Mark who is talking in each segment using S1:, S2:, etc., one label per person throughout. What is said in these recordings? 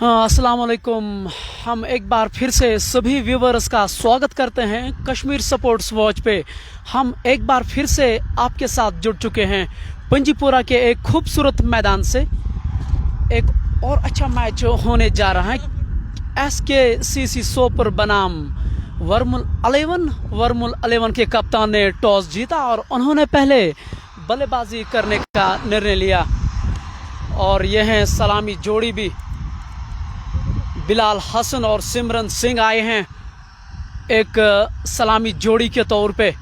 S1: हाँ, अस्सलाम वालेकुम। हम एक बार फिर से सभी व्यूवर्स का स्वागत करते हैं कश्मीर स्पोर्ट्स वॉच पे। हम एक बार फिर से आपके साथ जुड़ चुके हैं पंजीपुरा के एक खूबसूरत मैदान से। एक और अच्छा मैच होने जा रहा है। SKCC सोपर बनाम वर्मुल 11 के कप्तान ने टॉस जीता और उन्होंने पहले बल्लेबाजी करने का निर्णय लिया। और यह है सलामी जोड़ी भी, बिलाल हसन और सिमरन सिंह आए हैं एक सलामी जोड़ी के तौर पे।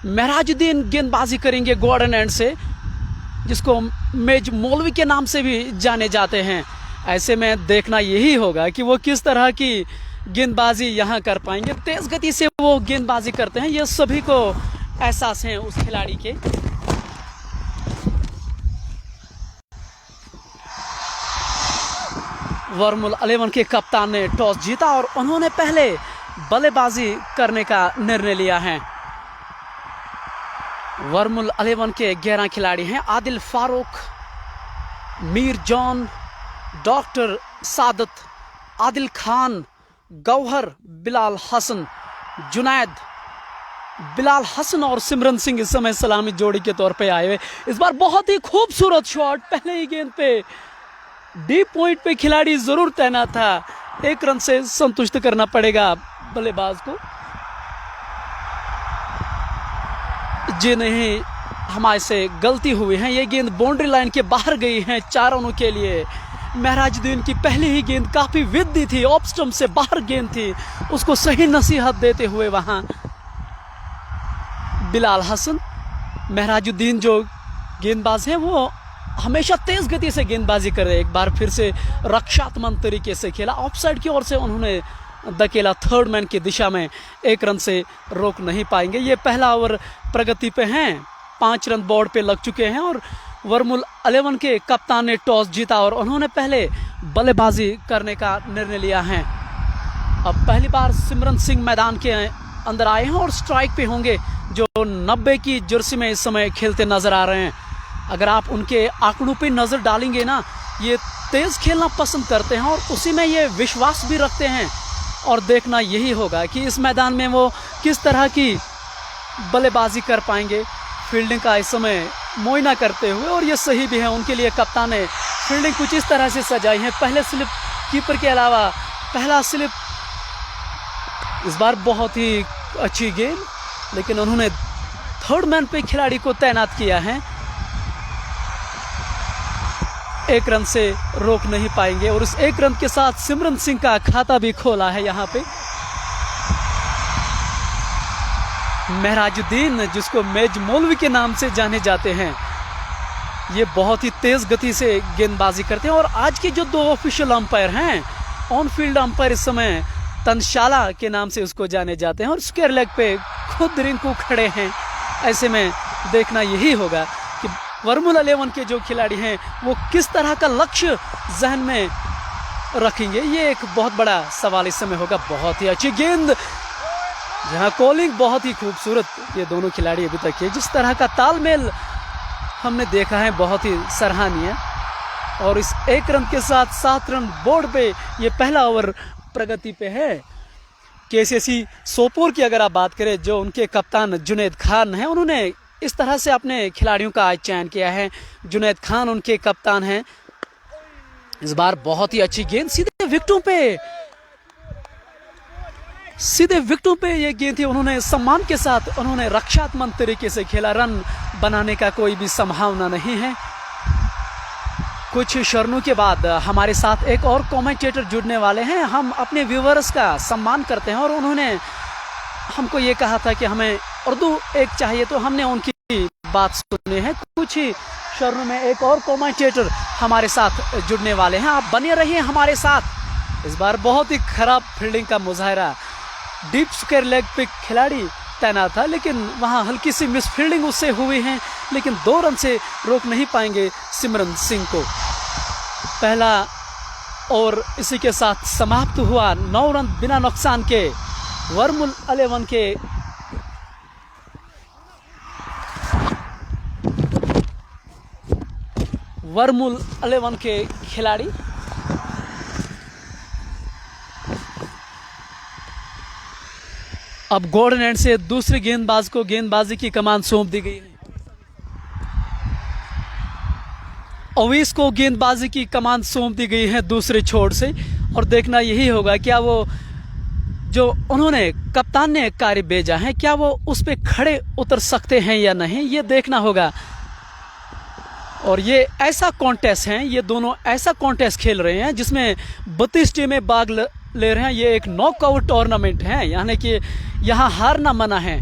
S1: महराजुद्दीन गेंदबाजी करेंगे गॉर्डन एंड से, जिसको मेज मौलवी के नाम से भी जाने जाते हैं। ऐसे में देखना यही होगा कि वो किस तरह की गेंदबाजी यहाँ कर पाएंगे। तेज गति से वो गेंदबाजी करते हैं, ये सभी को एहसास है उस खिलाड़ी के। वर्मुल 11 के कप्तान ने टॉस जीता और उन्होंने पहले बल्लेबाजी करने का निर्णय लिया है। वर्मुल 11 के 11 खिलाड़ी हैं आदिल फारूक, मीर जॉन, डॉक्टर सादत, आदिल खान, गौहर, बिलाल हसन, जुनैद। बिलाल हसन और सिमरन सिंह इस समय सलामी जोड़ी के तौर पे आए हुए। इस बार बहुत ही खूबसूरत शॉट, पहले ही गेंद पे डीप पॉइंट पे खिलाड़ी जरूर तैनात था। एक रन से संतुष्ट करना पड़ेगा बल्लेबाज को। जी नहीं, हमारे से गलती हुई है। ये गेंद बाउंड्री लाइन के बाहर गई है 4 रनों के लिए। महराजुद्दीन की पहली ही गेंद काफी विद्दी थी, ऑफ स्टंप से बाहर गेंद थी, उसको सही नसीहत देते हुए वहां बिलाल हसन। महराजुद्दीन जो गेंदबाज है वो हमेशा तेज गति से गेंदबाजी कर रहे। एक बार फिर से रक्षात्मक तरीके से खेला, ऑफ साइड की ओर से उन्होंने धकेला, थर्ड मैन की दिशा में। 1 रन से रोक नहीं पाएंगे। ये पहला ओवर प्रगति पे हैं, 5 रन बोर्ड पे लग चुके हैं और वर्मुल 11 के कप्तान ने टॉस जीता और उन्होंने पहले बल्लेबाजी करने का निर्णय लिया है। अब पहली बार सिमरन सिंह मैदान के अंदर आए हैं और स्ट्राइक पे होंगे, जो 90 की जर्सी में इस समय खेलते नजर आ रहे हैं। अगर आप उनके आंकड़ों पे नज़र डालेंगे ना, ये तेज़ खेलना पसंद करते हैं और उसी में ये विश्वास भी रखते हैं। और देखना यही होगा कि इस मैदान में वो किस तरह की बल्लेबाजी कर पाएंगे। फील्डिंग का इस समय मुआयना करते हुए, और ये सही भी है, उनके लिए कप्तान ने फील्डिंग कुछ इस तरह से सजाई है। पहले स्लिप कीपर के अलावा पहला स्लिप, इस बार बहुत ही अच्छी गेंद, लेकिन उन्होंने थर्ड मैन पे खिलाड़ी को तैनात किया है। 1 रन से रोक नहीं पाएंगे और इस 1 रन के साथ सिमरन सिंह का खाता भी खोला है यहाँ पे। महराजुद्दीन, जिसको मेज मौलवी के नाम से जाने जाते हैं, ये बहुत ही तेज गति से गेंदबाजी करते हैं। और आज के जो 2 ऑफिशियल अंपायर हैं, ऑन फील्ड अंपायर इस समय तनशाला के नाम से उसको जाने जाते हैं और स्क्वायर लेग पे खुद रिंकू खड़े हैं। ऐसे में देखना यही होगा कि वर्मुल 11 के जो खिलाड़ी हैं वो किस तरह का लक्ष्य जहन में रखेंगे। ये एक बहुत बड़ा सवाल इस समय होगा। बहुत ही अच्छी गेंद, जहां कॉलिंग बहुत ही खूबसूरत ये दोनों खिलाड़ी अभी तक है। जिस तरह का तालमेल हमने देखा है, बहुत ही सराहनीय। और इस 1 रन के साथ 7 रन बोर्ड पे ये पहला ओवर प्रगति पे है। KCC सोपोर की अगर आप बात करें, जो उनके कप्तान जुनैद खान हैं, उन्होंने इस तरह से अपने खिलाड़ियों का आज चयन किया है। जुनैद खान उनके कप्तान हैं। इस बार बहुत ही अच्छी गेंद, सीधे विकेटों पे ये गेंद थी। उन्होंने सम्मान के साथ उन्होंने रक्षात्मक तरीके से खेला। रन बनाने का कोई भी संभावना नहीं है। कुछ क्षणों के बाद हमारे साथ एक और कमेंटेटर जुड़ने वाले हैं। हम अपने व्यूवर्स का सम्मान करते हैं और उन्होंने हमको ये कहा था कि हमें उर्दू एक चाहिए, तो हमने उनकी बात सुनी है। कुछ ही क्षणों में एक और कमेंटेटर हमारे साथ जुड़ने वाले हैं। आप बने रहिए हमारे साथ। इस बार बहुत ही खराब फील्डिंग का मुजाहरा, डीप स्क्वायर लेग पे खिलाड़ी तैनात था, लेकिन वहां हल्की सी मिस फील्डिंग उससे हुई है, लेकिन 2 रन से रोक नहीं पाएंगे सिमरन सिंह को। पहला और इसी के साथ समाप्त हुआ। 9 रन बिना नुकसान के वर्मुल 11 के खिलाड़ी अब गोल्डन एंड से दूसरे गेंदबाज को गेंदबाजी की कमान सौंप दी गई है। अवीस को गेंदबाजी की कमान सौंप दी गई है दूसरे छोर से, और देखना यही होगा क्या वो जो उन्होंने कप्तान ने कार्य भेजा है क्या वो उस पे खड़े उतर सकते हैं या नहीं, ये देखना होगा। और ये ऐसा कॉन्टेस्ट है, ये दोनों ऐसा कॉन्टेस्ट खेल रहे हैं जिसमें 32 टीमें भाग ले रहे हैं। ये एक नॉकआउट टूर्नामेंट है, यानी कि यहाँ हारना मना है।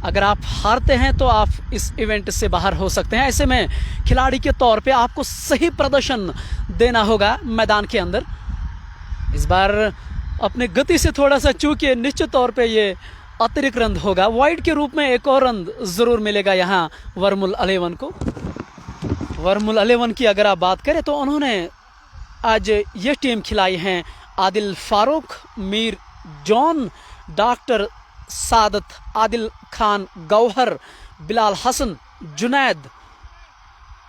S1: अगर आप हारते हैं तो आप इस इवेंट से बाहर हो सकते हैं। ऐसे में खिलाड़ी के तौर पे आपको सही प्रदर्शन देना होगा मैदान के अंदर। इस बार अपने गति से थोड़ा सा चूके निश्चित तौर पे ये अतिरिक्त रन होगा। वाइड के रूप में एक और रन जरूर मिलेगा यहाँ वर्मुल 11 को। वर्मुल 11 की अगर आप बात करें तो उन्होंने आज ये टीम खिलाई हैं आदिल फारूक, मीर जॉन, डॉक्टर सादत, आदिल खान, गौहर, बिलाल हसन, जुनैद,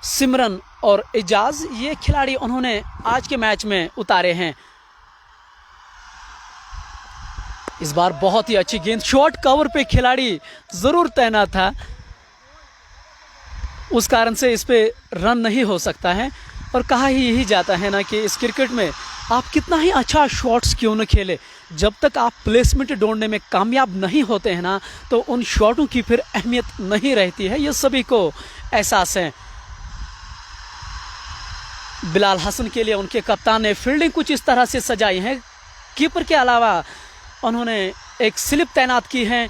S1: सिमरन और एजाज। ये खिलाड़ी उन्होंने आज के मैच में उतारे हैं। इस बार बहुत ही अच्छी गेंद, शॉर्ट कवर पे खिलाड़ी जरूर तैनात था, उस कारण से इस पे रन नहीं हो सकता है। और कहा ही यही जाता है ना कि इस क्रिकेट में आप कितना ही अच्छा शॉट्स क्यों न खेले, जब तक आप प्लेसमेंट ढूंढने में कामयाब नहीं होते हैं ना, तो उन शॉटों की फिर अहमियत नहीं रहती है। ये सभी को एहसास है। बिलाल हसन के लिए उनके कप्तान ने फील्डिंग कुछ इस तरह से सजाई है। कीपर के अलावा उन्होंने एक स्लिप तैनात की है,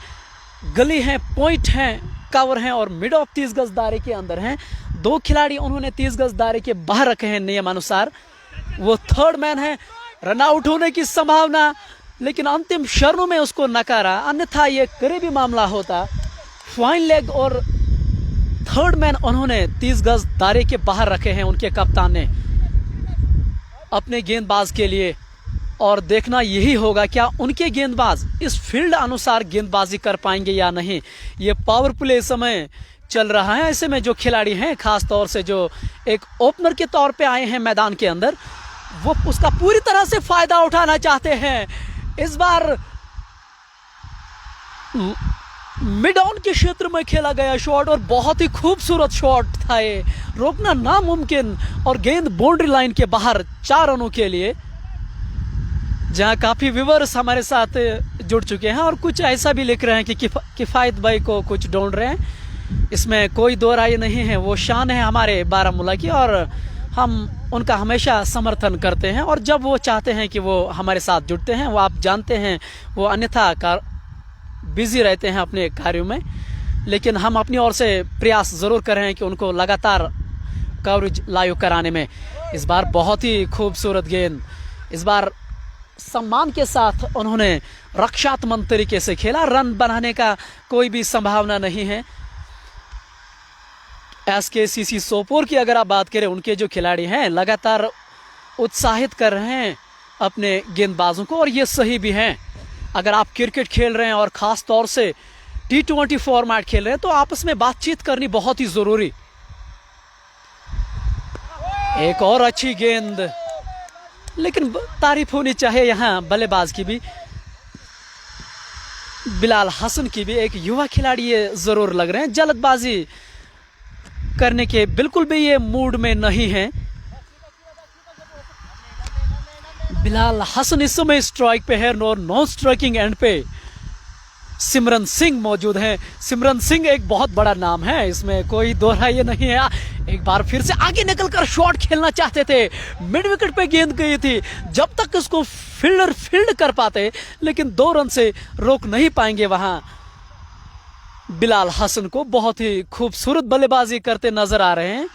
S1: गली है, पॉइंट है, कवर हैं और मिड ऑफ 30 गज दायरे के अंदर हैं। 2 खिलाड़ी उन्होंने 30 गज दायरे के बाहर रखे हैं नियमानुसार। वो थर्ड मैन है, रन आउट होने की संभावना, लेकिन अंतिम क्षणों में उसको नकारा, अन्यथा ये करीबी मामला होता। फाइन लेग और थर्ड मैन उन्होंने 30 गज दायरे के बाहर रखे हैं उनके कप्तान ने अपने गेंदबाज के लिए। और देखना यही होगा क्या उनके गेंदबाज इस फील्ड अनुसार गेंदबाजी कर पाएंगे या नहीं। ये पावर प्ले समय चल रहा है। ऐसे में जो खिलाड़ी हैं, खास तौर से जो एक ओपनर के तौर पे आए हैं मैदान के अंदर, वो उसका पूरी तरह से फायदा उठाना चाहते हैं। इस बार मिड ऑन के क्षेत्र में खेला गया शॉट और बहुत ही खूबसूरत शॉट था ये, रोकना नामुमकिन। और गेंद बाउंड्री लाइन के बाहर 4 रनों के लिए, जहां काफी व्यूअर्स हमारे साथ जुड़ चुके हैं और कुछ ऐसा भी लिख रहे हैं कि किफायत भाई को कुछ ढूंढ रहे हैं। इसमें कोई दो राय नहीं है, वो शान है हमारे बारामूला की और हम उनका हमेशा समर्थन करते हैं। और जब वो चाहते हैं कि वो हमारे साथ जुड़ते हैं, वो आप जानते हैं, वो अन्यथा बिजी रहते हैं अपने कार्यों में, लेकिन हम अपनी ओर से प्रयास ज़रूर कर रहे हैं कि उनको लगातार कवरेज लाइव कराने में। इस बार बहुत ही खूबसूरत गेंद, इस बार सम्मान के साथ उन्होंने रक्षात्मक तरीके से खेला। रन बनाने का कोई भी संभावना नहीं है। SKCC सोपोर की अगर आप बात करें, उनके जो खिलाड़ी हैं लगातार उत्साहित कर रहे हैं अपने गेंदबाजों को, और ये सही भी हैं। अगर आप क्रिकेट खेल रहे हैं और ख़ास तौर से T20 फॉर्मेट खेल रहे हैं तो आपस में बातचीत करनी बहुत ही ज़रूरी। एक और अच्छी गेंद, लेकिन तारीफ होनी चाहिए यहाँ बल्लेबाज की भी, बिलाल हसन की भी। एक युवा खिलाड़ी ये ज़रूर लग रहे हैं, जल्दबाजी करने के बिल्कुल भी ये मूड में नहीं है। बिलाल हसन इस समय स्ट्राइक पे है और नॉन स्ट्राइकिंग एंड पे सिमरन सिंह मौजूद हैं। सिमरन सिंह एक बहुत बड़ा नाम है, इसमें कोई दो राय नहीं है। एक बार फिर से आगे निकलकर शॉट खेलना चाहते थे, मिड विकेट पे गेंद गई थी, जब तक इसको फील्डर फील्ड कर पाते, लेकिन 2 रन से रोक नहीं पाएंगे वहां बिलाल हसन को। बहुत ही खूबसूरत बल्लेबाजी करते नजर आ रहे हैं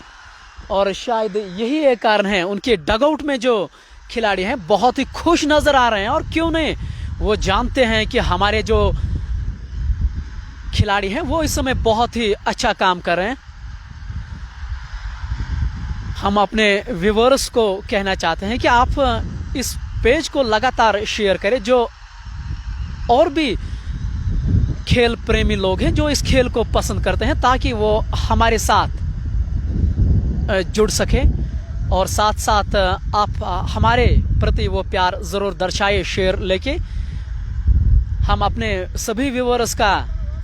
S1: और शायद यही एक कारण है उनके डगआउट में जो खिलाड़ी हैं बहुत ही खुश नजर आ रहे हैं। और क्यों नहीं, वो जानते हैं कि हमारे जो खिलाड़ी हैं वो इस समय बहुत ही अच्छा काम कर रहे हैं। हम अपने व्यूअर्स को कहना चाहते हैं कि आप इस पेज को लगातार शेयर करें, जो और भी खेल प्रेमी लोग हैं जो इस खेल को पसंद करते हैं, ताकि वो हमारे साथ जुड़ सके और साथ साथ आप हमारे प्रति वो प्यार ज़रूर दर्शाए शेयर लेके। हम अपने सभी व्यूअर्स का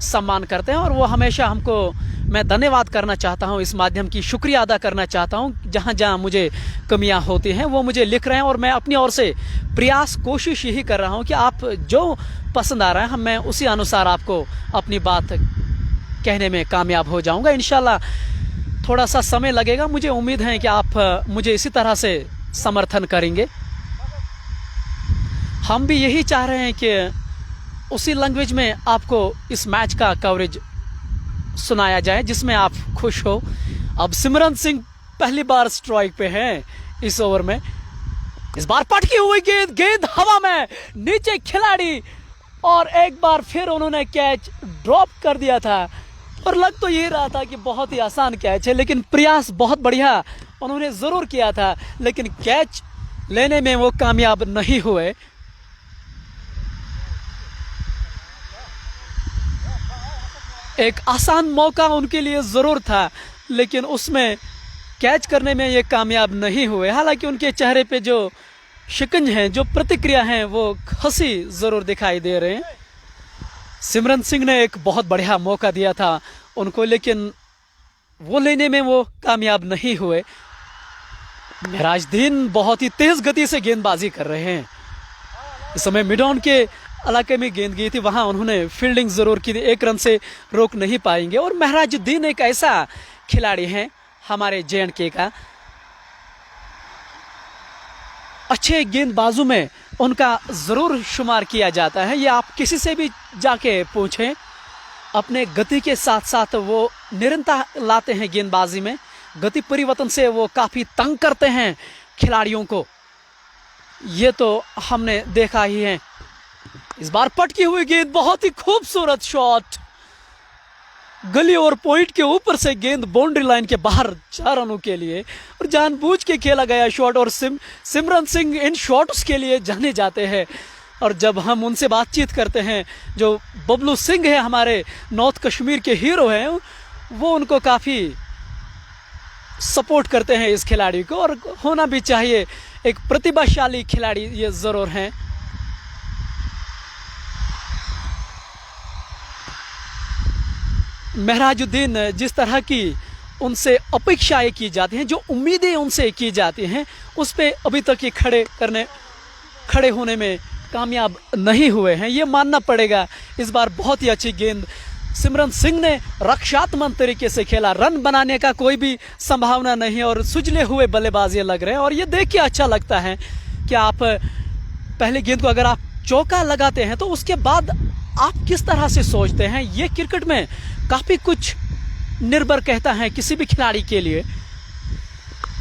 S1: सम्मान करते हैं और वो हमेशा हमको, मैं धन्यवाद करना चाहता हूँ, इस माध्यम की शुक्रिया अदा करना चाहता हूँ। जहाँ जहाँ मुझे कमियाँ होती हैं वो मुझे लिख रहे हैं और मैं अपनी ओर से प्रयास कोशिश यही कर रहा हूँ कि आप जो पसंद आ रहा है मैं उसी अनुसार आपको अपनी बात कहने में कामयाब हो जाऊँगा। इंशाल्लाह थोड़ा सा समय लगेगा, मुझे उम्मीद है कि आप मुझे इसी तरह से समर्थन करेंगे। हम भी यही चाह रहे हैं कि उसी लैंग्वेज में आपको इस मैच का कवरेज सुनाया जाए जिसमें आप खुश हो। अब सिमरन सिंह पहली बार स्ट्राइक पे हैं इस ओवर में। इस बार पटकी हुई गेंद, गेंद हवा में, नीचे खिलाड़ी, और एक बार फिर उन्होंने कैच ड्रॉप कर दिया था। और लग तो ये रहा था कि बहुत ही आसान कैच है, लेकिन प्रयास बहुत बढ़िया उन्होंने जरूर किया था, लेकिन कैच लेने में वो कामयाब नहीं हुए। एक आसान मौका उनके लिए ज़रूर था, लेकिन उसमें कैच करने में ये कामयाब नहीं हुए। हालांकि उनके चेहरे पे जो शिकंज हैं, जो प्रतिक्रिया हैं, वो हंसी ज़रूर दिखाई दे रहे हैं। सिमरन सिंह ने एक बहुत बढ़िया मौका दिया था उनको, लेकिन वो लेने में वो कामयाब नहीं हुए। महराजुद्दीन बहुत ही तेज़ गति से गेंदबाजी कर रहे हैं। इस समय मिड ऑन के इलाके में गेंद गई थी, वहां उन्होंने फील्डिंग जरूर की थी, एक रन से रोक नहीं पाएंगे। और महराजुद्दीन एक ऐसा खिलाड़ी हैं हमारे जे&के का, अच्छे गेंदबाजों में उनका जरूर शुमार किया जाता है। ये आप किसी से भी जाके पूछें, अपने गति के साथ साथ वो निरंतर लाते हैं गेंदबाजी में। गति परिवर्तन से वो काफी तंग करते हैं खिलाड़ियों को, ये तो हमने देखा ही है। इस बार पटकी हुई गेंद, बहुत ही खूबसूरत शॉट, गली और पॉइंट के ऊपर से गेंद बाउंड्री लाइन के बाहर 4 रनों के लिए, और जानबूझ के खेला गया शॉट। और सिमरन सिंह इन शॉट्स के लिए जाने जाते हैं। और जब हम उनसे बातचीत करते हैं, जो बबलू सिंह है हमारे नॉर्थ कश्मीर के हीरो हैं, वो उनको काफ़ी सपोर्ट करते हैं इस खिलाड़ी को, और होना भी चाहिए। एक प्रतिभाशाली खिलाड़ी ये ज़रूर हैं। महराजुद्दीन जिस तरह की उनसे अपेक्षाएं की जाती हैं, जो उम्मीदें उनसे की जाती हैं, उस पे अभी तक ये खड़े होने में कामयाब नहीं हुए हैं, ये मानना पड़ेगा। इस बार बहुत ही अच्छी गेंद सिमरन सिंह ने रक्षात्मक तरीके से खेला, रन बनाने का कोई भी संभावना नहीं, और सुजले हुए बल्लेबाजी लग रहे हैं। और ये देख के अच्छा लगता है कि आप पहले गेंद को अगर आप चौका लगाते हैं तो उसके बाद आप किस तरह से सोचते हैं, ये क्रिकेट में काफी कुछ निर्भर कहता है किसी भी खिलाड़ी के लिए।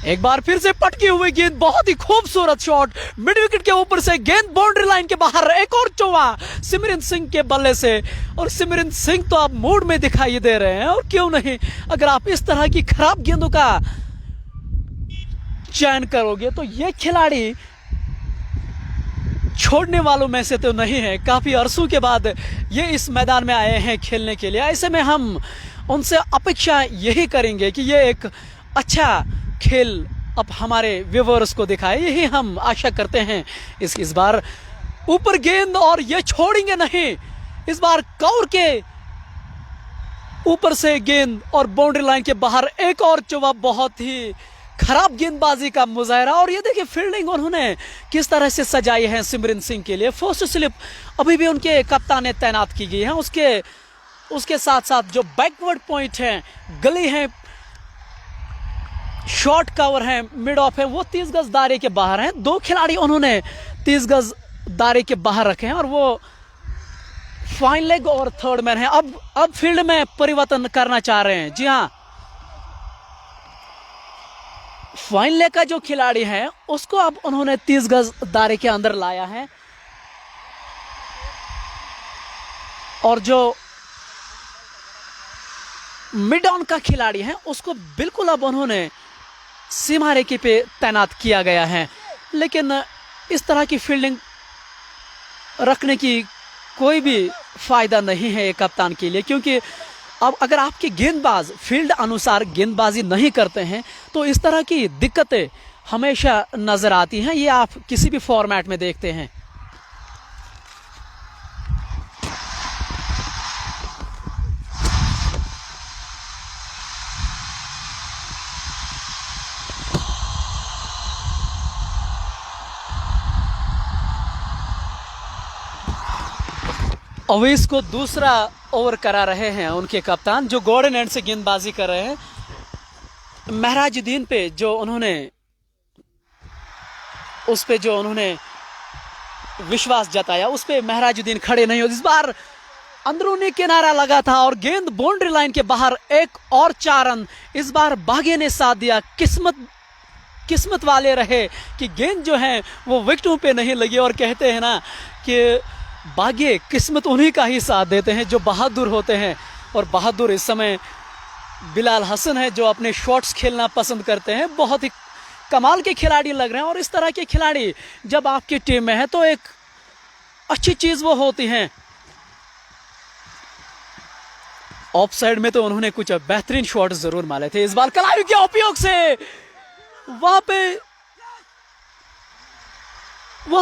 S1: एक बार फिर से पटकी हुई गेंद, बहुत ही खूबसूरत शॉट, मिड विकेट के ऊपर से गेंद बाउंड्री लाइन के बाहर, एक और चौवा सिमरन सिंह के बल्ले से। और सिमरन सिंह तो आप मूड में दिखाई दे रहे हैं, और क्यों नहीं, अगर आप इस तरह की खराब गेंदों का चयन करोगे तो ये खिलाड़ी छोड़ने वालों में से तो नहीं है। काफी अरसों के बाद ये इस मैदान में आए हैं खेलने के लिए, ऐसे में हम उनसे अपेक्षा यही करेंगे कि ये एक अच्छा खेल अब हमारे व्यूअर्स को दिखाए, यही हम आशा करते हैं। इस बार ऊपर गेंद, और ये छोड़ेंगे नहीं। इस बार कवर के ऊपर से गेंद और बाउंड्री लाइन के बाहर एक और चौवा, बहुत ही खराब गेंदबाजी का मुजाहरा। और ये देखिए फील्डिंग उन्होंने किस तरह से सजाई है सिमरन सिंह के लिए। फर्स्ट स्लिप अभी भी उनके कप्तान ने तैनात की गई है, उसके साथ साथ जो बैकवर्ड पॉइंट है, गली है, शॉर्ट कवर है, मिड ऑफ है, वो 30 गज दायरे के बाहर हैं। 2 खिलाड़ी उन्होंने 30 गज दायरे के बाहर रखे हैं, और वो फाइन लेग और थर्ड मैन है। अब फील्ड में परिवर्तन करना चाह रहे हैं। जी हाँ, फाइन लेग का जो खिलाड़ी है उसको अब उन्होंने 30 गज दायरे के अंदर लाया है, और जो मिड ऑन का खिलाड़ी है उसको बिल्कुल अब उन्होंने सीमा रेखा पे तैनात किया गया है। लेकिन इस तरह की फील्डिंग रखने की कोई भी फायदा नहीं है कप्तान के लिए, क्योंकि अब अगर आपके गेंदबाज फील्ड अनुसार गेंदबाजी नहीं करते हैं तो इस तरह की दिक्कतें हमेशा नजर आती हैं। ये आप किसी भी फॉर्मेट में देखते हैं। अवैस को दूसरा ओवर करा रहे हैं उनके कप्तान, जो गॉर्डन एंड से गेंदबाजी कर रहे हैं। महराजुद्दीन पे जो उन्होंने विश्वास जताया, उस पे महराजुद्दीन खड़े नहीं हो। इस बार अंदरूनी किनारा लगा था और गेंद बाउंड्री लाइन के बाहर, एक और 4 रन इस बार बागे ने साथ दिया। किस्मत वाले रहे कि गेंद जो है वो विकेटों पे नहीं लगी। और कहते हैं ना कि बागे किस्मत उन्हीं का ही साथ देते हैं जो बहादुर होते हैं। और बहादुर इस समय बिलाल हसन है, जो अपने शॉट्स खेलना पसंद करते हैं। बहुत ही कमाल के खिलाड़ी लग रहे हैं। और इस तरह के खिलाड़ी जब आपकी टीम में है तो एक अच्छी चीज वो होती हैं। ऑफ साइड में तो उन्होंने कुछ बेहतरीन शॉट जरूर मारे थे। इस बार कलायु के उपयोग से वहां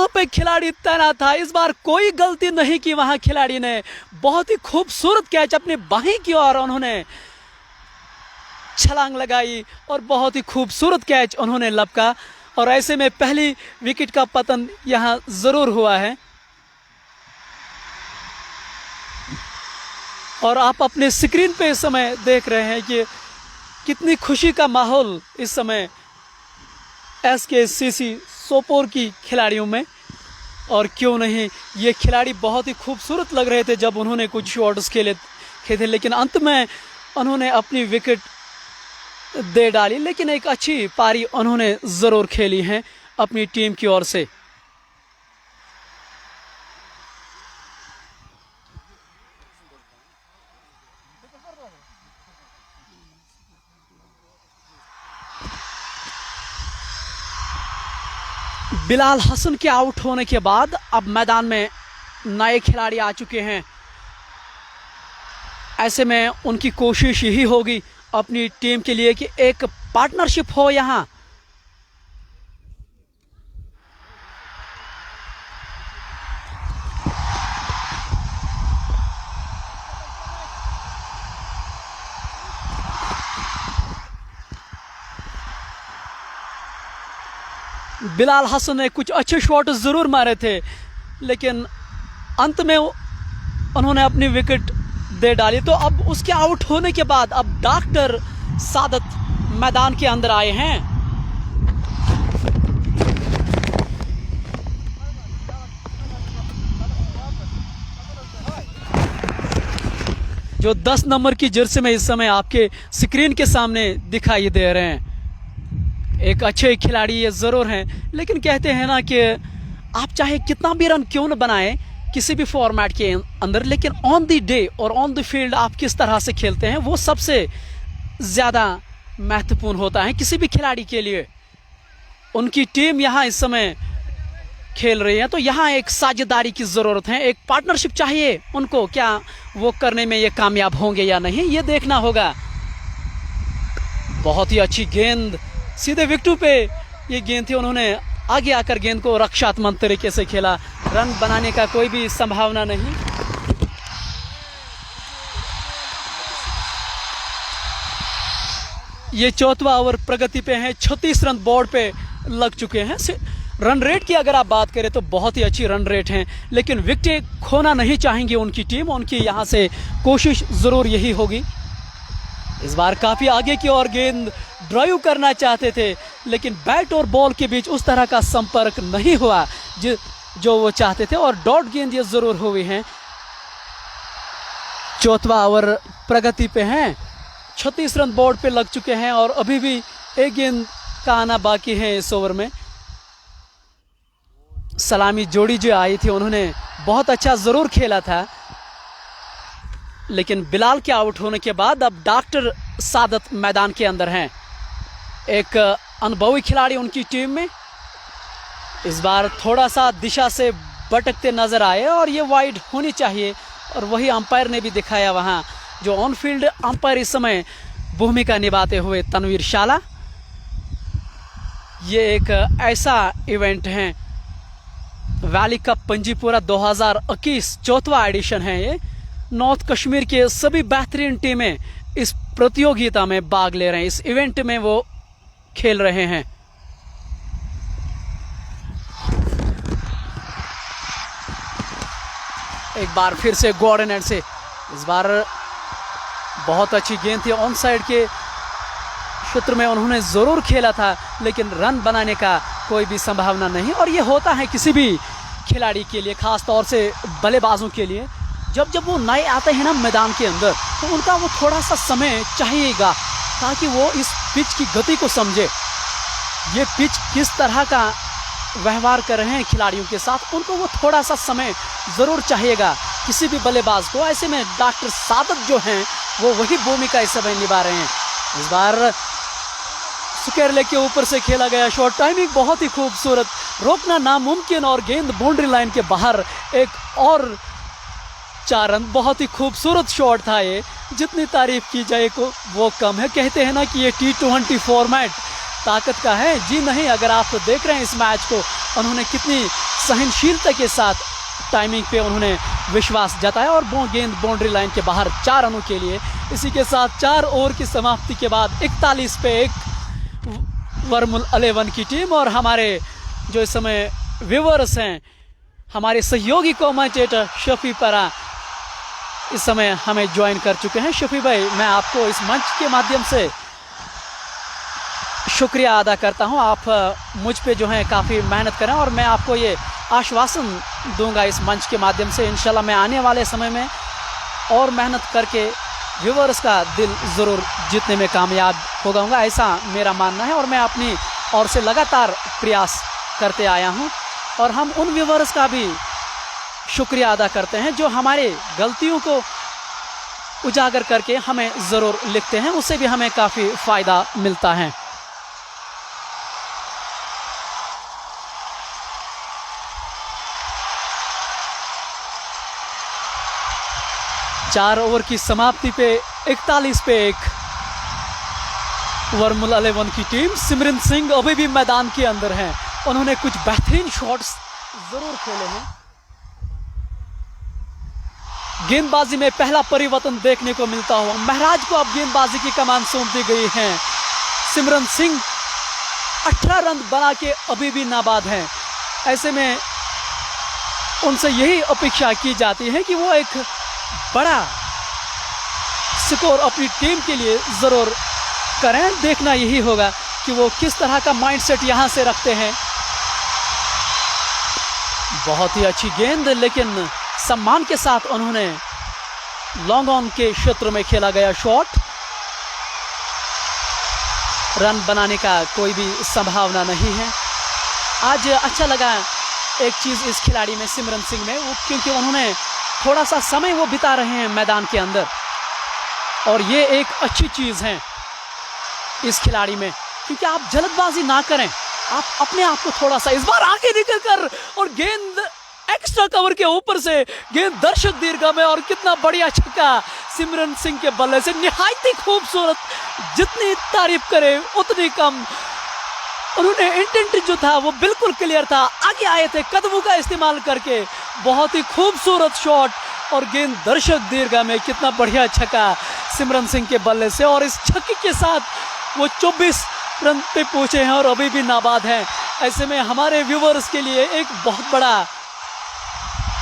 S1: पे खिलाड़ी तैनात था। इस बार कोई गलती नहीं की वहां खिलाड़ी ने। बहुत ही खूबसूरत कैच अपने बाहीं की ओर उन्होंने छलांग लगाई और बहुत ही खूबसूरत कैच उन्होंने लपका। और ऐसे में पहली विकेट का पतन यहां जरूर हुआ है। और आप अपने स्क्रीन पे इस समय देख रहे हैं कि कितनी खुशी का माहौल इस समय SKCC सोपोर की खिलाड़ियों में। और क्यों नहीं, ये खिलाड़ी बहुत ही खूबसूरत लग रहे थे जब उन्होंने कुछ शॉट्स खेले थे, लेकिन अंत में उन्होंने अपनी विकेट दे डाली। लेकिन एक अच्छी पारी उन्होंने ज़रूर खेली है अपनी टीम की ओर से। बिलाल हसन के आउट होने के बाद अब मैदान में नए खिलाड़ी आ चुके हैं। ऐसे में उनकी कोशिश यही होगी अपनी टीम के लिए कि एक पार्टनरशिप हो यहां। बिलाल हसन ने कुछ अच्छे शॉट जरूर मारे थे, लेकिन अंत में उन्होंने अपनी विकेट दे डाली। तो अब उसके आउट होने के बाद अब डॉक्टर सादत मैदान के अंदर आए हैं। जो 10 नंबर की जर्सी में इस समय आपके स्क्रीन के सामने दिखाई दे रहे हैं। एक अच्छे खिलाड़ी ये जरूर हैं, लेकिन कहते हैं ना कि आप चाहे कितना भी रन क्यों न बनाएं किसी भी फॉर्मेट के अंदर, लेकिन ऑन द डे और ऑन द फील्ड आप किस तरह से खेलते हैं वो सबसे ज़्यादा महत्वपूर्ण होता है किसी भी खिलाड़ी के लिए। उनकी टीम यहाँ इस समय खेल रही है, तो यहाँ एक साझेदारी की ज़रूरत है, एक पार्टनरशिप चाहिए उनको। क्या वो करने में ये कामयाब होंगे या नहीं, ये देखना होगा। बहुत ही अच्छी गेंद, सीधे विकेटों पे ये गेंद थी। उन्होंने आगे आकर गेंद को रक्षात्मक तरीके से खेला। रन बनाने का कोई भी संभावना नहीं। ये 4वां ओवर प्रगति पे है। 36 रन बोर्ड पे लग चुके हैं। रन रेट की अगर आप बात करें तो बहुत ही अच्छी रन रेट है, लेकिन विकेट खोना नहीं चाहेंगे उनकी टीम। उनकी यहां से कोशिश जरूर यही होगी। इस बार काफी आगे की ओर गेंद ड्राइव करना चाहते थे, लेकिन बैट और बॉल के बीच उस तरह का संपर्क नहीं हुआ जो वो चाहते थे, और डॉट गेंद ये जरूर हुई है। 4वां ओवर प्रगति पे हैं। 36 रन बोर्ड पे लग चुके हैं और अभी भी एक गेंद का आना बाकी है इस ओवर में। सलामी जोड़ी जो आई थी उन्होंने बहुत अच्छा जरूर खेला था, लेकिन बिलाल के आउट होने के बाद अब डॉक्टर सादत मैदान के अंदर हैं। एक अनुभवी खिलाड़ी उनकी टीम में इस बार थोड़ा सा दिशा से भटकते नजर आए और ये वाइड होनी चाहिए, और वही अंपायर ने भी दिखाया वहां, जो ऑन फील्ड अंपायर इस समय भूमिका निभाते हुए तनवीर शाला। ये एक ऐसा इवेंट है, वैली कप पंजीपुरा 2021 4वां एडिशन है। ये नॉर्थ कश्मीर के सभी बेहतरीन टीमें इस प्रतियोगिता में भाग ले रहे हैं, इस इवेंट में वो खेल रहे हैं। एक बार फिर से गॉर्डन एंड से, इस बार बहुत अच्छी गेंद थी, ऑन साइड के क्षेत्र में उन्होंने ज़रूर खेला था, लेकिन रन बनाने का कोई भी संभावना नहीं। और ये होता है किसी भी खिलाड़ी के लिए, ख़ास तौर से बल्लेबाजों के लिए, जब वो नए आते हैं ना मैदान के अंदर, तो उनका वो थोड़ा सा समय चाहिएगा ताकि वो इस पिच की गति को समझे, ये पिच किस तरह का व्यवहार कर रहे हैं खिलाड़ियों के साथ, उनको वो थोड़ा सा समय ज़रूर चाहिएगा किसी भी बल्लेबाज को। ऐसे में डॉक्टर सादत जो हैं वो वही भूमिका इस समय निभा रहे हैं। इस बार सुकेरले के ऊपर से खेला गया शॉट, टाइमिंग बहुत ही खूबसूरत, रोकना नामुमकिन, और गेंद बाउंड्री लाइन के बाहर। एक और 4 रन, बहुत ही खूबसूरत शॉट था ये, जितनी तारीफ की जाए को वो कम है। कहते हैं ना कि ये T20 फॉर्मेट ताकत का है, जी नहीं। अगर आप देख रहे हैं इस मैच को, उन्होंने कितनी सहनशीलता के साथ टाइमिंग पे उन्होंने विश्वास जताया, और वो गेंद बाउंड्री लाइन के बाहर 4 रनों के लिए। इसी के साथ 4 ओवर की समाप्ति के बाद 41 पे 1 वर्मुल 11 की टीम, और हमारे जो इस समय व्यूअर्स हैं, हमारे सहयोगी कमेंटेटर शफी परा इस समय हमें ज्वाइन कर चुके हैं। शफी भाई, मैं आपको इस मंच के माध्यम से शुक्रिया अदा करता हूं, आप मुझ पे जो है काफ़ी मेहनत करें, और मैं आपको ये आश्वासन दूंगा इस मंच के माध्यम से, इंशाल्लाह मैं आने वाले समय में और मेहनत करके व्यूअर्स का दिल ज़रूर जीतने में कामयाब हो जाऊँगा, ऐसा मेरा मानना है। और मैं अपनी ओर से लगातार प्रयास करते आया हूँ, और हम उन व्यूअर्स का भी शुक्रिया अदा करते हैं जो हमारे गलतियों को उजागर करके हमें ज़रूर लिखते हैं, उससे भी हमें काफ़ी फ़ायदा मिलता है। चार ओवर की समाप्ति पे 41 पे 1 वर्मुल 11 की टीम। सिमरन सिंह अभी भी मैदान के अंदर हैं, उन्होंने कुछ बेहतरीन शॉट्स जरूर खेले हैं। गेंदबाजी में पहला परिवर्तन देखने को मिलता हुआ महराज को अब गेंदबाजी की कमान सौंप दी गई है। सिमरन सिंह 18 रन बना के अभी भी नाबाद हैं, ऐसे में उनसे यही अपेक्षा की जाती है कि वो एक बड़ा स्कोर अपनी टीम के लिए ज़रूर करें। देखना यही होगा कि वो किस तरह का माइंडसेट यहाँ से रखते हैं। बहुत ही अच्छी गेंद, लेकिन सम्मान के साथ उन्होंने लॉन्ग ऑन के क्षेत्र में खेला गया शॉट, रन बनाने का कोई भी संभावना नहीं है। आज अच्छा लगा एक चीज़ इस खिलाड़ी में, सिमरन सिंह में, वो क्योंकि उन्होंने थोड़ा सा समय वो बिता रहे हैं मैदान के अंदर, और ये एक अच्छी चीज़ है इस खिलाड़ी में, क्योंकि आप जल्दबाजी ना करें, आप अपने आप को थोड़ा सा इस बार आगे निकल कर, और गेंद एक्स्ट्रा कवर के ऊपर से गेंद दर्शक दीर्घा में, और कितना बढ़िया छक्का सिमरन सिंह के बल्ले से, निहायत ही खूबसूरत, जितनी तारीफ करे उतनी कम। उन्होंने इंटेंट जो था वो बिल्कुल क्लियर था, आगे आए थे कदमों का इस्तेमाल करके, बहुत ही खूबसूरत शॉट, और गेंद दर्शक दीर्घा में, कितना बढ़िया छक्का सिमरन सिंह के बल्ले से। और इस छक्के के साथ वो 24 रन पे पहुंचे हैं और अभी भी नाबाद हैं। ऐसे में हमारे व्यूवर्स के लिए एक बहुत बड़ा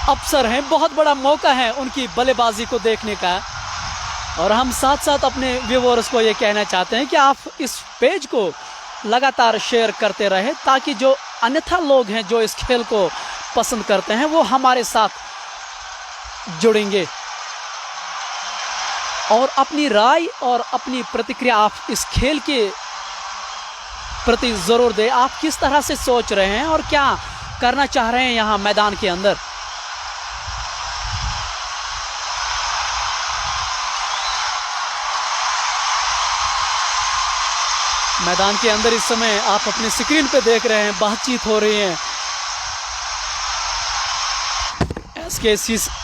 S1: अवसर है, बहुत बड़ा मौका है उनकी बल्लेबाजी को देखने का। और हम साथ साथ अपने व्यूवर्स को ये कहना चाहते हैं कि आप इस पेज को लगातार शेयर करते रहे, ताकि जो अन्यथा लोग हैं जो इस खेल को पसंद करते हैं वो हमारे साथ जुड़ेंगे, और अपनी राय और अपनी प्रतिक्रिया आप इस खेल के प्रति ज़रूर दें। आप किस तरह से सोच रहे हैं और क्या करना चाह रहे हैं यहाँ मैदान के अंदर। मैदान के अंदर इस समय आप अपने स्क्रीन पे देख रहे हैं, बातचीत हो रही है।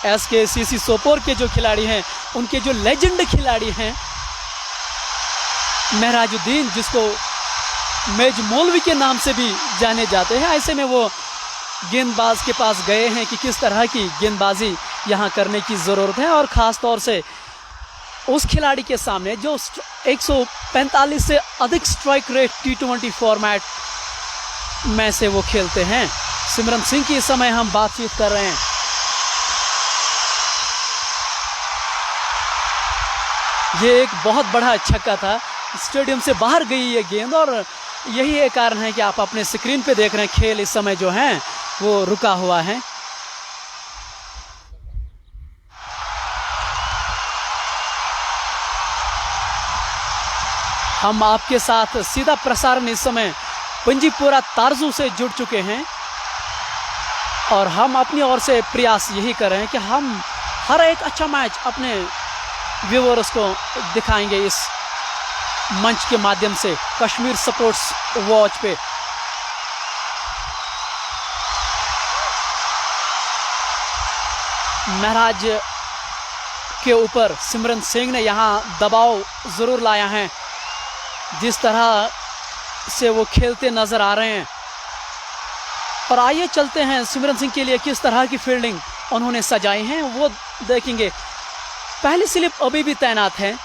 S1: एसकेसीसी सोपोर के जो खिलाड़ी हैं, उनके जो लेजेंड खिलाड़ी हैं महराजुद्दीन, जिसको मेज मौलवी के नाम से भी जाने जाते हैं, ऐसे में वो गेंदबाज के पास गए हैं कि किस तरह की गेंदबाजी यहाँ करने की ज़रूरत है, और ख़ास तौर से उस खिलाड़ी के सामने जो 145 से अधिक स्ट्राइक रेट T20 फॉर्मेट में से वो खेलते हैं। सिमरन सिंह की इस समय हम बातचीत कर रहे हैं। ये एक बहुत बड़ा छक्का था, स्टेडियम से बाहर गई ये गेंद, और यही एक कारण है कि आप अपने स्क्रीन पे देख रहे हैं खेल इस समय जो है वो रुका हुआ है। हम आपके साथ सीधा प्रसारण इस समय पंजीपुरा तारजू से जुड़ चुके हैं और हम अपनी ओर से प्रयास यही कर रहे हैं कि हम हर एक अच्छा मैच अपने व्यूअर्स को दिखाएंगे इस मंच के माध्यम से, कश्मीर स्पोर्ट्स वॉच पे। महराज के ऊपर सिमरन सिंह ने यहाँ दबाव ज़रूर लाया है, जिस तरह से वो खेलते नज़र आ रहे हैं। और आइए चलते हैं सिमरन सिंह के लिए किस तरह की फील्डिंग उन्होंने सजाई है वो देखेंगे। पहली स्लिप अभी भी तैनात है,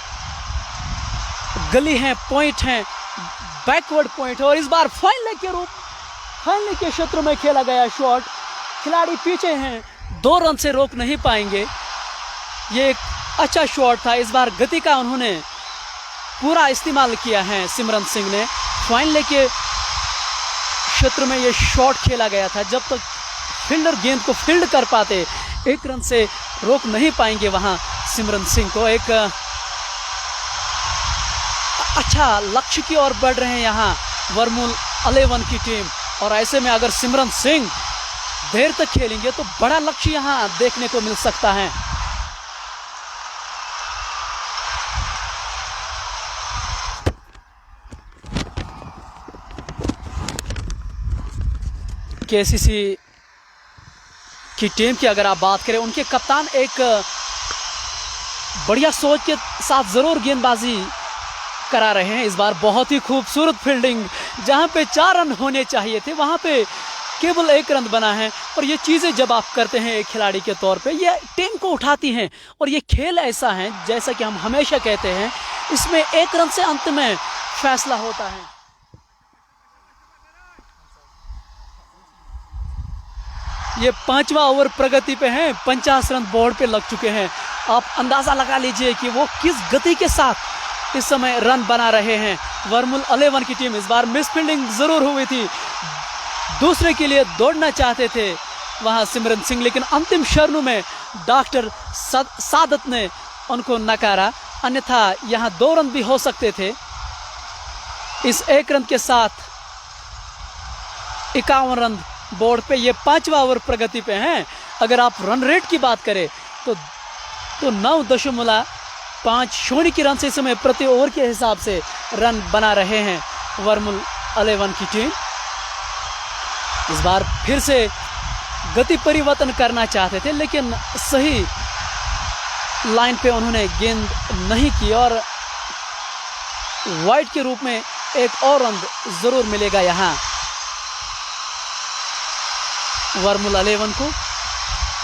S1: गली है, पॉइंट है, बैकवर्ड पॉइंट, और इस बार फाइनल के क्षेत्र में खेला गया शॉट। खिलाड़ी पीछे हैं, 2 रन से रोक नहीं पाएंगे। ये एक अच्छा शॉट था, इस बार गति का उन्होंने पूरा इस्तेमाल किया है सिमरन सिंह ने। फाइनल के क्षेत्र में ये शॉट खेला गया था, जब तक फील्डर गेंद को फील्ड कर पाते 1 रन से रोक नहीं पाएंगे वहां सिमरन सिंह को। एक अच्छा लक्ष्य की ओर बढ़ रहे हैं यहाँ वर्मुल 11 की टीम, और ऐसे में अगर सिमरन सिंह देर तक खेलेंगे तो बड़ा लक्ष्य यहाँ देखने को मिल सकता है। केसीसी की टीम की अगर आप बात करें, उनके कप्तान एक बढ़िया सोच के साथ ज़रूर गेंदबाजी करा रहे हैं। इस बार बहुत ही खूबसूरत फील्डिंग, जहां पे 4 रन होने चाहिए थे वहां पे केवल 1 रन बना है। और ये चीज़ें जब आप करते हैं एक खिलाड़ी के तौर पे, ये टीम को उठाती हैं। और ये खेल ऐसा है, जैसा कि हम हमेशा कहते हैं, इसमें 1 रन से अंत में फैसला होता है। ये 5वां ओवर प्रगति पे है, 50 रन बोर्ड पे लग चुके हैं। आप अंदाज़ा लगा लीजिए कि वो किस गति के साथ इस समय रन बना रहे हैं। वर्मुल 11 की टीम, इस बार मिस फील्डिंग ज़रूर हुई थी, दूसरे के लिए दौड़ना चाहते थे वहां सिमरन सिंह, लेकिन अंतिम क्षणों में डॉक्टर सादत ने उनको नकारा, अन्यथा यहां 2 रन भी हो सकते थे। इस 1 रन के साथ 51 रन बोर्ड पे, ये 5वां ओवर प्रगति पे हैं। अगर आप रन रेट की बात करें तो 9.50 की रन से इस समय प्रति ओवर के हिसाब से रन बना रहे हैं वर्मुल 11 की टीम। इस बार फिर से गति परिवर्तन करना चाहते थे, लेकिन सही लाइन पे उन्होंने गेंद नहीं की, और वाइड के रूप में एक और रन जरूर मिलेगा यहाँ वर्मुल 11 को।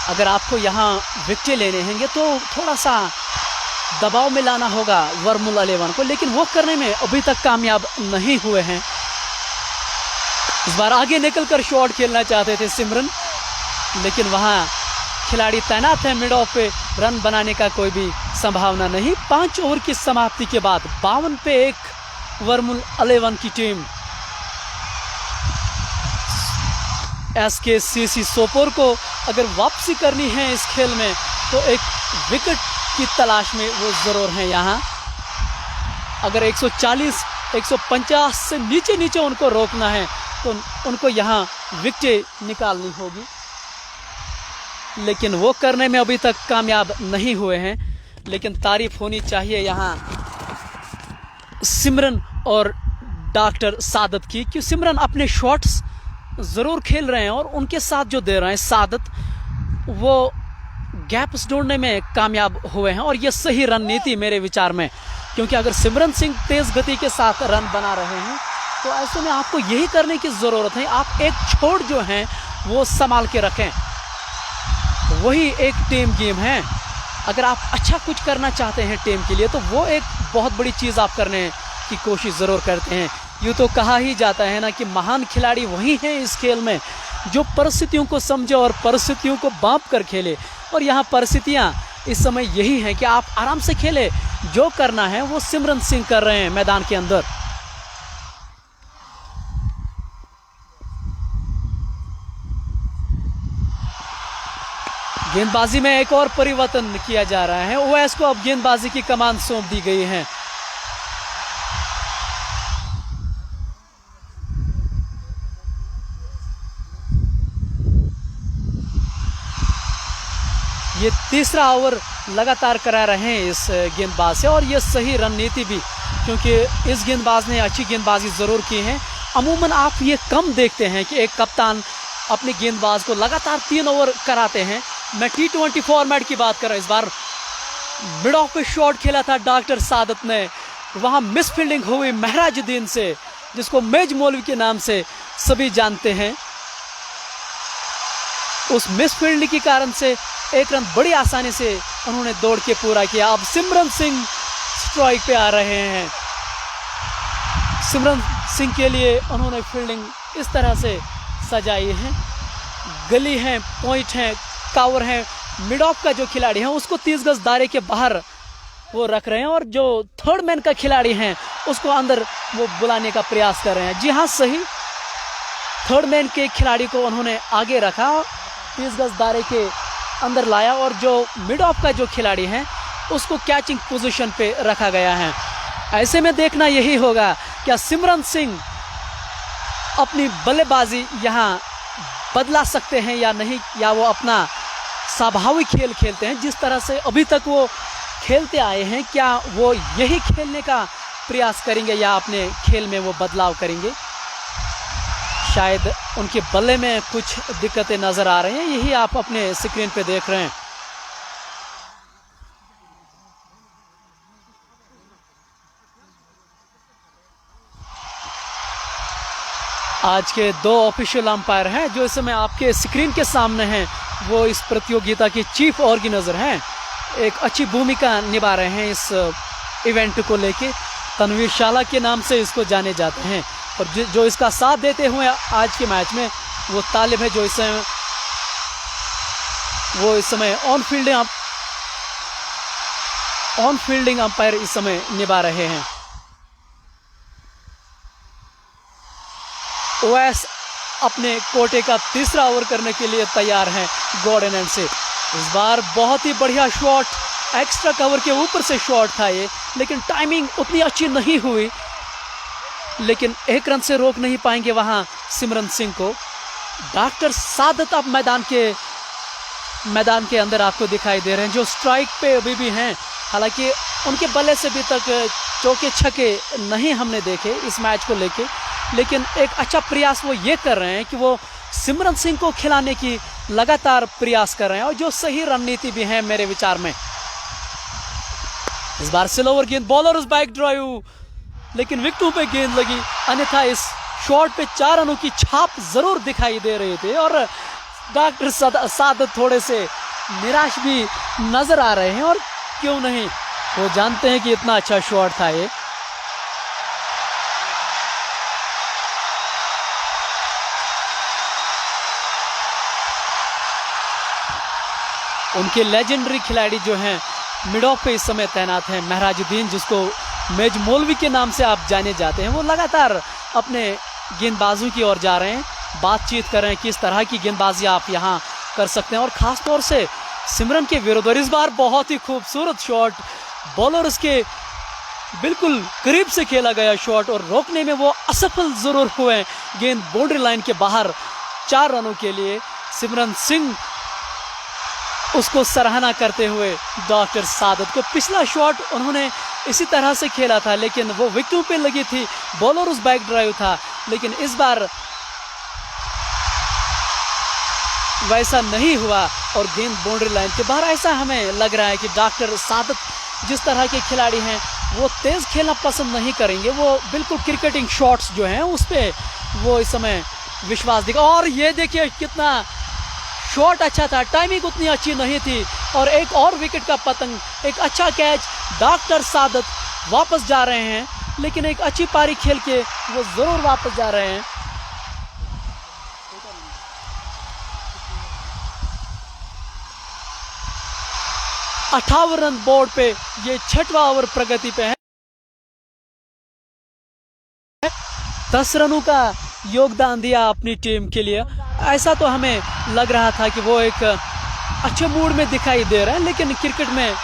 S1: अगर आपको यहाँ विकेट लेने होंगे तो थोड़ा सा दबाव में लाना होगा वर्मुल 11 को, लेकिन वो करने में अभी तक कामयाब नहीं हुए हैं। इस बार आगे निकलकर शॉट खेलना चाहते थे सिमरन, लेकिन वहाँ खिलाड़ी तैनात है मिड ऑफ पे, रन बनाने का कोई भी संभावना नहीं। 5 ओवर की समाप्ति के बाद 52 पे 1 वर्मुल 11 की टीम SKCC सोपोर को अगर वापसी करनी है इस खेल में तो एक विकेट की तलाश में वो ज़रूर हैं यहाँ। अगर 140 150 से नीचे उनको रोकना है तो उनको यहाँ विकेट निकालनी होगी, लेकिन वो करने में अभी तक कामयाब नहीं हुए हैं। लेकिन तारीफ होनी चाहिए यहाँ सिमरन और डॉक्टर सादत की, कि सिमरन अपने शॉट्स ज़रूर खेल रहे हैं और उनके साथ जो दे रहे हैं सादत, वो गैप्स ढूंढने में कामयाब हुए हैं। और ये सही रणनीति मेरे विचार में, क्योंकि अगर सिमरन सिंह तेज़ गति के साथ रन बना रहे हैं तो ऐसे में आपको यही करने की ज़रूरत है, आप एक छोड़ जो हैं वो संभाल के रखें, वही एक टीम गेम है। अगर आप अच्छा कुछ करना चाहते हैं टीम के लिए तो वो एक बहुत बड़ी चीज़ आप करने की कोशिश ज़रूर करते हैं। यूँ तो कहा ही जाता है ना कि महान खिलाड़ी वही हैं इस खेल में जो परिस्थितियों को समझे और परिस्थितियों को बांप कर खेले, और यहाँ परिस्थितियाँ इस समय यही है कि आप आराम से खेलें, जो करना है वो सिमरन सिंह कर रहे हैं मैदान के अंदर। गेंदबाजी में एक और परिवर्तन किया जा रहा है, ओवैस को अब गेंदबाजी की कमान सौंप दी गई है। ये तीसरा ओवर लगातार करा रहे हैं इस गेंदबाज से, और ये सही रणनीति भी, क्योंकि इस गेंदबाज ने अच्छी गेंदबाजी ज़रूर की है। अमूमन आप ये कम देखते हैं कि एक कप्तान अपने गेंदबाज को लगातार 3 ओवर कराते हैं। मैं T20 फॉर्मेट की बात कर रहा हूँ। इस बार मिड ऑफ पे शॉट खेला था डॉक्टर सादत ने, वहाँ मिस फील्डिंग हुई महराजुद्दीन से, जिसको मेज मौलवी के नाम से सभी जानते हैं। उस मिस फील्डिंग के कारण से एक रन बड़ी आसानी से उन्होंने दौड़ के पूरा किया। अब सिमरन सिंह स्ट्राइक पे आ रहे हैं। सिमरन सिंह के लिए उन्होंने फील्डिंग इस तरह से सजाई है, गली है, पॉइंट है, कावर है। मिड ऑफ का जो खिलाड़ी है उसको 30 गज दायरे के बाहर वो रख रहे हैं, और जो थर्ड मैन का खिलाड़ी है उसको अंदर वो बुलाने का प्रयास कर रहे हैं। जी हाँ, सही, थर्ड मैन के खिलाड़ी को उन्होंने आगे रखा, 30 गज दायरे के अंदर लाया, और जो मिड ऑफ का जो खिलाड़ी है उसको कैचिंग पोजीशन पे रखा गया है। ऐसे में देखना यही होगा क्या सिमरन सिंह अपनी बल्लेबाजी यहाँ बदला सकते हैं या नहीं, या वो अपना स्वाभाविक खेल खेलते हैं जिस तरह से अभी तक वो खेलते आए हैं। क्या वो यही खेलने का प्रयास करेंगे या अपने खेल में वो बदलाव करेंगे? शायद उनके बल्ले में कुछ दिक्कतें नज़र आ रही हैं, यही आप अपने स्क्रीन पे देख रहे हैं। आज के 2 ऑफिशियल अंपायर हैं जो इस समय आपके स्क्रीन के सामने हैं, वो इस प्रतियोगिता के चीफ ऑर्गेनाइजर हैं, एक अच्छी भूमिका निभा रहे हैं इस इवेंट को लेके। तनवीर शाला के नाम से इसको जाने जाते हैं, और जो इसका साथ देते हुए आज के मैच में वो तालिब है, जो इस समय ऑन फील्डिंग अंपायर इस समय निभा रहे हैं। ओवैस अपने कोटे का तीसरा ओवर करने के लिए तैयार हैं गॉर्डन एंड से। इस बार बहुत ही बढ़िया शॉट, एक्स्ट्रा कवर के ऊपर से शॉट था ये, लेकिन टाइमिंग उतनी अच्छी नहीं हुई, लेकिन 1 रन से रोक नहीं पाएंगे वहां सिमरन सिंह को। डॉक्टर सादत अब मैदान के अंदर आपको दिखाई दे रहे हैं, जो स्ट्राइक पे अभी भी हैं। हालांकि उनके बल्ले से अभी तक चौके छक्के नहीं हमने देखे इस मैच को लेके, लेकिन एक अच्छा प्रयास वो ये कर रहे हैं कि वो सिमरन सिंह को खिलाने की लगातार प्रयास कर रहे हैं, और जो सही रणनीति भी है मेरे विचार में। इस बार स्लोवर गेंद, बॉलर उस बैक ड्राइव, लेकिन विकेटों पे गेंद लगी, अन्यथा इस शॉट पे 4 रनों की छाप जरूर दिखाई दे रहे थे, और डॉक्टर सादत थोड़े से निराश भी नजर आ रहे हैं। और क्यों नहीं, वो जानते हैं कि इतना अच्छा शॉट था ये। उनके लेजेंडरी खिलाड़ी जो हैं मिड ऑफ पे इस समय तैनात हैं, महराजुद्दीन, जिसको मेज मौलवी के नाम से आप जाने जाते हैं, वो लगातार अपने गेंदबाजों की ओर जा रहे हैं, बातचीत कर रहे हैं किस तरह की गेंदबाजी आप यहाँ कर सकते हैं, और ख़ास तौर से सिमरन के विरुद्ध। और इस बार बहुत ही खूबसूरत शॉट, बॉलर्स के बिल्कुल करीब से खेला गया शॉट, और रोकने में वो असफल ज़रूर हुए। गेंद बाउंड्री लाइन के बाहर 4 रनों के लिए। सिमरन सिंह उसको सराहना करते हुए डॉक्टर सादत को, पिछला शॉट उन्होंने इसी तरह से खेला था, लेकिन वो विकेटों पे लगी थी, बॉलर उस बैक ड्राइव था, लेकिन इस बार वैसा नहीं हुआ और गेंद बाउंड्री लाइन के बाहर। ऐसा हमें लग रहा है कि डॉक्टर सादत जिस तरह के खिलाड़ी हैं वो तेज़ खेलना पसंद नहीं करेंगे, वो बिल्कुल क्रिकेटिंग शॉट्स जो हैं उस पर वो इस समय विश्वास दिखा। और ये देखिए कितना शॉट अच्छा था, टाइमिंग उतनी अच्छी नहीं थी, और एक और विकेट का पतंग, एक अच्छा कैच। डॉक्टर सादत वापस जा रहे हैं, लेकिन एक अच्छी पारी खेल के वो ज़रूर वापस जा रहे हैं। 58 रन बोर्ड पे ये 6वां ओवर प्रगति पे है। 10 रनों का योगदान दिया अपनी टीम के लिए। ऐसा तो हमें लग रहा था कि वो एक अच्छे मूड में दिखाई दे रहे हैं, लेकिन क्रिकेट में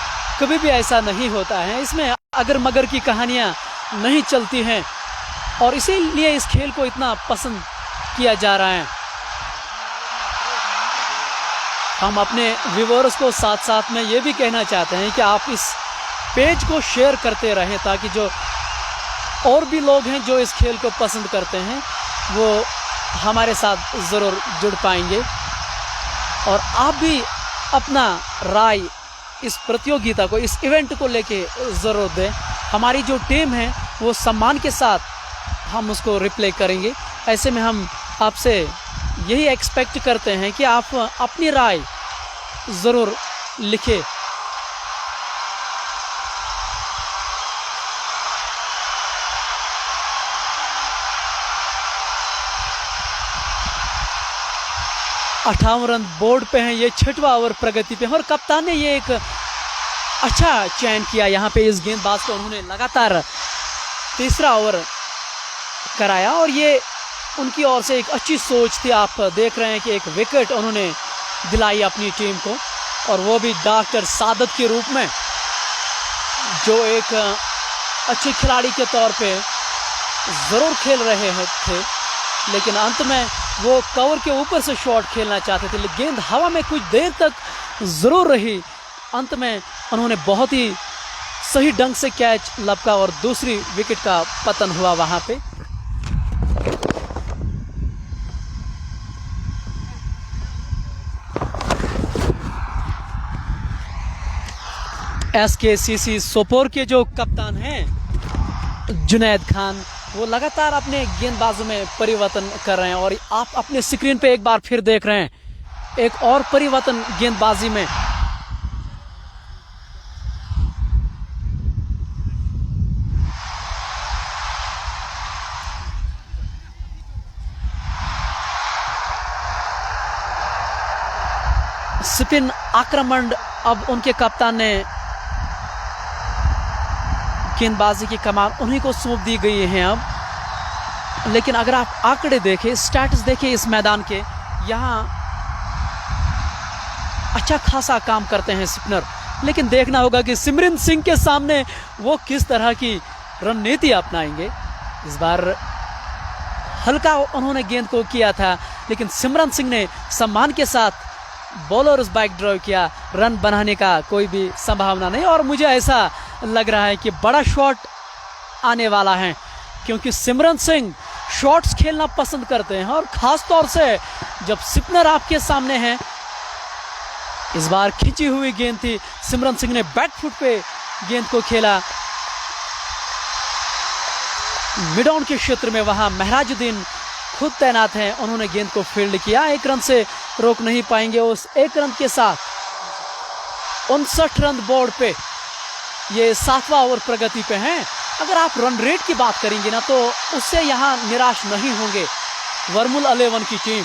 S1: कभी भी ऐसा नहीं होता है। इसमें अगर मगर की कहानियां नहीं चलती हैं और इसीलिए इस खेल को इतना पसंद किया जा रहा है। हम अपने व्यूअर्स को साथ साथ में ये भी कहना चाहते हैं कि आप इस पेज को शेयर करते रहें, ताकि जो और भी लोग हैं जो इस खेल को पसंद करते हैं वो हमारे साथ ज़रूर जुड़ पाएंगे। और आप भी अपना राय इस प्रतियोगिता को, इस इवेंट को लेके ज़रूर दें। हमारी जो टीम है वो सम्मान के साथ हम उसको रिप्ले करेंगे। ऐसे में हम आपसे यही एक्सपेक्ट करते हैं कि आप अपनी राय ज़रूर लिखें। अट्ठावन रन बोर्ड पे हैं, ये 6वां ओवर प्रगति पे है और कप्तान ने ये एक अच्छा चयन किया यहाँ पे इस गेंदबाज को। उन्होंने लगातार तीसरा ओवर कराया और ये उनकी ओर से एक अच्छी सोच थी। आप देख रहे हैं कि एक विकेट उन्होंने दिलाई अपनी टीम को, और वो भी डॉक्टर सादत के रूप में, जो एक अच्छे खिलाड़ी के तौर पे ज़रूर खेल रहे थे, लेकिन अंत में वो कवर के ऊपर से शॉट खेलना चाहते थे। लेकिन गेंद हवा में कुछ देर तक ज़रूर रही। अंत में उन्होंने बहुत ही सही ढंग से कैच लपका और दूसरी विकेट का पतन हुआ वहाँ पे। SKCC सोपोर के जो कप्तान हैं जुनैद खान, वो लगातार अपने गेंदबाजों में परिवर्तन कर रहे हैं और आप अपने स्क्रीन पे एक बार फिर देख रहे हैं एक और परिवर्तन गेंदबाजी में। स्पिन आक्रमण अब उनके कप्तान ने गेंदबाजी की कमान उन्हीं को सौंप दी गई है अब। लेकिन अगर आप आंकड़े देखें, स्टैट्स देखें इस मैदान के, यहाँ अच्छा खासा काम करते हैं स्पिनर। लेकिन देखना होगा कि सिमरन सिंह के सामने वो किस तरह की रणनीति अपनाएंगे। इस बार हल्का उन्होंने गेंद को किया था, लेकिन सिमरन सिंह ने सम्मान के साथ बॉलर्स बैक ड्रॉ किया। रन बनाने का कोई भी संभावना नहीं और मुझे ऐसा लग रहा है कि बड़ा शॉट आने वाला है, क्योंकि सिमरन सिंह शॉट्स खेलना पसंद करते हैं और ख़ास तौर से जब स्पिनर आपके सामने हैं। इस बार खींची हुई गेंद थी, सिमरन सिंह ने बैक फुट पे गेंद को खेला मिड ऑन के क्षेत्र में। वहां महराजुद्दीन खुद तैनात हैं, उन्होंने गेंद को फील्ड किया। 1 रन से रोक नहीं पाएंगे। उस 1 रन के साथ 59 रन बोर्ड पे ये 7वां ओवर प्रगति पे हैं। अगर आप रन रेट की बात करेंगे ना, तो उससे यहाँ निराश नहीं होंगे वर्मुल 11 की टीम।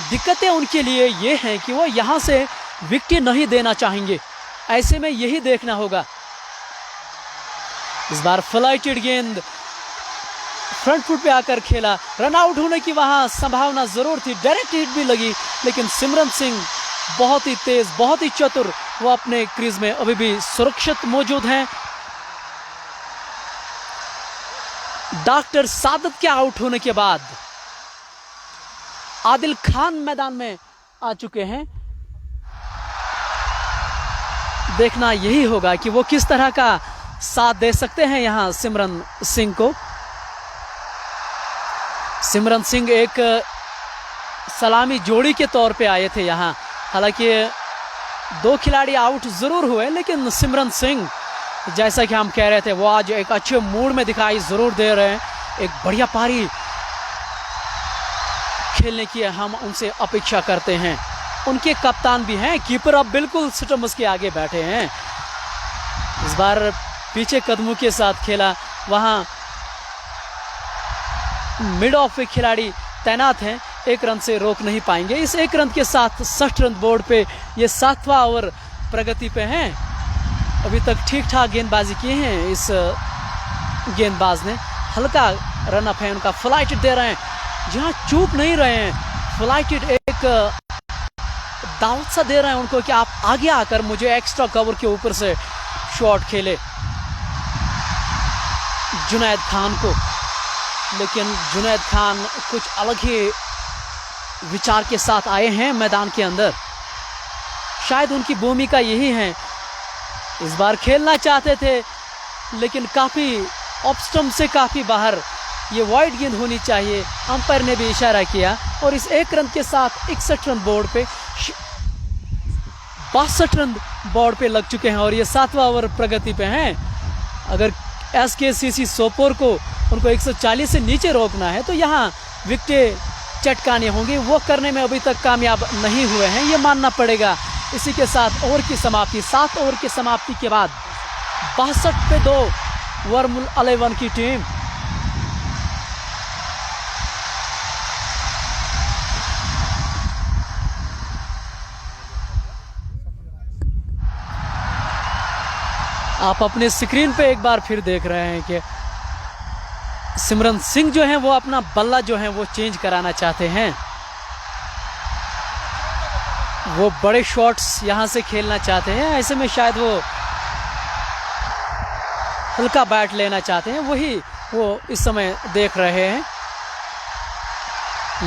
S1: दिक्कतें उनके लिए ये हैं कि वो यहाँ से विकेट नहीं देना चाहेंगे। ऐसे में यही देखना होगा। इस बार फ्लाइटेड गेंद फ्रंट फुट पे आकर खेला, रन आउट होने की वहां संभावना जरूर थी, डायरेक्ट हिट भी लगी, लेकिन सिमरन सिंह बहुत ही तेज, बहुत ही चतुर, वो अपने क्रीज में अभी भी सुरक्षित मौजूद हैं। डॉक्टर सादत के आउट होने के बाद आदिल खान मैदान में आ चुके हैं। देखना यही होगा कि वो किस तरह का साथ दे सकते हैं यहां सिमरन सिंह को। सिमरन सिंह एक सलामी जोड़ी के तौर पे आए थे यहाँ। हालांकि 2 खिलाड़ी आउट जरूर हुए, लेकिन सिमरन सिंह जैसा कि हम कह रहे थे वो आज एक अच्छे मूड में दिखाई जरूर दे रहे हैं। एक बढ़िया पारी खेलने की हम उनसे अपेक्षा करते हैं। उनके कप्तान भी हैं, कीपर अब बिल्कुल स्टम्प्स के आगे बैठे हैं। इस बार पीछे कदमों के साथ खेला, वहाँ मिड ऑफ पे खिलाड़ी तैनात हैं, 1 रन से रोक नहीं पाएंगे। इस 1 रन के साथ 60 रन बोर्ड पे ये 7वां ओवर प्रगति पे हैं। अभी तक ठीक ठाक गेंदबाजी किए हैं इस गेंदबाज ने। हल्का रन अप है उनका, फ्लाइटेड दे रहे हैं, जहां चूक नहीं रहे हैं। फ्लाइटेड एक दावत सा दे रहे हैं उनको कि आप आगे आकर मुझे एक्स्ट्रा कवर के ऊपर से शॉट खेले जुनैद खान को। लेकिन जुनैद खान कुछ अलग ही विचार के साथ आए हैं मैदान के अंदर। शायद उनकी भूमिका यही है, इस बार खेलना चाहते थे लेकिन काफ़ी ऑफ स्टंप से काफ़ी बाहर, ये वाइड गेंद होनी चाहिए। अंपायर ने भी इशारा किया और इस 1 रन के साथ 61 रन बोर्ड पे 62 रन बोर्ड पे लग चुके हैं और ये 7वां ओवर प्रगति पे हैं। अगर SKCC सोपोर को उनको 140 से नीचे रोकना है तो यहाँ विकेटें चटकाने होंगी, वो करने में अभी तक कामयाब नहीं हुए हैं, ये मानना पड़ेगा। इसी के साथ ओवर की समाप्ति, 7 ओवर की समाप्ति के बाद 62 पे 2 वर्मुल 11 की टीम। आप अपने स्क्रीन पे एक बार फिर देख रहे हैं कि सिमरन सिंह जो हैं वो अपना बल्ला जो है वो चेंज कराना चाहते हैं। वो बड़े शॉट्स यहां से खेलना चाहते हैं, ऐसे में शायद वो हल्का बैट लेना चाहते हैं, वही वो इस समय देख रहे हैं।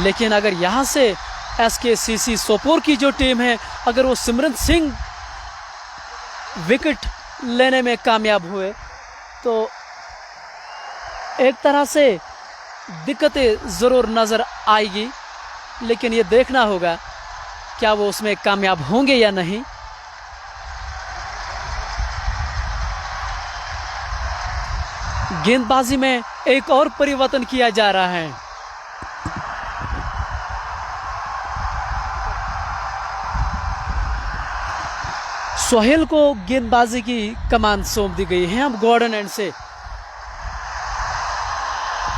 S1: लेकिन अगर यहां से SKCC सोपोर की जो टीम है, अगर वो सिमरन सिंह विकेट लेने में कामयाब हुए तो एक तरह से दिक्कतें ज़रूर नज़र आएगी। लेकिन ये देखना होगा क्या वो उसमें कामयाब होंगे या नहीं। गेंदबाजी में एक और परिवर्तन किया जा रहा है। सोहेल को गेंदबाजी की कमान सौंप दी गई है अब गॉर्डन एंड से।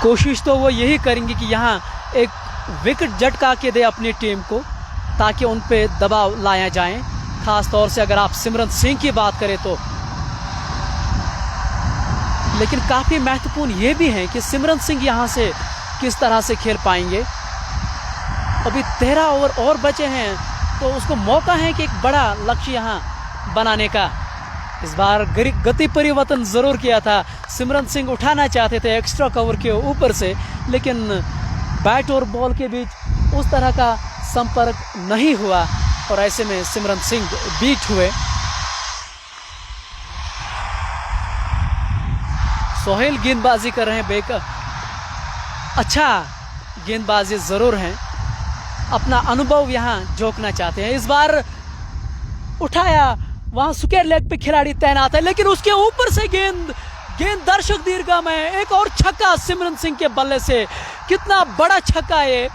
S1: कोशिश तो वो यही करेंगे कि यहाँ एक विकेट झटका के दे अपनी टीम को, ताकि उन पे दबाव लाया जाए। खास तौर से अगर आप सिमरन सिंह की बात करें तो। लेकिन काफ़ी महत्वपूर्ण ये भी है कि सिमरन सिंह यहाँ से किस तरह से खेल पाएंगे। अभी 13 ओवर और बचे हैं तो उसको मौका है कि एक बड़ा लक्ष्य यहाँ बनाने का। इस बार गति परिवर्तन जरूर किया था, सिमरन सिंह उठाना चाहते थे एक्स्ट्रा कवर के ऊपर से, लेकिन बैट और बॉल के बीच उस तरह का संपर्क नहीं हुआ और ऐसे में सिमरन सिंह बीट हुए। सोहेल गेंदबाजी कर रहे हैं, बेकर अच्छा गेंदबाजी जरूर हैं, अपना अनुभव यहाँ झोंकना चाहते हैं। इस बार उठाया, वहां सुकेर लेग पे खिलाड़ी तैनात है, लेकिन उसके ऊपर से गेंद दर्शक दीर्घा में एक और छक्का सिमरन सिंह के बल्ले से। कितना बड़ा छक्का है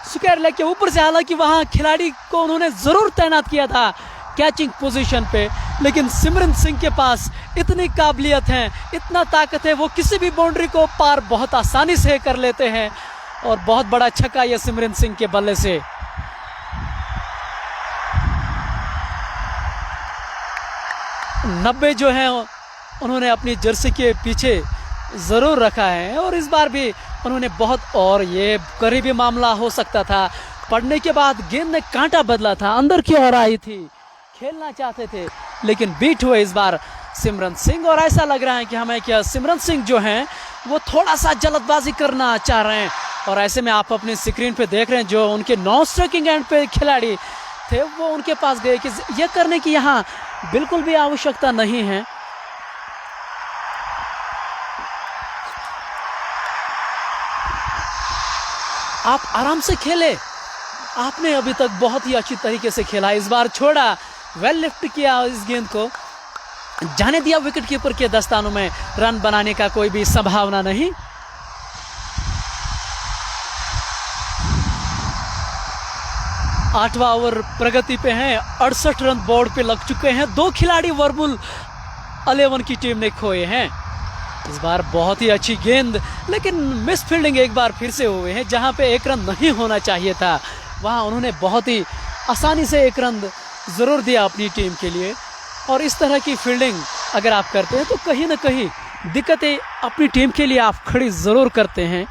S1: सुकेर लेग के ऊपर से। हालांकि वहां खिलाड़ी को उन्होंने जरूर तैनात किया था कैचिंग पोजीशन पे, लेकिन सिमरन सिंह के पास इतनी काबिलियत है, इतना ताकत है, वो किसी भी बाउंड्री को पार बहुत आसानी से कर लेते हैं। और बहुत बड़ा छक्का यह सिमरन सिंह के बल्ले से। नब्बे जो है उन्होंने अपनी जर्सी के पीछे ज़रूर रखा है और इस बार भी उन्होंने बहुत, और ये करीबी मामला हो सकता था। पड़ने के बाद गेंद ने कांटा बदला था, अंदर की ओर आई थी, खेलना चाहते थे लेकिन बीट हुए इस बार सिमरन सिंह। और ऐसा लग रहा है कि हमें क्या सिमरन सिंह जो हैं वो थोड़ा सा जल्दबाजी करना चाह रहे हैं। और ऐसे में आप अपनी स्क्रीन पे देख रहे हैं जो उनके नॉन स्ट्राइकिंग एंड पे खिलाड़ी थे वो उनके पास गए कि यह करने की यहाँ बिल्कुल भी आवश्यकता नहीं है। आप आराम से खेले, आपने अभी तक बहुत ही अच्छी तरीके से खेला। इस बार छोड़ा, वेल लिफ्ट किया इस गेंद को, जाने दिया विकेट कीपर के दस्तानों में। रन बनाने का कोई भी संभावना नहीं। आठवां ओवर प्रगति पे हैं, 68 रन बोर्ड पे लग चुके हैं। 2 खिलाड़ी वर्मुल 11 की टीम ने खोए हैं। इस बार बहुत ही अच्छी गेंद, लेकिन मिस फील्डिंग एक बार फिर से हुए हैं। जहां पे 1 रन नहीं होना चाहिए था वहां उन्होंने बहुत ही आसानी से 1 रन जरूर दिया अपनी टीम के लिए। और इस तरह की फील्डिंग अगर आप करते हैं तो कहीं ना कहीं दिक्कतें अपनी टीम के लिए आप खड़ी ज़रूर करते हैं।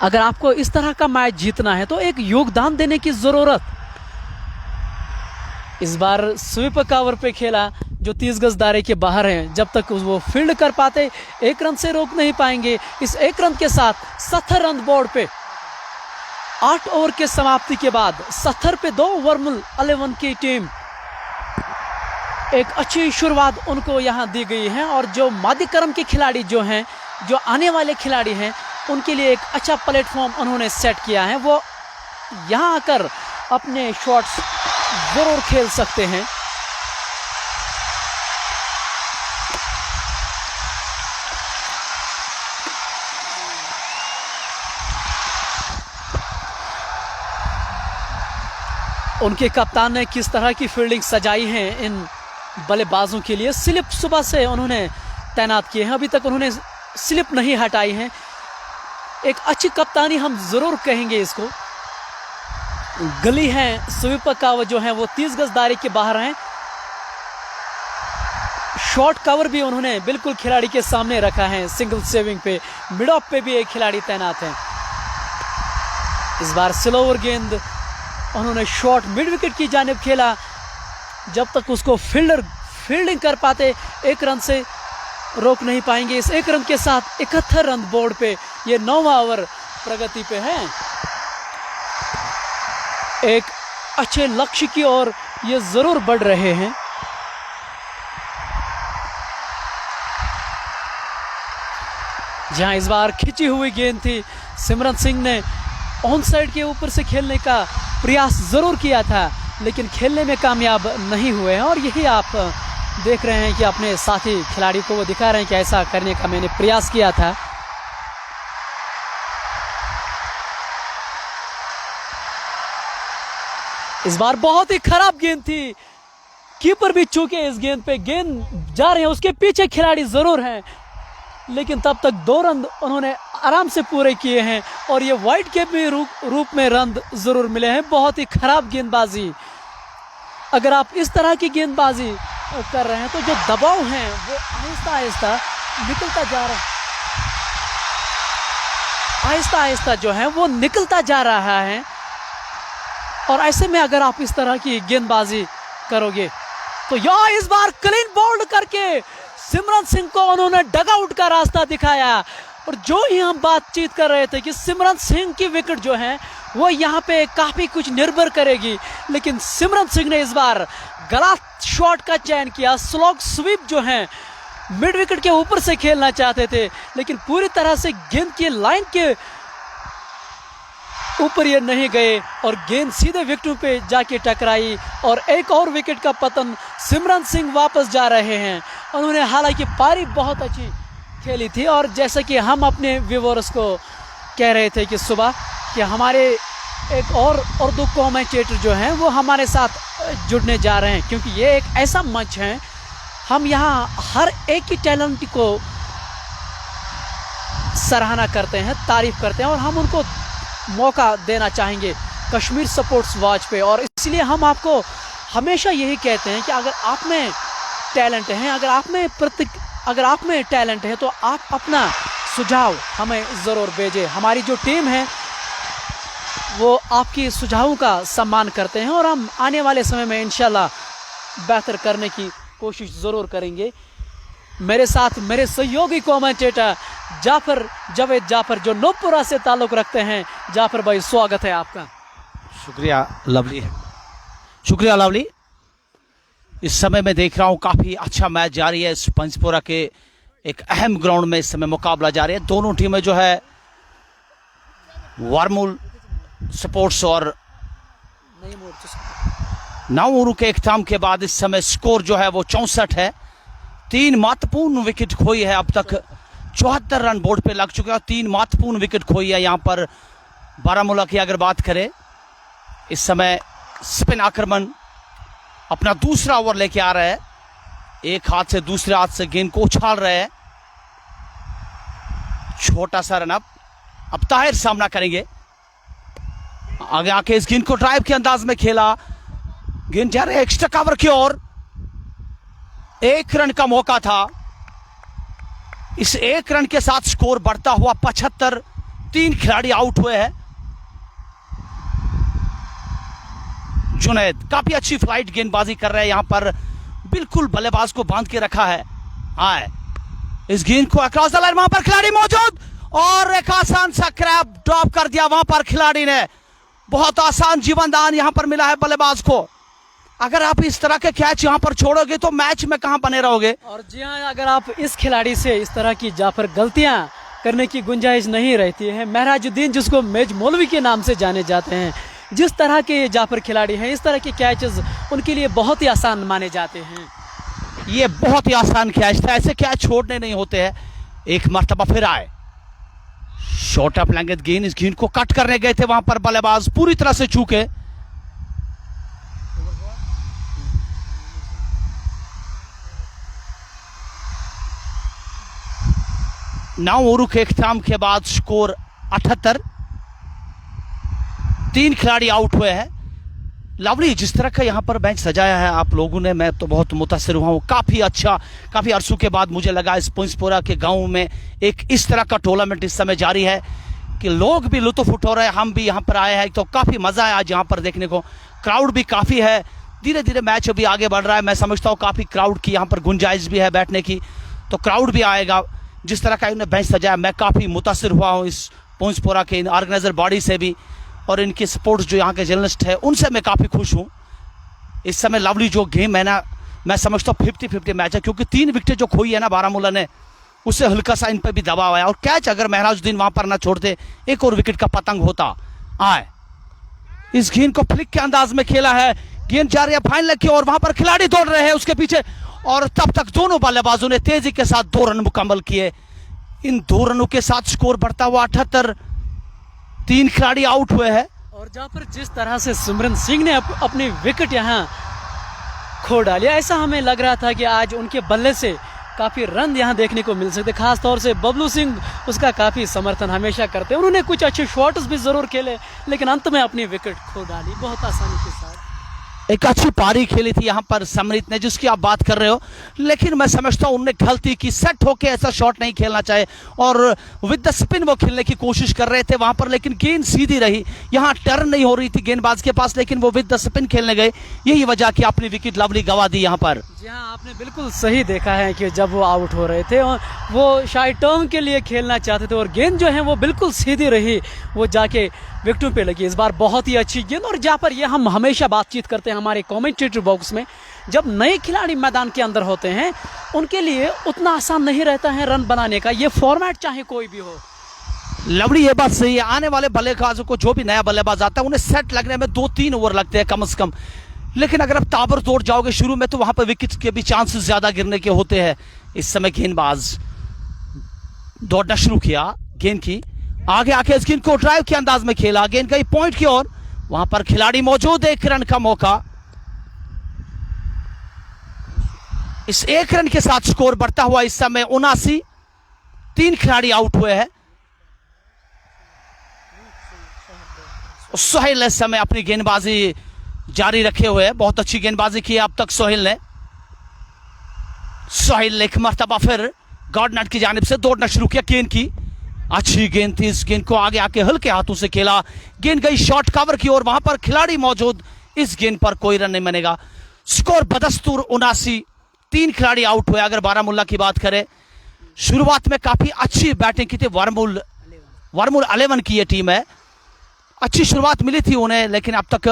S1: अगर आपको इस तरह का मैच जीतना है तो एक योगदान देने की ज़रूरत। इस बार स्वीप कवर पे खेला जो 30 गज दायरे के बाहर हैं, जब तक वो फील्ड कर पाते 1 रन से रोक नहीं पाएंगे। इस 1 रन के साथ 70 रन बोर्ड पे 8 ओवर के समाप्ति के बाद 70 पे 2 वर्मल 11 की टीम, एक अच्छी शुरुआत उनको यहाँ दी गई है। और जो माध्यक्रम के खिलाड़ी जो हैं, जो आने वाले खिलाड़ी हैं, उनके लिए एक अच्छा प्लेटफॉर्म उन्होंने सेट किया है। वो यहाँ आकर अपने शॉट्स ज़रूर खेल सकते हैं। उनके कप्तान ने किस तरह की फील्डिंग सजाई है इन बल्लेबाजों के लिए। स्लिप सुबह से उन्होंने तैनात किए हैं, अभी तक उन्होंने स्लिप नहीं हटाई है। एक अच्छी कप्तानी हम ज़रूर कहेंगे इसको। गली है स्वीप का जो है वो 30 गज दायरे के बाहर हैं। शॉर्ट कवर भी उन्होंने बिल्कुल खिलाड़ी के सामने रखा है। सिंगल सेविंग पे मिड ऑफ पे भी एक खिलाड़ी तैनात है। इस बार स्लोवर गेंद उन्होंने शॉर्ट मिड विकेट की जानिब खेला, जब तक उसको फील्डिंग कर पाते 1 रन से रोक नहीं पाएंगे। इस 1 रन के साथ 71 रन बोर्ड पे ये 9वां ओवर प्रगति पे है। एक अच्छे लक्ष्य की ओर ये जरूर बढ़ रहे हैं। जहां इस बार खिंची हुई गेंद थी, सिमरन सिंह ने ऑन साइड के ऊपर से खेलने का प्रयास जरूर किया था, लेकिन खेलने में कामयाब नहीं हुए हैं। और यही आप देख रहे हैं कि अपने साथी खिलाड़ी को वो दिखा रहे हैं कि ऐसा करने का मैंने प्रयास किया था। इस बार बहुत ही खराब गेंद थी, कीपर भी चूके इस गेंद पे। गेंद जा रहे हैं, उसके पीछे खिलाड़ी जरूर हैं, लेकिन तब तक 2 रन उन्होंने आराम से पूरे किए हैं। और ये वाइड कैप में रूप में रन जरूर मिले हैं। बहुत ही खराब गेंदबाजी। अगर आप इस तरह की गेंदबाजी कर रहे हैं तो जो दबाव है वो आहिस्ता आहिस्ता निकलता जा रहा है, आहिस्ता आहिस्ता जो है वो निकलता जा रहा है। और ऐसे में अगर आप इस तरह की गेंदबाजी करोगे तो यहाँ इस बार क्लीन बोल्ड करके सिमरन सिंह को उन्होंने डगआउट का रास्ता दिखाया। और जो ही हम बातचीत कर रहे थे कि सिमरन सिंह की विकेट जो है वो यहाँ पे काफी कुछ निर्भर करेगी, लेकिन सिमरन सिंह ने इस बार गलत शॉट का चयन किया। स्लॉग स्वीप जो है मिड विकेट के ऊपर से खेलना चाहते थे, लेकिन पूरी तरह से गेंद की लाइन के ऊपर ये नहीं गए और गेंद सीधे विकेटों पे जाके टकराई और एक और विकेट का पतन। सिमरन सिंह वापस जा रहे हैं। उन्होंने हालांकि पारी बहुत अच्छी खेली थी और जैसे कि हम अपने व्यूअर्स को कह रहे थे कि सुबह कि हमारे एक और उर्दू कमेंटेटर जो हैं वो हमारे साथ जुड़ने जा रहे हैं, क्योंकि ये एक ऐसा मंच है, हम यहाँ हर एक की टैलेंट को सराहना करते हैं, तारीफ करते हैं और हम उनको मौका देना चाहेंगे कश्मीर स्पोर्ट्स वॉच पे। और इसलिए हम आपको हमेशा यही कहते हैं कि अगर आप में टैलेंट है, अगर आप में टैलेंट है तो आप अपना सुझाव हमें ज़रूर भेजें। हमारी जो टीम है वो आपकी सुझावों का सम्मान करते हैं और हम आने वाले समय में इंशाल्लाह बेहतर करने की कोशिश ज़रूर करेंगे। मेरे साथ मेरे सहयोगी कमेंटेटर जावेद जाफर जो नोपुरा से ताल्लुक़ रखते हैं। जाफर भाई, स्वागत है आपका।
S2: शुक्रिया लवली। शुक्रिया लवली। इस समय मैं देख रहा हूँ काफ़ी अच्छा मैच जारी है। इस पंचपुरा के एक अहम ग्राउंड में इस समय मुकाबला जारी है। दोनों टीमें जो है वर्मुल स्पोर्ट्स और नाउरू के इख्तिताम के बाद इस समय स्कोर जो है वो 64 है। 3 महत्वपूर्ण विकेट खोई है। अब तक 74 रन बोर्ड पे लग चुके हैं और 3 महत्वपूर्ण विकेट खोई है। यहाँ पर बारामूला की अगर बात करें, इस समय स्पिन आक्रमण अपना दूसरा ओवर लेके आ रहा है। एक हाथ से दूसरे हाथ से गेंद को उछाल रहे हैं। छोटा सा रन अब ताहिर सामना करेंगे। आगे आके इस गेंद को ड्राइव के अंदाज में खेला। गेंद जा रहे एक्स्ट्रा कवर की ओर 1 रन का मौका था। इस 1 रन के साथ स्कोर बढ़ता हुआ 75। 3 खिलाड़ी आउट हुए हैं। जुनैद काफी अच्छी फ्लाइट गेंदबाजी कर रहे हैं यहां पर, बिल्कुल बल्लेबाज को बांध के रखा है। आए इस गेंद को अक्रॉस द लाइन, वहां पर खिलाड़ी मौजूद और एक आसान सा क्रैप ड्रॉप कर दिया वहां पर खिलाड़ी ने। बहुत आसान जीवनदान यहां पर मिला है बल्लेबाज को। अगर आप इस तरह के कैच यहां पर छोड़ोगे तो मैच में कहां बने रहोगे।
S1: और जी हाँ, अगर आप इस खिलाड़ी से इस तरह की जाफर गलतियां करने की गुंजाइश नहीं रहती है। महराजुद्दीन, जिसको मेज मौलवी के नाम से जाने जाते हैं, जिस तरह के जाफर खिलाड़ी हैं, इस तरह के कैचेस उनके लिए बहुत ही आसान माने जाते हैं।
S2: ये बहुत ही आसान कैच था, ऐसे कैच छोड़ने नहीं होते हैं। एक मर्तबा फिर आए, शॉर्ट अप लैंगेज गेंद, इस गेंद को कट करने गए थे वहां पर बल्लेबाज, पूरी तरह से चूके। नौ ओवर के इख्तिताम के बाद स्कोर 78। 3 खिलाड़ी आउट हुए हैं। लवली, जिस तरह का यहाँ पर बेंच सजाया है आप लोगों ने, मैं तो बहुत मुतासिर हुआ हूँ। काफ़ी अच्छा, काफ़ी अरसों के बाद मुझे लगा इस पुंसपोरा के गांव में एक इस तरह का टूर्नामेंट इस समय जारी है कि लोग भी लुत्फ उठा रहे हैं। हम भी यहाँ पर आए हैं तो काफ़ी मज़ा है आज यहाँ पर देखने को। क्राउड भी काफ़ी है। धीरे धीरे मैच अभी आगे बढ़ रहा है। मैं समझता हूँ काफ़ी क्राउड की यहाँ पर गुंजाइश भी है बैठने की, तो क्राउड भी आएगा। जिस तरह का इन्होंने बेंच सजाया, मैं काफ़ी मुतासिर हुआ हूँ इस पुंसपोरा के ऑर्गेनाइजर बॉडी से भी, और इनके सपोर्ट्स जो यहाँ के जर्नलिस्ट है उनसे मैं काफ़ी खुश हूँ। इस समय लवली जो गेम है ना, मैं समझता हूँ 50-50 मैच है, क्योंकि 3 विकेटें जो खोई है ना बारामूला ने, उससे हल्का सा इन पर भी दबाव आया। और कैच अगर महराजुद्दीन वहाँ पर ना छोड़ते, एक और विकेट का पतंग होता। आए इस गेंद को फ्लिक के अंदाज में खेला है, गेंद जा रही है फाइनल की ओर, वहाँ पर खिलाड़ी दौड़ रहे हैं उसके पीछे, और तब तक दोनों बल्लेबाजों ने तेजी के साथ 2 रन मुकम्मल किए। इन 2 रनों के साथ स्कोर बढ़ता हुआ 78। 3 खिलाड़ी आउट हुए हैं।
S1: और जहाँ पर जिस तरह से सिमरन सिंह ने अपनी विकेट यहाँ खो डाली, ऐसा हमें लग रहा था कि आज उनके बल्ले से काफ़ी रन यहाँ देखने को मिल सकते। खास तौर से बबलू सिंह उसका काफ़ी समर्थन हमेशा करते हैं। उन्होंने कुछ अच्छे शॉट्स भी ज़रूर खेले, लेकिन अंत में अपनी विकेट खो डाली बहुत आसानी के साथ।
S2: एक अच्छी पारी खेली थी यहाँ पर समरीत ने, जिसकी आप बात कर रहे हो, लेकिन मैं समझता हूँ उनने गलती की। सेट होके ऐसा शॉट नहीं खेलना चाहिए, और विद द स्पिन वो खेलने की कोशिश कर रहे थे वहां पर, लेकिन गेंद सीधी रही। यहाँ टर्न नहीं हो रही थी गेंदबाज के पास, लेकिन वो विद द स्पिन खेलने गए। यही वजह कि अपनी विकेट लवली गवा दी यहाँ पर।
S1: जी हाँ, आपने बिल्कुल सही देखा है कि जब वो आउट हो रहे थे और वो शायद टर्न के लिए खेलना चाहते थे, और गेंद जो है वो बिल्कुल सीधी रही, वो जाके विकेटों पे लगी। इस बार बहुत ही अच्छी गेंद। और जहाँ पर ये हम हमेशा बातचीत करते हैं हमारे कमेंटेटर बॉक्स में, जब नए खिलाड़ी मैदान के अंदर होते हैं उनके लिए उतना आसान नहीं रहता है रन बनाने का, ये फॉर्मेट चाहे कोई भी हो।
S2: लवली, ये बात सही है। आने वाले बल्लेबाजों को, जो भी नया बल्लेबाज आता है, उन्हें सेट लगने में 2-3 ओवर लगते हैं कम से कम। लेकिन अगर आप ताबड़तोड़ जाओगे शुरू में, तो वहां पर विकेट के भी चांसेस ज्यादा गिरने के होते हैं। इस समय गेंदबाज दौड़ना शुरू किया, गेंद की आगे आके इस गेंद को ड्राइव के अंदाज में खेला, गेंद गई पॉइंट की ओर, वहां पर खिलाड़ी मौजूद, 1 रन का मौका। इस 1 रन के साथ स्कोर बढ़ता हुआ इस समय 79। 3 खिलाड़ी आउट हुए हैं। सोहेल इस समय अपनी गेंदबाजी जारी रखे हुए हैं। बहुत अच्छी गेंदबाजी की अब तक सोहेल ने। सोहेल एक मर्तबा फिर गार्डनर की जानिब से दौड़ना शुरू किया, गेंद की अच्छी गेंद थी। इस गेंद को आगे आके हल्के हाथों से खेला, गेंद गई शॉर्ट कवर की ओर, वहां पर खिलाड़ी मौजूद, इस गेंद पर कोई रन नहीं बनेगा। स्कोर बदस्तूर 79। 3 खिलाड़ी आउट हुए। अगर बारामूला की बात करें, शुरुआत में काफी अच्छी बैटिंग की थी वर्मुल 11 की ये टीम है। अच्छी शुरुआत मिली थी उन्हें, लेकिन अब तक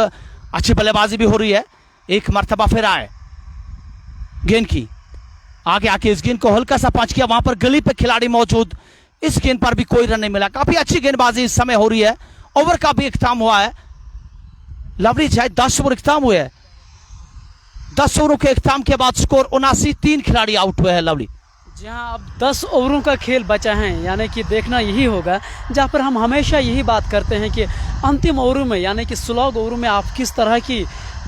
S2: अच्छी बल्लेबाजी भी हो रही है। एक मर्तबा फिर आए, गेंद की आगे आके इस गेंद को हल्का सा पंच किया, वहां पर गली पे खिलाड़ी मौजूद, इस गेंद पर भी कोई रन नहीं मिला। काफी अच्छी गेंदबाजी इस समय हो रही है। ओवर का भी इख्तिताम हुआ है। लवली, शायद 10 ओवर इख्तिताम हुए हैं। 10 ओवरों के इख्तिताम के बाद स्कोर 79। 3 खिलाड़ी आउट हुए हैं लवली।
S1: जहां अब 10 ओवरों का खेल बचा है, यानी कि देखना यही होगा, जहां पर हम हमेशा यही बात करते हैं कि अंतिम ओवरों में, यानी कि स्लॉग ओवरों में आप किस तरह की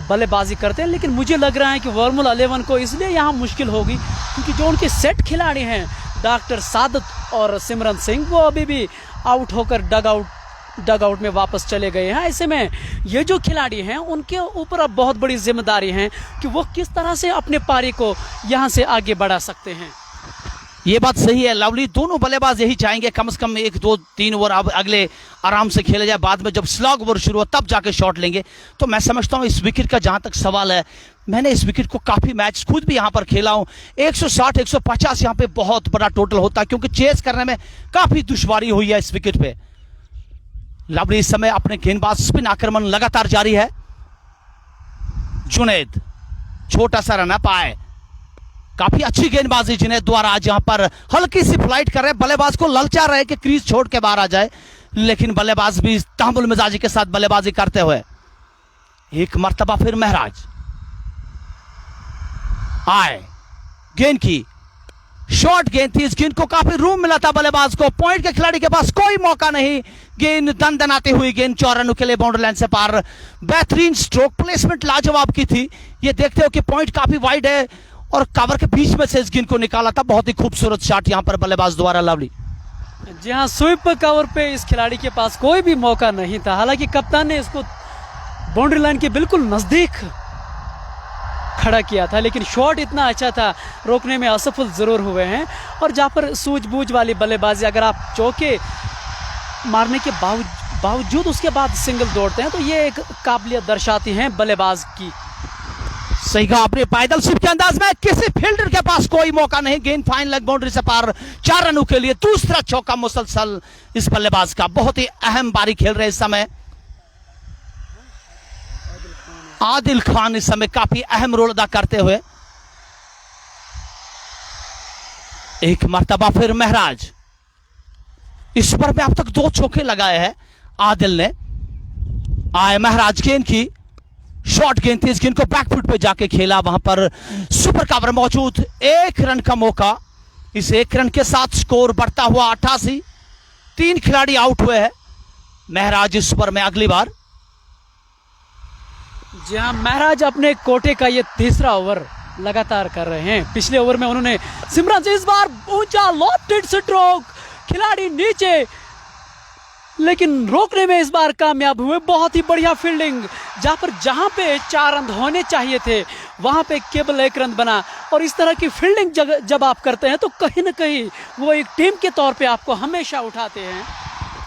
S1: बल्लेबाजी करते हैं। लेकिन मुझे लग रहा है कि वर्मुल 11 को इसलिए यहाँ मुश्किल होगी क्योंकि जो उनके सेट खिलाड़ी हैं डॉक्टर सादत और सिमरन सिंह, वो अभी भी आउट होकर डग आउट डग आउट में वापस चले गए हैं। ऐसे में ये जो खिलाड़ी हैं उनके ऊपर अब बहुत बड़ी जिम्मेदारी है कि वो किस तरह से अपने पारी को यहाँ से आगे बढ़ा सकते हैं।
S2: ये बात सही है लवली, दोनों बल्लेबाज यही चाहेंगे कम से कम 1 2 3 ओवर अब अगले आराम से खेले जाए, बाद में जब स्लॉग ओवर शुरू हो तब जाके शॉट लेंगे। तो मैं समझता हूँ इस विकेट का जहां तक सवाल है, मैंने इस विकेट को काफी मैच खुद भी यहां पर खेला हूं, 160 150 यहां पे बहुत बड़ा टोटल होता है क्योंकि चेस करने में काफी दुश्वारी हुई है इस विकेट पे। लवली इस समय अपने गेंदबाज स्पिन आक्रमण लगातार जारी है। जुनैद छोटा सा रन पाए, काफी अच्छी गेंदबाजी जुनैद द्वारा आज यहां पर हल्की सी फ्लाइट कर रहे हैं, बल्लेबाज को ललचा रहे कि क्रीज छोड़ के बाहर आ जाए, लेकिन बल्लेबाज भी तहमुल मिजाजी के साथ बल्लेबाजी करते हुए एक मर्तबा फिर महराज आए, गेंद की शॉर्ट गेंद थी, इस गेंद को काफी रूम मिला था बल्लेबाज को, पॉइंट के खिलाड़ी के पास कोई मौका नहीं, गेंद दनदनाती हुई गेंद 4 रनों के लिए बाउंड्री लाइन से पार। बेहतरीन स्ट्रोक प्लेसमेंट लाजवाब की थी, ये देखते हो कि पॉइंट काफी वाइड है और कवर के बीच में से इस गेंद को निकाला था, बहुत ही खूबसूरत शॉट यहां पर बल्लेबाज द्वारा लवली।
S1: जी हाँ, स्वीप कवर पे इस खिलाड़ी के पास कोई भी मौका नहीं था, हालांकि कप्तान ने इसको बाउंड्री लाइन के बिल्कुल नजदीक खड़ा किया था, लेकिन शॉट इतना अच्छा था रोकने में असफल जरूर हुए हैं। और जहां पर सूझबूझ वाली बल्लेबाजी, अगर आप चौके मारने के बावजूद उसके बाद सिंगल दौड़ते हैं तो ये एक काबिलियत दर्शाती है बल्लेबाज की।
S2: सही कहा आपने, पैदल स्वीप के अंदाज में किसी फील्डर के पास कोई मौका नहीं, गेंद फाइन लेग बाउंड्री से पार, 4 रनों के लिए दूसरा चौका मुसलसल इस बल्लेबाज का। बहुत ही अहम बारी खेल रहे इस समय आदिल खान, इस समय काफी अहम रोल अदा करते हुए। एक मर्तबा फिर महराज, इस पर में अब तक 2 चौके लगाए हैं आदिल ने। आए महराज, गेंद की शॉर्ट गेंद थी, इस गेंद को बैकफुट पे जाके खेला, वहां पर सुपर कवर मौजूद, 1 रन का मौका। इस 1 रन के साथ स्कोर बढ़ता हुआ 88, 3 खिलाड़ी आउट हुए हैं। महराज इस पर में अगली बार।
S1: जी हाँ, महराज अपने कोटे का ये 3रा ओवर लगातार कर रहे हैं। पिछले ओवर में उन्होंने सिमरन से इस बार ऊंचा लॉफ्टेड स्ट्रोक, खिलाड़ी नीचे, लेकिन रोकने में इस बार कामयाब हुए। बहुत ही बढ़िया फील्डिंग, जहां पे 4 रन होने चाहिए थे वहां पे केवल 1 रन बना। और इस तरह की फील्डिंग जब आप करते हैं तो कहीं ना कहीं वो एक टीम के तौर पे आपको हमेशा उठाते हैं।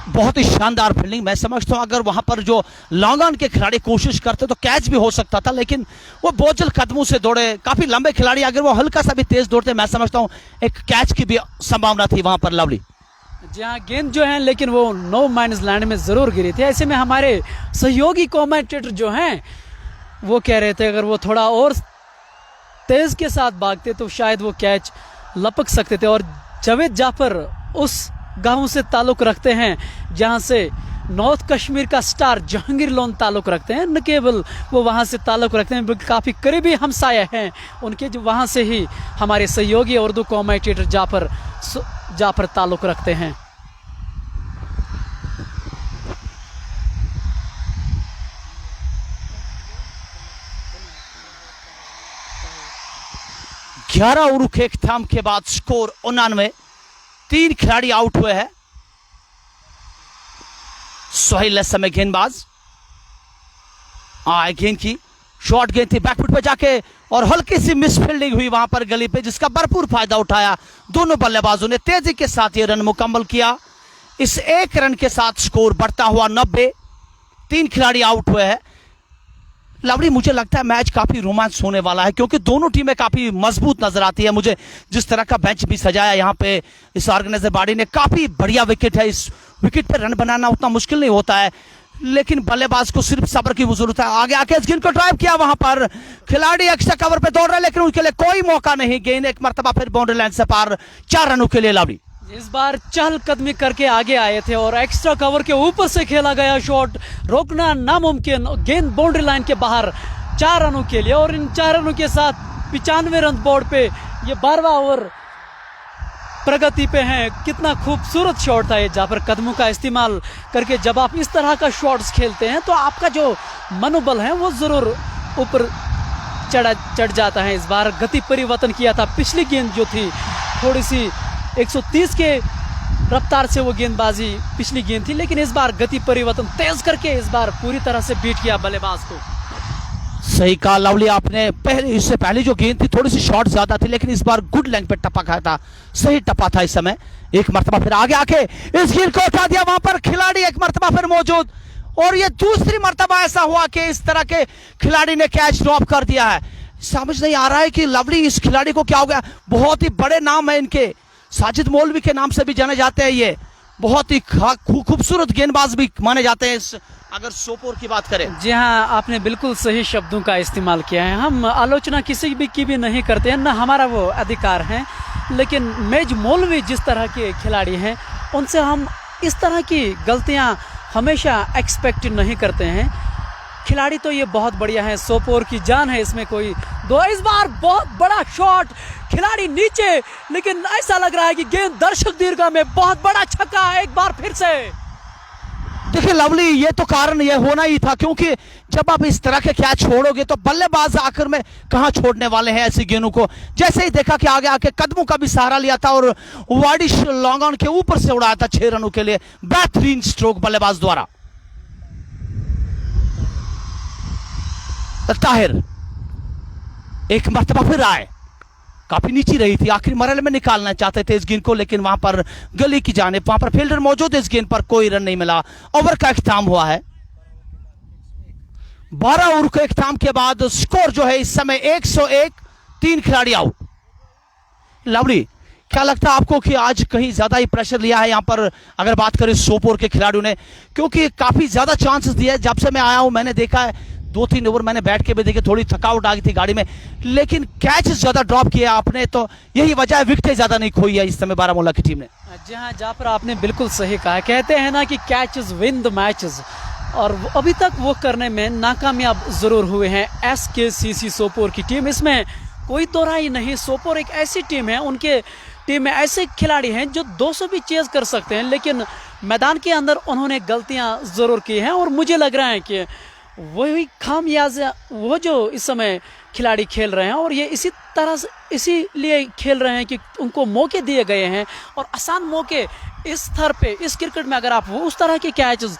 S2: बहुत ही शानदार फील्डिंग, मैं समझता हूं अगर वहां पर जो लॉन्ग ऑन के खिलाड़ी कोशिश करते तो कैच भी हो सकता था, लेकिन वो बोझल कदमों से दौड़े, काफी लंबे खिलाड़ी, अगर वो हल्का सा भी तेज दौड़ते मैं समझता हूं एक कैच की भी संभावना थी वहां पर लवली।
S1: जी हाँ, गेंद जो है लेकिन वो नो माइनस लैंड में जरूर गिरी थी। ऐसे में हमारे सहयोगी कमेंटेटर जो हैं वो कह रहे थे अगर वो थोड़ा और तेज के साथ भागते तो शायद वो कैच लपक सकते थे। और जावेद जाफर उस गांव से ताल्लुक रखते हैं जहां से नॉर्थ कश्मीर का स्टार जहांगीर लोन ताल्लुक रखते हैं, न केवल वो वहां से ताल्लुक रखते हैं बल्कि काफ़ी करीबी हमसाया हैं उनके, जो वहां से ही हमारे सहयोगी उर्दू कमेंटेटर जाफर ताल्लुक रखते हैं।
S2: ग्यारह ओवर के इख्तिताम के बाद स्कोर 99, 3 खिलाड़ी आउट हुए हैं। सोहेल समय गेंदबाज आए, गेंद की शॉर्ट गेंद थी, बैकफुट पे जाके और हल्की सी मिस फील्डिंग हुई वहां पर गली पे, जिसका भरपूर फायदा उठाया दोनों बल्लेबाजों ने, तेजी के साथ ये रन मुकम्मल किया। इस 1 रन के साथ स्कोर बढ़ता हुआ 90, 3 खिलाड़ी आउट हुए हैं। लवली, मुझे लगता है मैच काफी रोमांच होने वाला है क्योंकि दोनों टीमें काफी मजबूत नजर आती है मुझे। जिस तरह का बेंच भी सजाया यहाँ पे इस ऑर्गेनाइजर बॉडी ने, काफी बढ़िया विकेट है, इस विकेट पे रन बनाना उतना मुश्किल नहीं होता है, लेकिन बल्लेबाज को सिर्फ सब्र की जरूरत है। आगे आके इस गेंद को ड्राइव किया, वहां पर खिलाड़ी एक्स्ट्रा कवर पे दौड़ रहे लेकिन उनके लिए कोई मौका नहीं, गेंद एक मरतबा फिर बाउंड्री लाइन से पार, 4 रनों के लिए लवली।
S1: इस बार चहलकदमी करके आगे आए थे और एक्स्ट्रा कवर के ऊपर से खेला गया शॉट, रोकना नामुमकिन, गेंद बाउंड्री लाइन के बाहर, 4 रनों के लिए। और इन 4 रनों के साथ 95 रन बोर्ड पे ये 12वां ओवर प्रगति पे हैं। कितना खूबसूरत शॉट था ये, जहाँ पर कदमों का इस्तेमाल करके जब आप इस तरह का शॉट्स खेलते हैं तो आपका जो मनोबल है वो जरूर ऊपर चढ़ जाता है। इस बार गति परिवर्तन किया था, पिछली गेंद जो थी थोड़ी सी 130 के रफ्तार से वो गेंदबाजी पिछली गेंद थी, लेकिन इस बार गति परिवर्तन तेज करके इस बार पूरी तरह से बीट किया बल्लेबाज को।
S2: सही कहा लवली आपने, इससे पहले जो गेंद थी थोड़ी सी शॉट ज्यादा थी, लेकिन इस बार गुड लेंथ पे टपा खाया था, सही टपा था इस समय। एक मर्तबा फिर आगे आके इस गेंद को उठा दिया, वहां पर खिलाड़ी एक मर्तबा फिर मौजूद, और ये दूसरी मर्तबा ऐसा हुआ कि इस तरह के खिलाड़ी ने कैच ड्रॉप कर दिया है। समझ नहीं आ रहा है कि लवली इस खिलाड़ी को क्या हो गया। बहुत ही बड़े नाम है इनके, साजिद मौलवी के नाम से भी जाने जाते हैं, ये बहुत ही खूबसूरत गेंदबाज भी माने जाते हैं इस अगर सोपोर की बात करें।
S1: जी हाँ, आपने बिल्कुल सही शब्दों का इस्तेमाल किया है। हम आलोचना किसी भी की भी नहीं करते हैं, न हमारा वो अधिकार है, लेकिन मेज मौलवी जिस तरह के खिलाड़ी हैं उनसे हम इस तरह की गलतियां हमेशा एक्सपेक्ट नहीं करते हैं। खिलाड़ी तो ये बहुत बढ़िया है, सोपोर की जान है, इसमें कोई दो। इस बार बहुत बड़ा शॉट, खिलाड़ी नीचे, लेकिन ऐसा लग रहा है कि गेंद दर्शक दीर्घा में, बहुत बड़ा छक्का एक बार फिर से।
S2: देखिए लवली, ये तो कारण ये होना ही था, क्योंकि जब आप इस तरह के कैच छोड़ोगे तो बल्लेबाज आखिर में कहां छोड़ने वाले हैं ऐसी गेंदों को। जैसे ही देखा कि आगे आके कदमों का भी सहारा लिया था और वाइडिश लॉन्ग ऑन के ऊपर से उड़ाया था 6 रनों के लिए। बेहतरीन स्ट्रोक बल्लेबाज द्वारा। ताहिर एक मर्तबा फिर आए, काफी नीचे रही थी, आखिरी मरहले में निकालना चाहते थे इस गेंद को, लेकिन वहां पर गली की जानिब वहां पर फील्डर मौजूद है, इस गेंद पर कोई रन नहीं मिला। ओवर का इख्तिताम हुआ है। 12 ओवर के इख्तिताम के बाद स्कोर जो है इस समय 101, 3 खिलाड़ी आउट। लवली, क्या लगता है आपको कि आज कहीं ज्यादा ही प्रेशर लिया है यहां पर अगर बात करें सोपोर के खिलाड़ियों ने, क्योंकि काफी ज्यादा चांसेस दिए। जब से मैं आया हूं मैंने देखा है 2-3 ओवर मैंने बैठ के भी देखे, थोड़ी थकावट आ गई थी गाड़ी में, लेकिन कैच ज्यादा ड्रॉप किया आपने, तो यही वजह है विकेटें ज्यादा नहीं खोई है इस समय बारामूला की टीम ने।
S1: जी हाँ, जहाँ पर आपने बिल्कुल सही कहा। कहते हैं ना कि कैचेस विन द मैचेस, और अभी तक वो करने में नाकामयाब जरूर हुए हैं SKCC सोपोर की टीम। इसमें कोई दो राय नहीं। सोपोर एक ऐसी टीम है, उनके टीम में ऐसे खिलाड़ी हैं जो 200 भी चेज कर सकते हैं, लेकिन मैदान के अंदर उन्होंने गलतियां जरूर की हैं, और मुझे लग रहा है कि वही खामियाज वो जो इस समय खिलाड़ी खेल रहे हैं, और ये इसी तरह से इसीलिए खेल रहे हैं कि उनको मौके दिए गए हैं, और आसान मौके इस स्तर पे इस क्रिकेट में अगर आप वो उस तरह के कैचेस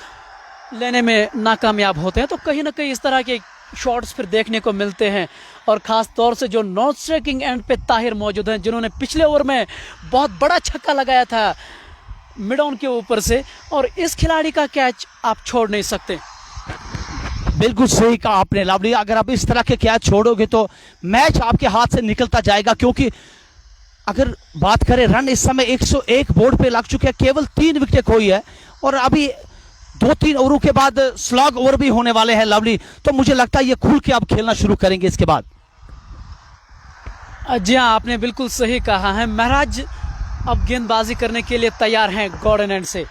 S1: लेने में नाकामयाब होते हैं तो कहीं ना कहीं इस तरह के शॉट्स फिर देखने को मिलते हैं। और ख़ास तौर से जो नॉन स्ट्राइकिंग एंड पे ताहिर मौजूद हैं, जिन्होंने पिछले ओवर में बहुत बड़ा छक्का लगाया था मिड ऑन के ऊपर से, और इस खिलाड़ी का कैच आप छोड़ नहीं सकते।
S2: बिल्कुल सही कहा आपने लवली, अगर आप इस तरह के कैच छोड़ोगे तो मैच आपके हाथ से निकलता जाएगा, क्योंकि अगर बात करें रन इस समय 101 बोर्ड पे लग चुके हैं, केवल 3 विकेटें खोई है, और अभी 2-3 ओवरों के बाद स्लॉग ओवर भी होने वाले हैं लवली, तो मुझे लगता है ये खुल के अब खेलना शुरू करेंगे इसके बाद।
S1: जी हाँ, आपने बिल्कुल सही कहा है। महराज अब गेंदबाजी करने के लिए तैयार हैं गॉर्डन एंड से।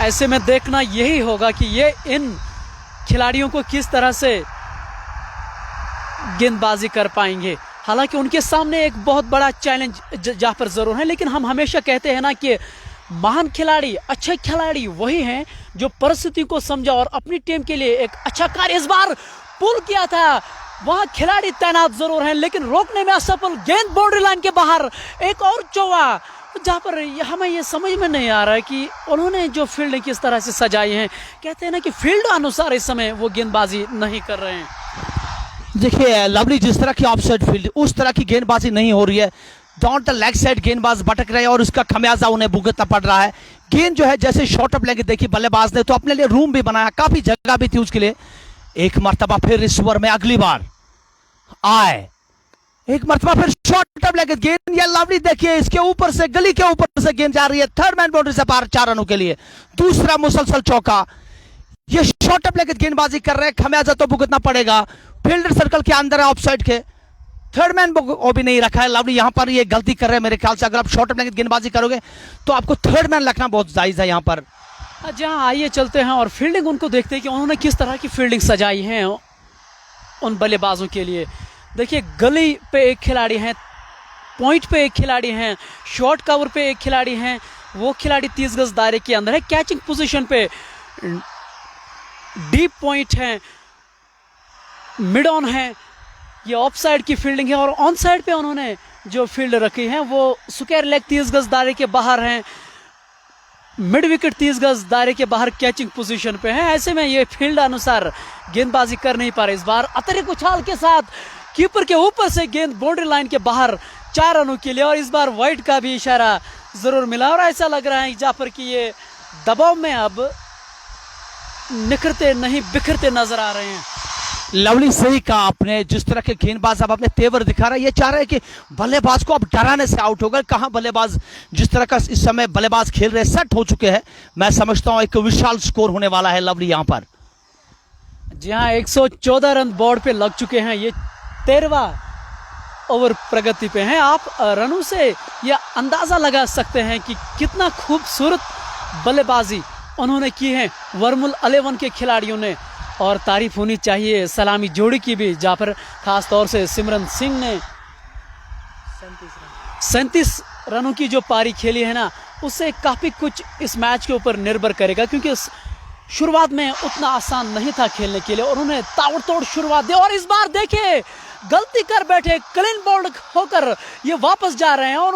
S1: ऐसे में देखना यही होगा कि ये इन खिलाड़ियों को किस तरह से गेंदबाजी कर पाएंगे। हालांकि उनके सामने एक बहुत बड़ा चैलेंज जहाँ पर जरूर है, लेकिन हम हमेशा कहते हैं ना कि महान खिलाड़ी, अच्छे खिलाड़ी वही हैं जो परिस्थिति को समझा और अपनी टीम के लिए एक अच्छा कार्य इस बार पुल किया था। वहां खिलाड़ी तैनात जरूर हैं, लेकिन रोकने में असफल। गेंद बाउंड्री लाइन के बाहर, एक और चौवा, जहाँ पर हमें ये समझ में नहीं आ रहा है कि उन्होंने जो फील्ड किस तरह से सजाई है। कहते हैं ना कि फील्ड अनुसार इस समय वो गेंदबाजी नहीं कर रहे हैं।
S2: देखिए लवली, जिस तरह की ऑफसाइड फील्ड, उस तरह की गेंदबाजी नहीं हो रही है। डाउन द लेग साइड गेंदबाज भटक रहे हैं और उसका खमियाजा उन्हें भुगतना पड़ रहा है। गेंद जो है जैसे शॉर्ट अप लेंगे, देखिए बल्लेबाज ने तो अपने लिए रूम भी बनाया, काफी जगह भी थी उसके लिए। एक मर्तबा फिर इस ओवर में अगली बार आए, एक मर्तबा फिर शॉर्ट अप लेंगे गेंद, या लवली देखिए इसके ऊपर से, गली के ऊपर से गेंद जा रही है, थर्ड मैन बाउंड्री से पार 4 रनों के लिए। दूसरा मुसलसल चौका। ये शॉर्ट अप लेकर गेंदबाजी कर रहे हैं, खमियाजा तो भुगतना पड़ेगा। फील्डर सर्कल के अंदर है ऑफसाइड के, थर्ड मैन वो भी नहीं रखा है लवली। यहां पर ये गलती कर रहे हैं मेरे ख्याल से। अगर आप शॉर्ट अप लेकर गेंदबाजी करोगे तो आपको थर्ड मैन रखना बहुत जायज है यहां पर।
S1: जहाँ आइए चलते हैं और फील्डिंग उनको देखते हैं कि उन्होंने किस तरह की फील्डिंग सजाई है उन बल्लेबाजों के लिए। देखिए गली पे एक खिलाड़ी हैं, पॉइंट पे एक खिलाड़ी हैं, शॉर्ट कवर पे एक खिलाड़ी हैं, वो खिलाड़ी 30 गज दायरे के अंदर है। कैचिंग पोजीशन पे डीप पॉइंट है, मिड ऑन है, ये ऑफ साइड की फील्डिंग है, और ऑन साइड पे उन्होंने जो फील्ड रखी है वो स्क्वायर लेग 30 गज दायरे के बाहर हैं, मिड विकेट 30 गज दायरे के बाहर कैचिंग पोजीशन पे है। ऐसे में ये फील्ड अनुसार गेंदबाजी कर नहीं पा रहे। इस बार अतिरिक्त उछाल के साथ कीपर के ऊपर से गेंद बाउंड्री लाइन के बाहर 4 रनों के लिए, और इस बार वाइड का भी इशारा जरूर मिला और ऐसा लग रहा है जहाँ पर कि ये दबाव में अब निखरते नहीं बिखरते नजर आ रहे हैं।
S2: लवली, सही कहा आपने। जिस तरह के गेंदबाज अब अपने तेवर दिखा रहा है, ये चाह रहे हैं कि बल्लेबाज को अब डराने से आउट होगा। कहां बल्लेबाज जिस तरह का इस समय बल्लेबाज खेल रहे, सेट हो चुके हैं। मैं समझता हूं एक विशाल स्कोर होने वाला है लवली यहां पर।
S1: जी हाँ, 114 रन बोर्ड पे लग चुके हैं। ये 13वां ओवर प्रगति पे हैं। आप रनों से यह अंदाजा लगा सकते हैं कि कितना खूबसूरत बल्लेबाजी उन्होंने की है वर्मुल 11 के खिलाड़ियों ने, और तारीफ होनी चाहिए सलामी जोड़ी की भी, जहाँ पर खास तौर से सिमरन सिंह ने 37 रनों की जो पारी खेली है ना, उससे काफ़ी कुछ इस मैच के ऊपर निर्भर करेगा, क्योंकि शुरुआत में उतना आसान नहीं था खेलने के लिए और उन्हें ताबड़तोड़ शुरुआत दी। और इस बार देखिए गलती कर बैठे, क्लीन बोल्ड होकर ये वापस जा रहे हैं, और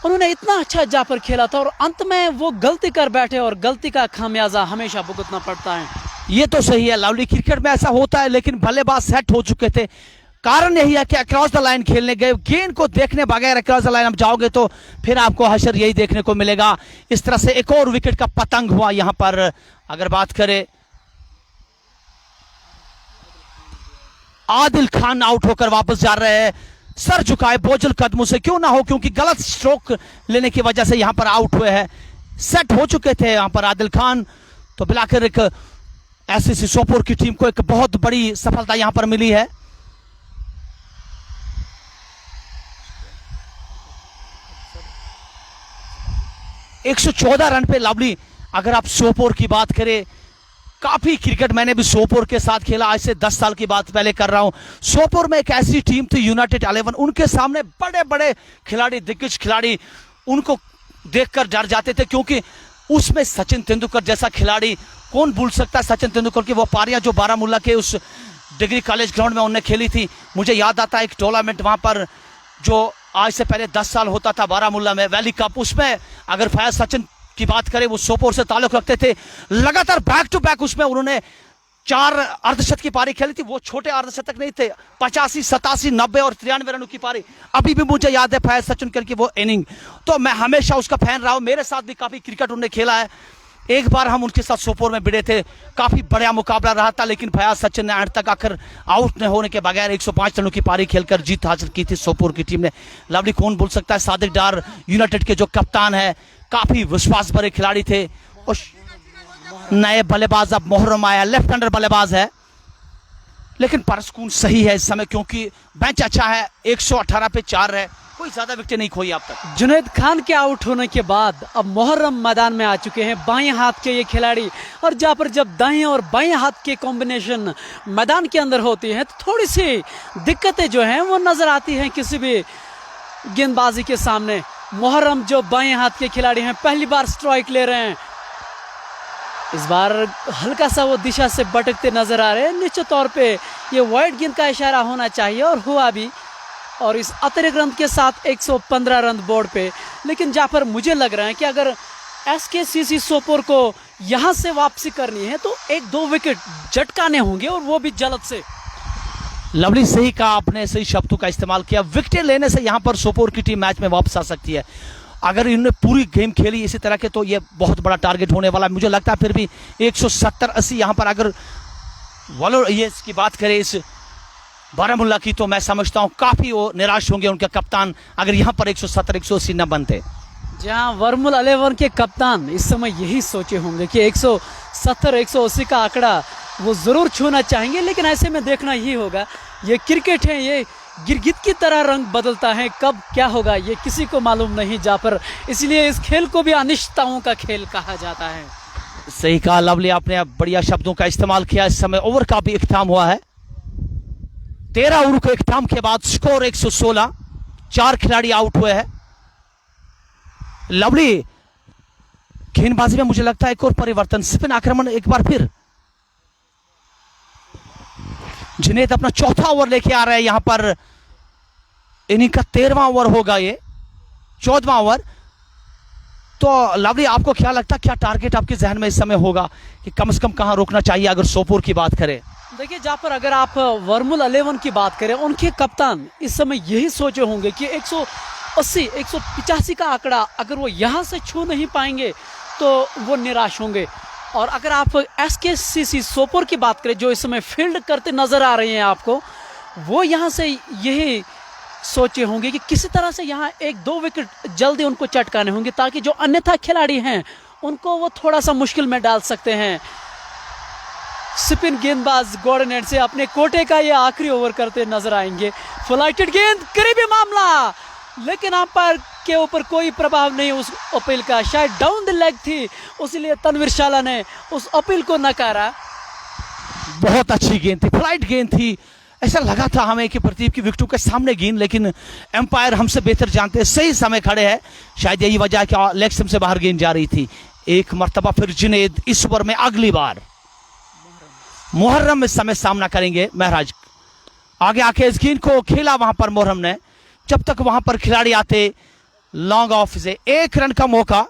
S1: उन्होंने इतना अच्छा जापर खेला था और अंत में वो गलती कर बैठे, और गलती का खामियाजा हमेशा भुगतना पड़ता है।
S2: ये तो सही है लवली, क्रिकेट में ऐसा होता है, लेकिन बल्लेबाज सेट हो चुके थे। कारण यही है कि अक्रॉस द लाइन खेलने गए, गेंद को देखने बगैर अक्रॉस द लाइन आप जाओगे तो फिर आपको हशर यही देखने को मिलेगा। इस तरह से एक और विकेट का पतंग हुआ यहां पर। अगर बात करें, आदिल खान आउट होकर वापस जा रहे हैं, सर झुकाए बोझल कदमों से क्यों ना हो, क्योंकि गलत स्ट्रोक लेने की वजह से यहां पर आउट हुए हैं। सेट हो चुके थे यहां पर आदिल खान। तो मिलाकर एक एसएससी सोपोर की टीम को एक बहुत बड़ी सफलता यहां पर मिली है। एक 114 रन पे लवली। अगर आप सोपोर की बात करें, काफी क्रिकेट मैंने भी सोपोर के साथ खेला, आज से 10 साल की बात पहले कर रहा हूं। सोपोर में एक ऐसी टीम थी यूनाइटेड 11, उनके सामने बड़े बड़े खिलाड़ी, दिग्गज खिलाड़ी उनको देखकर डर जाते थे, क्योंकि उसमें सचिन तेंदुलकर जैसा खिलाड़ी कौन भूल सकता है। सचिन तेंदुलकर की वो पारियां जो बारामूला के उस डिग्री कॉलेज ग्राउंड में उन्होंने खेली थी, मुझे याद आता है एक टूर्नामेंट वहां पर जो आज से पहले 10 साल होता था बारामूला में, वैली कप। उसमें अगर फयाज सचिन की बात करें, वो सोपोर से ताल्लुक रखते थे, लगातार बैक टू बैक उसमें उन्होंने 4 अर्धशतक की पारी खेली थी। वो छोटे अर्धशतक नहीं थे, 85, 87, 90 और 93 रनों की पारी अभी भी मुझे याद है फयाज सचिन की वो इनिंग। तो मैं हमेशा उसका फैन रहा हूं, मेरे साथ भी काफी क्रिकेट उन्होंने खेला है। एक बार हम उनके साथ सोपोर में भिड़े थे, काफी बड़ा मुकाबला रहा था, लेकिन फयाज सचिन ने अंत तक आकर आउट न होने के बगैर 105 रनों की पारी खेलकर जीत हासिल की थी सोपोर की टीम ने। लवली, कौन भूल सकता है सादिक डार यूनाइटेड के जो कप्तान है, काफी विश्वास भरे खिलाड़ी थे। और नए बल्लेबाज अब मोहर्रम आया, लेफ्ट हैंडर बल्लेबाज है, लेकिन परस्कून सही है इस समय, क्योंकि बेंच अच्छा है। 118 पे 4 है, कोई ज्यादा विकेट नहीं खोई अब तक।
S1: जुनैद खान के आउट होने के बाद अब मोहर्रम मैदान में आ चुके हैं, बाएं हाथ के ये खिलाड़ी। और जहाँ पर जब दाएं और बाएं हाथ के कॉम्बिनेशन मैदान के अंदर होती है, तो थोड़ी सी दिक्कतें जो हैं वो नजर आती हैं किसी भी गेंदबाजी के सामने। मोहर्रम जो बाएं हाथ के खिलाड़ी हैं, पहली बार स्ट्राइक ले रहे हैं। इस बार हल्का सा वो दिशा से भटकते नजर आ रहे हैं। निश्चित तौर पे ये वाइड गेंद का इशारा होना चाहिए, और हुआ भी। और इस अतिरिक्त रन के साथ 115 रन बोर्ड पे। लेकिन जहाँ पर मुझे लग रहा है कि अगर एसकेसीसी सोपोर को यहाँ से वापसी करनी है, तो 1-2 विकेट झटकाने होंगे, और वो भी जल्द से।
S2: लवली, सही कहा आपने, सही शब्दों का इस्तेमाल किया। विकेट लेने से यहां पर सोपोर की टीम मैच में वापस आ सकती है। अगर इन्होंने पूरी गेम खेली इसी तरह के, तो ये बहुत बड़ा टारगेट होने वाला है। मुझे लगता है फिर भी 170-80 यहां पर अगर वालोर ये इसकी बात करें इस बारामूला की, तो मैं समझता हूं काफी वो निराश होंगे उनके कप्तान, अगर यहां पर 170-180 न बनते।
S1: जहां वर्मुल 11 के कप्तान इस समय यही सोचे होंगे कि 170-180 का आंकड़ा वो जरूर छूना चाहेंगे, लेकिन ऐसे में देखना ही होगा। ये क्रिकेट है, ये गिरगिट की तरह रंग बदलता है, कब क्या होगा ये किसी को मालूम नहीं जा पर। इसलिए इस खेल को भी अनिश्चितताओं का खेल कहा जाता है।
S2: सही कहा लवली, आपने बढ़िया शब्दों का इस्तेमाल किया। इस समय ओवर का भी इख्तिताम हुआ है। 13 ओवर के इख्तिताम के बाद स्कोर 116, 4 खिलाड़ी आउट हुए हैं। लवली, गेंदबाजी में मुझे लगता है एक और परिवर्तन, स्पिन आक्रमण एक बार फिर। जुनैद अपना चौथा ओवर लेके आ रहे हैं यहां पर। इनिंग का 13वां ओवर होगा, ये 14वां ओवर। तो लवली, आपको क्या लगता है, क्या टारगेट आपके जहन में इस समय होगा कि कम से कम कहां रोकना चाहिए अगर सोपोर की बात करें?
S1: देखिए जहाँ पर अगर आप वर्मुल 11 की बात करें, उनके कप्तान इस समय यही सोचे होंगे कि 180 185 का आंकड़ा अगर वो यहाँ से छू नहीं पाएंगे तो वो निराश होंगे। और अगर आप SKCC सोपोर की बात करें, जो इस समय फील्ड करते नजर आ रहे हैं आपको, वो यहाँ से यही सोचे होंगे कि किसी तरह से यहाँ 1-2 विकेट जल्दी उनको चटकाने होंगे, ताकि जो अन्यथा खिलाड़ी हैं उनको वो थोड़ा सा मुश्किल में डाल सकते हैं। स्पिन गेंदबाज गॉर्डन एड से अपने कोटे का ये आखिरी ओवर करते नजर आएंगे। फ्लाइटेड गेंद, करीबी मामला, लेकिन अंपायर के ऊपर कोई प्रभाव नहीं उस अपील का। शायद डाउन द लेग थी, इसलिए तनवीर शाला ने उस अपील को नकारा।
S2: बहुत अच्छी गेंद थी, फ्लाइट गेंद थी। ऐसा लगा था हमें कि प्रदीप की विकेटों के सामने गेंद, लेकिन एम्पायर हमसे बेहतर जानते हैं, सही समय खड़े हैं। शायद यही वजह है कि लेग स्टंप से बाहर गेंद जा रही थी। एक मर्तबा फिर जुनैद इस ओवर में अगली बार मुहर्रम में समय सामना करेंगे महराज। आगे आके इस गेंद को खेला वहां पर मुहर्रम ने, जब तक वहां पर खिलाड़ी आते लॉन्ग ऑफ से 1 रन का मौका।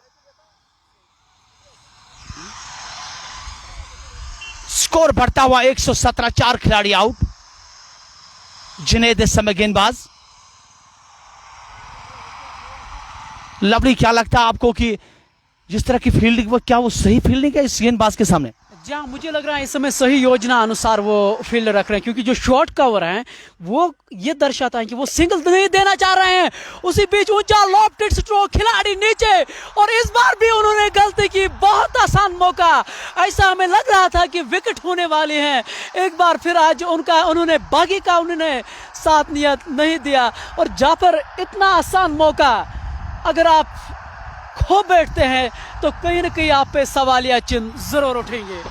S2: स्कोर बढ़ता हुआ 117, 4 खिलाड़ी आउट। जुनैद इस समय गेंदबाज। लवली, क्या लगता है आपको कि जिस तरह की फील्डिंग, वो क्या वो सही फील्डिंग है इस गेंदबाज के सामने?
S1: जी हाँ, मुझे लग रहा है इस समय सही योजना अनुसार वो फील्ड रख रहे हैं, क्योंकि जो शॉर्ट कवर है वो ये दर्शाता है कि वो सिंगल नहीं देना चाह रहे हैं। उसी बीच ऊंचा लॉफ्टेड स्ट्रोक, खिलाड़ी नीचे, और इस बार भी उन्होंने गलती की। बहुत आसान मौका, ऐसा हमें लग रहा था कि विकेट होने वाले हैं। एक बार फिर आज उन्होंने बागी का उन्होंने साथ नियत नहीं दिया, और जहाँ पर इतना आसान मौका अगर आप खो बैठते हैं तो कहीं ना कहीं आप पे सवालिया चिन्ह जरूर उठेंगे।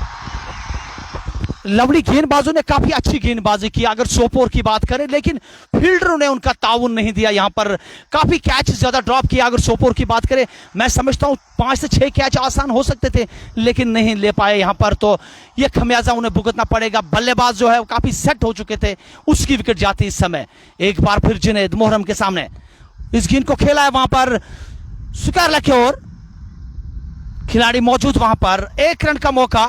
S2: लवली, गेंदबाजों ने काफी अच्छी गेंदबाजी की अगर सोपोर की बात करें, लेकिन फील्डरों ने उनका ताउन नहीं दिया। यहां पर काफी कैच ज्यादा ड्रॉप किया। अगर सोपोर की बात करें, मैं समझता हूं 5 से 6 कैच आसान हो सकते थे, लेकिन नहीं ले पाए यहां पर, तो यह खमियाजा उन्हें भुगतना पड़ेगा। बल्लेबाज जो है वो काफी सेट हो चुके थे, उसकी विकेट जाती इस समय। एक बार फिर जुनैद मुहर्रम के सामने इस गेंद को खेला है, वहां पर स्वीकार लखे और खिलाड़ी मौजूद वहां पर। 1 रन का मौका।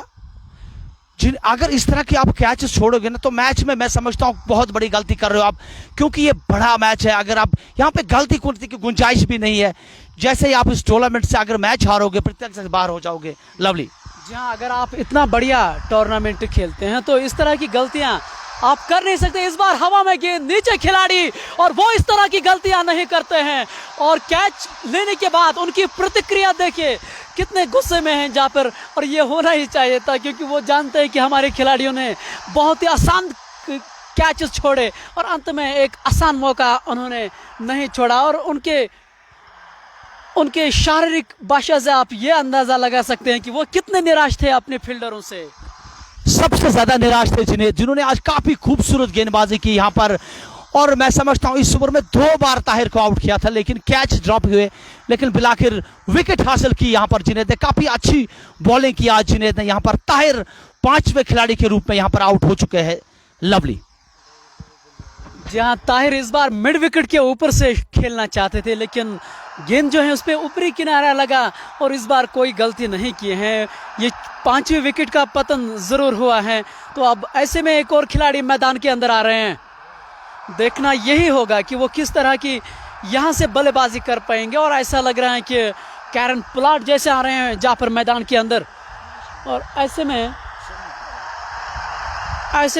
S2: अगर इस तरह की आप कैच छोड़ोगे ना, तो मैच में मैं समझता हूं बहुत बड़ी गलती कर रहे हो आप, क्योंकि ये बड़ा मैच है। अगर आप यहां पे गलती करने की गुंजाइश भी नहीं है। जैसे ही आप इस टूर्नामेंट से अगर मैच हारोगे, प्रतियोगिता से बाहर हो जाओगे। लवली,
S1: जी हाँ, अगर आप इतना बढ़िया टूर्नामेंट खेलते हैं तो इस तरह की गलतियां आप कर नहीं सकते। इस बार हवा में गेंद, नीचे खिलाड़ी, और वो इस तरह की गलतियां नहीं करते हैं। और कैच लेने के बाद उनकी प्रतिक्रिया देखिए, कितने गुस्से में हैं जहाँ पर, और ये होना ही चाहिए था, क्योंकि वो जानते हैं कि हमारे खिलाड़ियों ने बहुत ही आसान कैचेस छोड़े और अंत में एक आसान मौका उन्होंने नहीं छोड़ा। और उनके शारीरिक भाषा से आप ये अंदाजा लगा सकते हैं कि वो कितने निराश थे अपने फील्डरों से।
S2: सबसे ज्यादा निराश थे जुनैद, जिन्होंने आज काफी खूबसूरत गेंदबाजी की यहां पर। और मैं समझता हूं इस ओवर में 2 बार ताहिर को आउट किया था, लेकिन कैच ड्रॉप हुए, लेकिन बिलाखिर विकेट हासिल की यहां पर जुनैद ने। काफी अच्छी बॉलिंग की आज जुनैद ने यहां पर। ताहिर 5वें खिलाड़ी के रूप में यहां पर आउट हो चुके हैं। लवली,
S1: जहां ताहिर इस बार मिड विकेट के ऊपर से खेलना चाहते थे, लेकिन गेंद जो है उस पर ऊपरी किनारा लगा, और इस बार कोई गलती नहीं किए हैं। ये 5वें विकेट का पतन जरूर हुआ है। तो अब ऐसे में एक और खिलाड़ी मैदान के अंदर आ रहे हैं। देखना यही होगा कि वो किस तरह की यहाँ से बल्लेबाजी कर पाएंगे। और ऐसा लग रहा है कि कैरन पोलार्ड जैसे आ रहे हैं जहाँ पर मैदान के अंदर, और ऐसे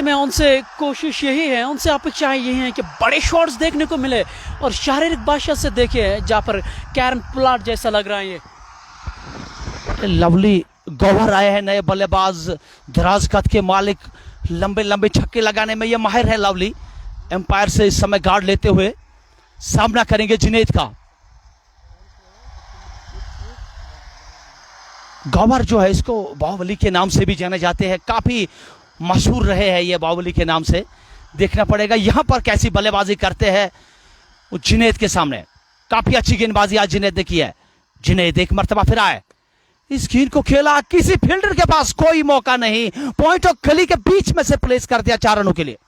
S1: में उनसे कोशिश यही है, उनसे अपेक्षा यही है कि बड़े शॉट्स देखने को मिले। और शारीरिक भाषा से देखिए, जहाँ पर कैरन पोलार्ड जैसा लग रहा है ये।
S2: लवली, गौहर आए हैं नए बल्लेबाज, दराज कद के मालिक, लंबे लंबे छक्के लगाने में ये माहिर है। लवली, एम्पायर से इस समय गार्ड लेते हुए सामना करेंगे जुनैद का। गौहर जो है, इसको बाहुबली के नाम से भी जाने जाते हैं, काफी मशहूर रहे हैं ये बाहुबली के नाम से। देखना पड़ेगा यहां पर कैसी बल्लेबाजी करते हैं जुनैद के सामने। काफी अच्छी गेंदबाजी आज जुनैद ने की है। जुनैद एक मर्तबा फिर आए, इस गेंद को खेला, किसी फील्डर के पास कोई मौका नहीं, पॉइंट ऑफ गली के बीच में से प्लेस कर दिया 4 रनों के लिए।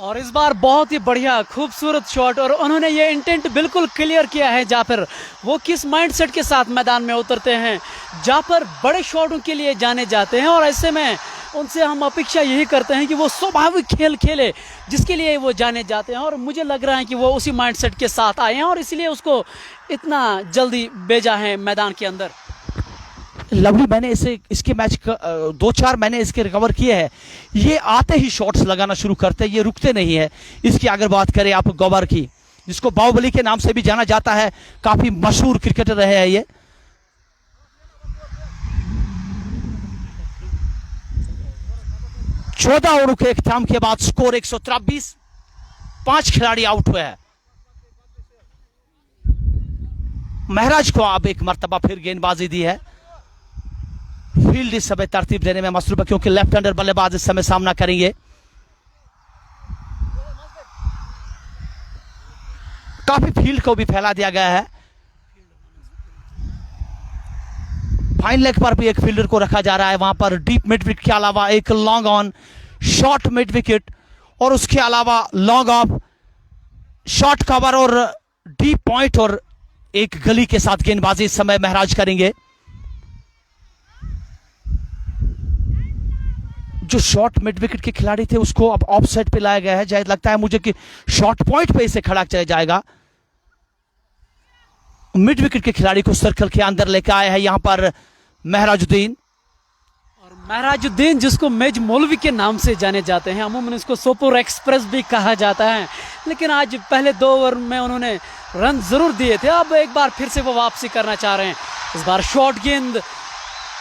S1: और इस बार बहुत ही बढ़िया खूबसूरत शॉट, और उन्होंने ये इंटेंट बिल्कुल क्लियर किया है जाफर वो किस माइंडसेट के साथ मैदान में उतरते हैं। जाफर बड़े शॉटों के लिए जाने जाते हैं और ऐसे में उनसे हम अपेक्षा यही करते हैं कि वो स्वाभाविक खेल खेले जिसके लिए वो जाने जाते हैं, और मुझे लग रहा है कि वो उसी माइंडसेट के साथ आए हैं और इसलिए उसको इतना जल्दी भेजा है मैदान के अंदर।
S2: लवली, मैंने इसके मैच 2-4 मैंने इसके रिकवर किए हैं। ये आते ही शॉट्स लगाना शुरू करते हैं, ये रुकते नहीं है। इसकी अगर बात करें आप गौवर की, जिसको बाहुबली के नाम से भी जाना जाता है, काफी मशहूर क्रिकेटर रहे हैं ये। चौदह ओवरों के इख्तिताम के बाद स्कोर 123, 5 खिलाड़ी आउट हुए हैं। महराज को अब एक मर्तबा फिर गेंदबाजी दी है। फील्ड इस समय तरतीब देने में मसरूफ है क्योंकि लेफ्ट हैंडर बल्लेबाज इस समय सामना करेंगे। काफी फील्ड को भी फैला दिया गया है। फाइन लेग पर भी एक फील्डर को रखा जा रहा है। वहां पर डीप मिड विकेट के अलावा एक long on, short mid wicket और उसके अलावा लॉन्ग ऑफ, शॉर्ट कवर और डीप पॉइंट और एक गली के साथ गेंदबाजी इस समय महराज करेंगे। जो शॉर्ट मिड विकेट के खिलाड़ी थे उसको अब ऑफ साइड पे लाया गया है। शायद लगता है मुझे कि शॉर्ट पॉइंट पे इसे खड़ा किया जाएगा। मिड विकेट के खिलाड़ी को सर्कल के अंदर लेकर आया है यहां पर महराजुद्दीन।
S1: और महराजुद्दीन जिसको मेज मौलवी के नाम से जाने जाते हैं, अमूमन इसको सोपोर एक्सप्रेस भी कहा जाता है, लेकिन आज पहले 2 ओवर में उन्होंने रन जरूर दिए थे। अब एक बार फिर से वो वापसी करना चाह रहे हैं। इस बार शॉर्ट गेंद,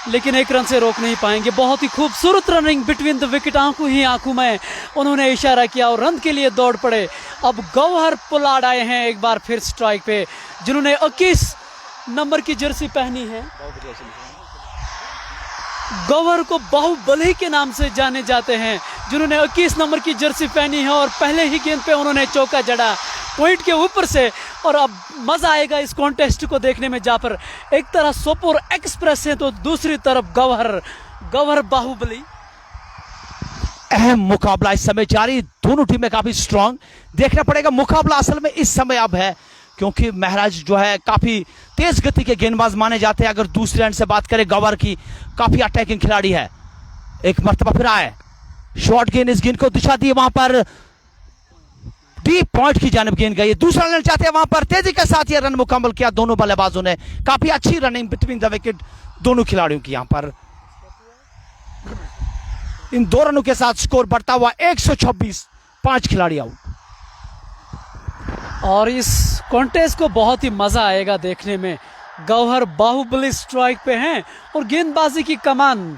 S1: लेकिन 1 रन से रोक नहीं पाएंगे। बहुत ही खूबसूरत रनिंग बिटवीन द विकेट, आंखों में उन्होंने इशारा किया और रन के लिए दौड़ पड़े। अब गौहर पुलाड आए हैं एक बार फिर स्ट्राइक पे, जिन्होंने 21 नंबर की जर्सी पहनी है। गौहर को बाहुबली के नाम से जाने जाते हैं, जिन्होंने 21 नंबर की जर्सी पहनी है और पहले ही गेंद पे उन्होंने चौका जड़ा पॉइंट के ऊपर से। और अब मजा आएगा इस कॉन्टेस्ट को देखने में। जाफर एक तरह सोपोर एक्सप्रेस है तो दूसरी तरफ गौहर बाहुबली।
S2: अहम मुकाबला इस समय जारी, दोनों टीमें काफी स्ट्रांग। देखना पड़ेगा मुकाबला असल में इस समय अब है क्योंकि महराज जो है काफी तेज गति के गेंदबाज माने जाते हैं। अगर दूसरे एंड से बात करें गौहर की, काफी अटैकिंग खिलाड़ी है। एक मर्तबा फिर आए, शॉर्ट गेंद, इस गेंद को दिशा दी, वहां पर डीप पॉइंट की जानिब गेंद गई। दूसरा रन चाहते हैं, वहां पर तेजी के साथ यह रन मुकम्मल किया दोनों बल्लेबाजों ने। काफी अच्छी रनिंग बिटवीन द विकेट दोनों खिलाड़ियों की। यहां पर इन 2 रनों के साथ स्कोर बढ़ता हुआ 126, 5 खिलाड़ी आउट।
S1: और इस कॉन्टेस्ट को बहुत ही मजा आएगा देखने में। गौहर बाहुबली स्ट्राइक पे हैं और गेंदबाजी की कमान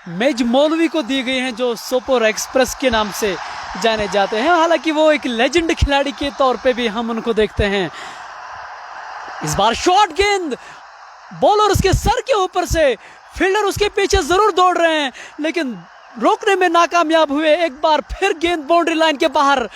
S1: मेज मौलवी को दी गई है, जो सोपोर एक्सप्रेस के नाम से जाने जाते हैं। हालांकि वो एक लेजेंड खिलाड़ी के तौर पे भी हम उनको देखते हैं। इस बार शॉर्ट गेंद, बॉलर उसके सर के ऊपर से, फील्डर उसके पीछे जरूर दौड़ रहे हैं लेकिन रोकने में नाकामयाब हुए। एक बार फिर गेंद बाउंड्री लाइन के बाहर।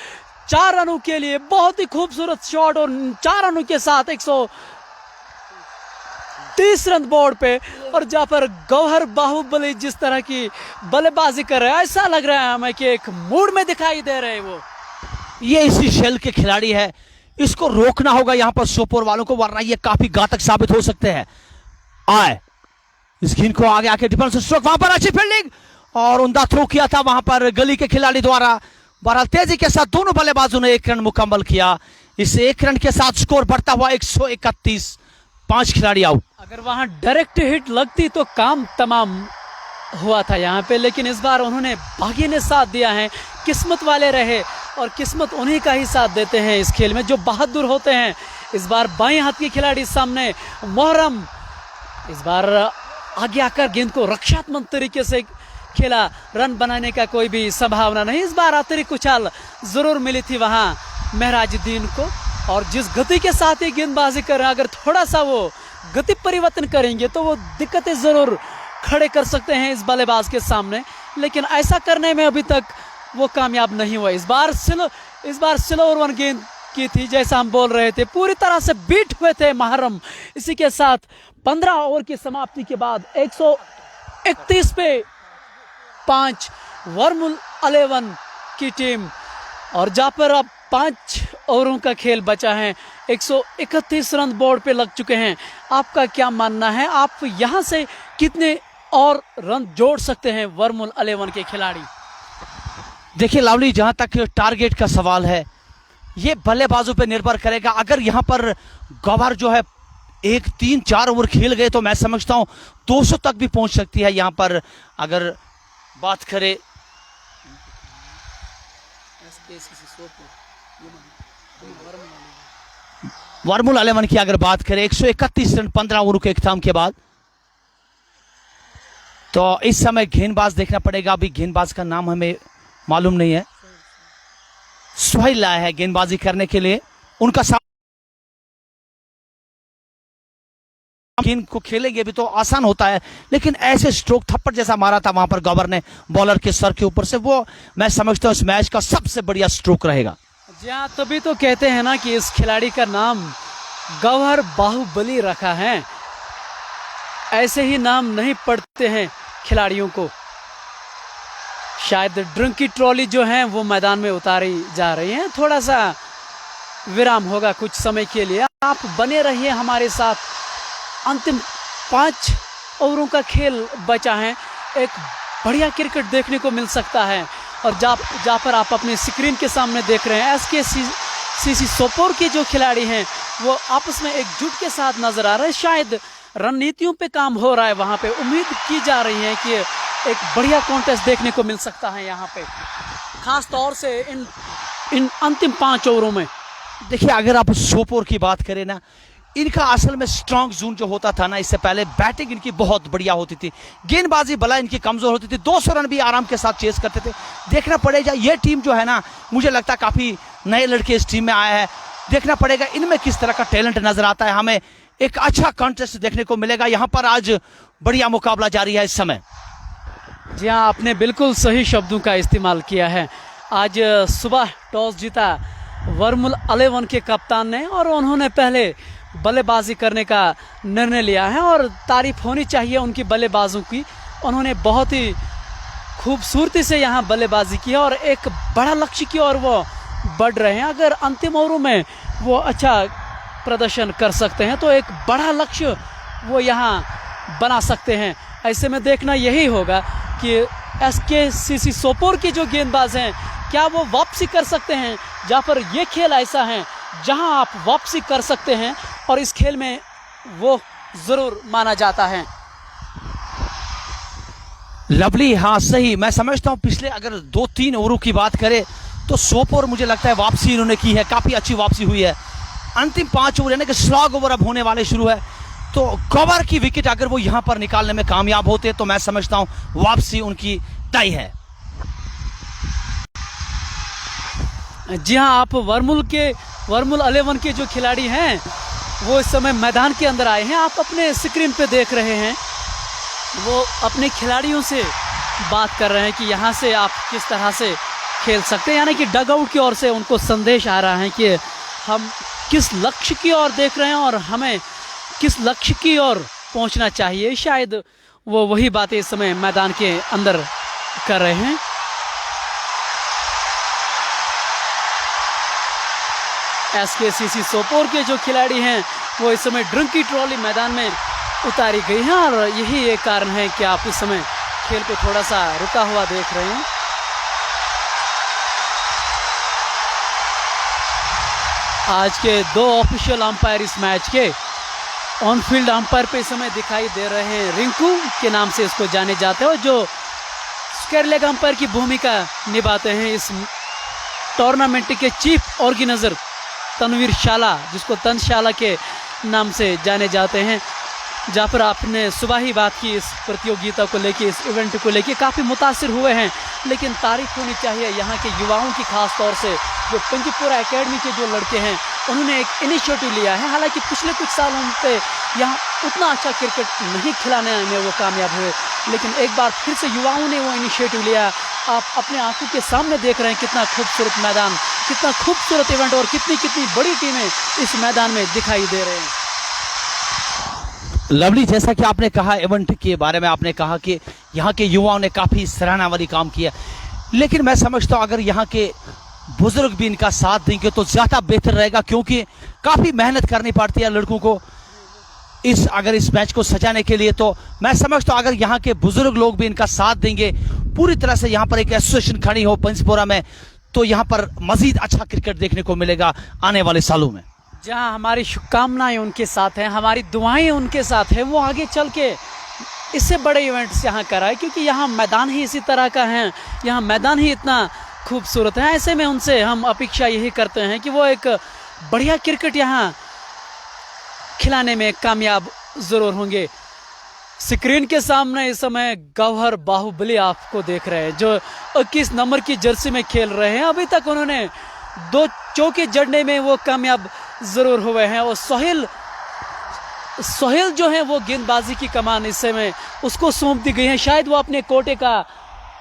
S1: 4 रनों के लिए बहुत ही खूबसूरत शॉट और 4 रनों के साथ 130 रन बोर्ड पे। और जाफर गौहर बाहुबली जिस तरह की बल्लेबाजी कर रहे हैं, ऐसा लग रहा है हमें कि एक मूड में दिखाई दे रहे हैं वो।
S2: ये इसी शेल के खिलाड़ी है, इसको रोकना होगा यहां पर सोपोर वालों को, वरना ये काफी घातक साबित हो सकते हैं। आए, इस गेंद को आगे आके डिफेंस स्ट्रोक, वहां पर अच्छी फील्डिंग और उमदा थ्रो किया था वहां पर गली के खिलाड़ी द्वारा। बहरहाल तेजी के साथ दोनों बल्लेबाजों ने 1 रन मुकम्मल किया। इस 1 रन के साथ स्कोर बढ़ता हुआ 131, 5 खिलाड़ी आउट।
S1: अगर वहां डायरेक्ट हिट लगती तो काम तमाम हुआ था यहाँ पे, लेकिन इस बार उन्होंने भाग्य ने साथ दिया है, किस्मत वाले रहे और किस्मत उन्हीं का ही साथ देते हैं इस खेल में जो बहादुर होते हैं। इस बार बाएं हाथ के खिलाड़ी सामने मोहर्रम, इस बार आगे आकर गेंद को रक्षात्मक तरीके से खेला, रन बनाने का कोई भी संभावना नहीं। इस बार अतिरिक्त उछाल जरूर मिली थी वहां महराजुद्दीन को, और जिस गति के साथ ही गेंदबाजी कर रहे हैं, अगर थोड़ा सा वो गति परिवर्तन करेंगे तो वो दिक्कतें जरूर खड़े कर सकते हैं इस बल्लेबाज के सामने, लेकिन ऐसा करने में अभी तक वो कामयाब नहीं हुआ। इस बार स्लो ओवर 1 गेंद की थी, जैसा हम बोल रहे थे, पूरी तरह से बीट हुए थे मुहर्रम। इसी के साथ 15 ओवर की समाप्ति के बाद 131 पे 5 वर्मुल 11 की टीम और जहाँ पर अब 5 ओवरों का खेल बचा है, 131 रन बोर्ड पे लग चुके हैं। आपका क्या मानना है, आप यहाँ से कितने और रन जोड़ सकते हैं वर्मुल 11 के खिलाड़ी?
S2: देखिए लवली, जहां तक टारगेट का सवाल है ये बल्लेबाजों पे निर्भर करेगा। अगर यहां पर गौहर जो है 1-3-4 ओवर खेल गए तो मैं समझता हूं 200 तक भी पहुंच सकती है। यहां पर अगर बात करें वर्मुल 11 की, अगर बात करें 131 रन 15 ओवर के इख्तिताम के बाद, तो इस समय गेंदबाज देखना पड़ेगा। अभी गेंदबाज का नाम हमें मालूम नहीं है। सुहेल लाया है गेंदबाजी करने के लिए। उनका गेंद को खेलेंगे भी तो आसान होता है, लेकिन ऐसे स्ट्रोक थप्पड़ जैसा मारा था वहां पर गौहर ने बॉलर के सर के ऊपर से, वो मैं समझता हूं इस मैच का सबसे बढ़िया स्ट्रोक रहेगा।
S1: जी हाँ, तभी तो कहते हैं ना कि इस खिलाड़ी का नाम गौहर बाहुबली रखा है। ऐसे ही नाम नहीं पड़ते हैं खिलाड़ियों को। शायद ड्रिंक की ट्रॉली जो है वो मैदान में उतारी जा रही है। थोड़ा सा विराम होगा कुछ समय के लिए। आप बने रहिए हमारे साथ। अंतिम 5 ओवरों का खेल बचा है। एक बढ़िया क्रिकेट देखने को मिल सकता है। और जहाँ पर आप अपने स्क्रीन के सामने देख रहे हैं, SKCC सोपोर के जो खिलाड़ी हैं वो आपस में एकजुट के साथ नजर आ रहे हैं। शायद रणनीतियों पे काम हो रहा है वहाँ पे। उम्मीद की जा रही है कि एक बढ़िया कॉन्टेस्ट देखने को मिल सकता है यहाँ पे, खास तौर से इन अंतिम 5 ओवरों में।
S2: देखिए अगर आप सोपोर की बात करें ना, इनका असल में स्ट्रांग जोन जो होता था ना, इससे पहले बैटिंग इनकी बहुत बढ़िया होती थी, गेंदबाजी भला इनकी कमजोर होती थी, 200 रन भी आराम के साथ चेस करते थे। देखना पड़ेगा ये टीम जो है ना, मुझे लगता है काफी नए लड़के इस टीम में आए हैं। देखना पड़ेगा इनमें किस तरह का टैलेंट नजर आता है। हमें एक अच्छा कॉन्टेस्ट देखने को मिलेगा। यहाँ पर आज बढ़िया मुकाबला जारी है इस समय।
S1: जी हाँ, आपने बिल्कुल सही शब्दों का इस्तेमाल किया है। आज सुबह टॉस जीता वर्मुल 11 के कप्तान ने और उन्होंने पहले बल्लेबाजी करने का निर्णय लिया है और तारीफ होनी चाहिए उनकी बल्लेबाजों की। उन्होंने बहुत ही खूबसूरती से यहाँ बल्लेबाजी की है और एक बड़ा लक्ष्य की ओर वो बढ़ रहे हैं। अगर अंतिम ओवरों में वो अच्छा प्रदर्शन कर सकते हैं तो एक बड़ा लक्ष्य वो यहाँ बना सकते हैं। ऐसे में देखना यही होगा कि SKCC सोपोर के जो गेंदबाज हैं क्या वो वापसी कर सकते हैं। जहाँ पर ये खेल ऐसा है जहाँ आप वापसी कर सकते हैं और इस खेल में वो जरूर माना जाता है।
S2: लवली, हाँ सही, मैं समझता हूँ पिछले अगर 2-3 ओवरों की बात करें तो सोपोर मुझे लगता है वापसी इन्होंने की है, काफी अच्छी वापसी हुई है। अंतिम 5 ओवर यानी कि स्लॉग ओवर अब होने वाले शुरू है, तो गौहर की विकेट अगर वो यहां पर निकालने में कामयाब होते तो मैं समझता हूं वापसी उनकी तय है।
S1: जी हाँ, आप वर्मुल 11 के जो खिलाड़ी हैं वो इस समय मैदान के अंदर आए हैं। आप अपने स्क्रीन पे देख रहे हैं, वो अपने खिलाड़ियों से बात कर रहे हैं कि यहाँ से आप किस तरह से खेल सकते हैं। यानी कि डग आउट की ओर से उनको संदेश आ रहा है कि हम किस लक्ष्य की ओर देख रहे हैं और हमें किस लक्ष्य की ओर पहुंचना चाहिए। शायद वो वही बातें इस समय मैदान के अंदर कर रहे हैं। SKCC सोपोर के जो खिलाड़ी हैं वो इस समय ड्रिंक की ट्रॉली मैदान में उतारी गई है और यही एक कारण है कि आप इस समय खेल को थोड़ा सा रुका हुआ देख रहे हैं। आज के 2 ऑफिशियल अंपायर इस मैच के ऑन फील्ड अंपायर पे इस समय दिखाई दे रहे हैं। रिंकू के नाम से इसको जाने जाते हैं और जो स्क्वायर लेग अंपायर की भूमिका निभाते हैं इस टूर्नामेंट के चीफ ऑर्गेनाइजर तनवीर शाला, जिसको तनशाला के नाम से जाने जाते हैं। जहाँ पर आपने सुबह ही बात की इस प्रतियोगिता को लेके, इस इवेंट को लेके काफ़ी मुतासिर हुए हैं, लेकिन तारीफ होनी चाहिए यहाँ के युवाओं की, खास तौर से जो पंजीपुरा एकेडमी के जो लड़के हैं उन्होंने एक इनिशिएटिव लिया है। हालांकि पिछले कुछ सालों पे यहाँ उतना अच्छा क्रिकेट नहीं खिलाने में वो कामयाब हुए, लेकिन एक बार फिर से युवाओं ने वो इनिशिएटिव लिया। आप अपने आंखों के सामने देख रहे हैं कितना खूबसूरत मैदान, कितना खूबसूरत इवेंट और कितनी बड़ी टीमें इस मैदान में दिखाई दे रहे हैं।
S2: लवली, जैसा कि आपने कहा इवेंट के बारे में, आपने कहा कि यहाँ के युवाओं ने काफ़ी सराहना वाली काम किया, लेकिन मैं समझता हूँ अगर यहाँ के बुजुर्ग भी इनका साथ देंगे तो ज्यादा बेहतर रहेगा, क्योंकि काफी मेहनत करनी पड़ती है लड़कों को अगर इस मैच को सजाने के लिए। तो मैं समझता हूं अगर यहाँ के बुजुर्ग लोग भी इनका साथ देंगे, पूरी तरह से यहाँ पर एक एसोसिएशन खड़ी हो पंचपोरा में, तो यहाँ पर मजीद अच्छा क्रिकेट देखने को मिलेगा आने वाले सालों में।
S1: जहां हमारी शुभकामनाएं उनके साथ हैं, हमारी दुआएं उनके साथ हैं, वो आगे चल के इससे बड़े इवेंट्स यहाँ कराए, क्योंकि यहाँ मैदान ही इसी तरह का है, यहाँ मैदान ही इतना खूबसूरत है। ऐसे में उनसे हम अपेक्षा यही करते हैं कि वो एक बढ़िया क्रिकेट यहाँ खिलाने में कामयाब जरूर होंगे। स्क्रीन के सामने इस समय गौहर बाहुबली आपको देख रहे हैं, जो 21 नंबर की जर्सी में खेल रहे हैं। अभी तक उन्होंने 2 चौके जड़ने में वो कामयाब जरूर हुए हैं। और सोहेल जो है वो गेंदबाजी की कमान इस समय उसको सौंप दी गई है। शायद वो अपने कोटे का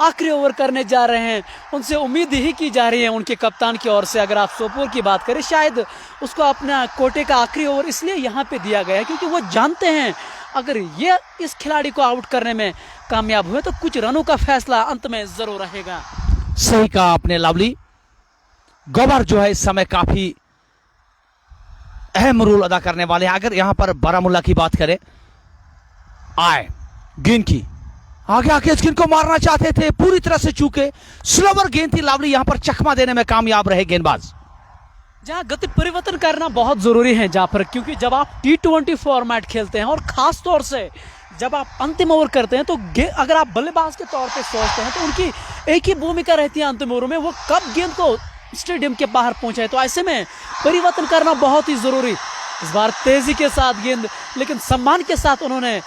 S1: आखिरी ओवर करने जा रहे हैं। उनसे उम्मीद ही की जा रही है उनके कप्तान की ओर से, अगर आप सोपोर की बात करें, शायद उसको अपना कोटे का आखिरी ओवर इसलिए यहाँ पे दिया गया है क्योंकि वो जानते हैं अगर ये इस खिलाड़ी को आउट करने में कामयाब हुए तो कुछ रनों का फैसला अंत में जरूर रहेगा।
S2: सही कहा आपने लवली। गौहर जो है इस समय काफी अहम रोल अदा करने वाले हैं। अगर यहां पर बारामूला की बात करें, आए गेंद की आगे आके इस गेंद को मारना चाहते थे, पूरी तरह से चूके, स्लोवर गेंद थी। लावली यहां पर चकमा देने में कामयाब रहे गेंदबाज।
S1: जहां गति परिवर्तन करना बहुत जरूरी है जाफर, क्योंकि जब आप T20 फॉर्मेट खेलते हैं और खास तौर से जब आप अंतिम ओवर करते हैं तो अगर आप बल्लेबाज के तौर पे सोचते हैं तो उनकी एक ही भूमिका रहती है अंतिम ओवर में, वो कब गेंद को स्टेडियम के बाहर पहुंचाए। तो ऐसे में परिवर्तन करना बहुत ही जरूरी। इस बार तेजी के साथ गेंद, लेकिन सम्मान के साथ उन्होंने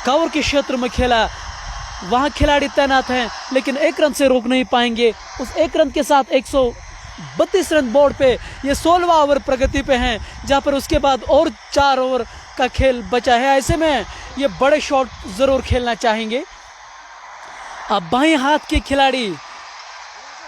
S1: कवर के क्षेत्र में खेला। वहां खिलाड़ी तैनात हैं लेकिन 1 रन से रोक नहीं पाएंगे। उस 1 रन के साथ 132 रन बोर्ड पे ये 16वां ओवर प्रगति पे हैं, जहां पर उसके बाद और 4 ओवर का खेल बचा है। ऐसे में ये बड़े शॉट जरूर खेलना चाहेंगे। अब बाएं हाथ के खिलाड़ी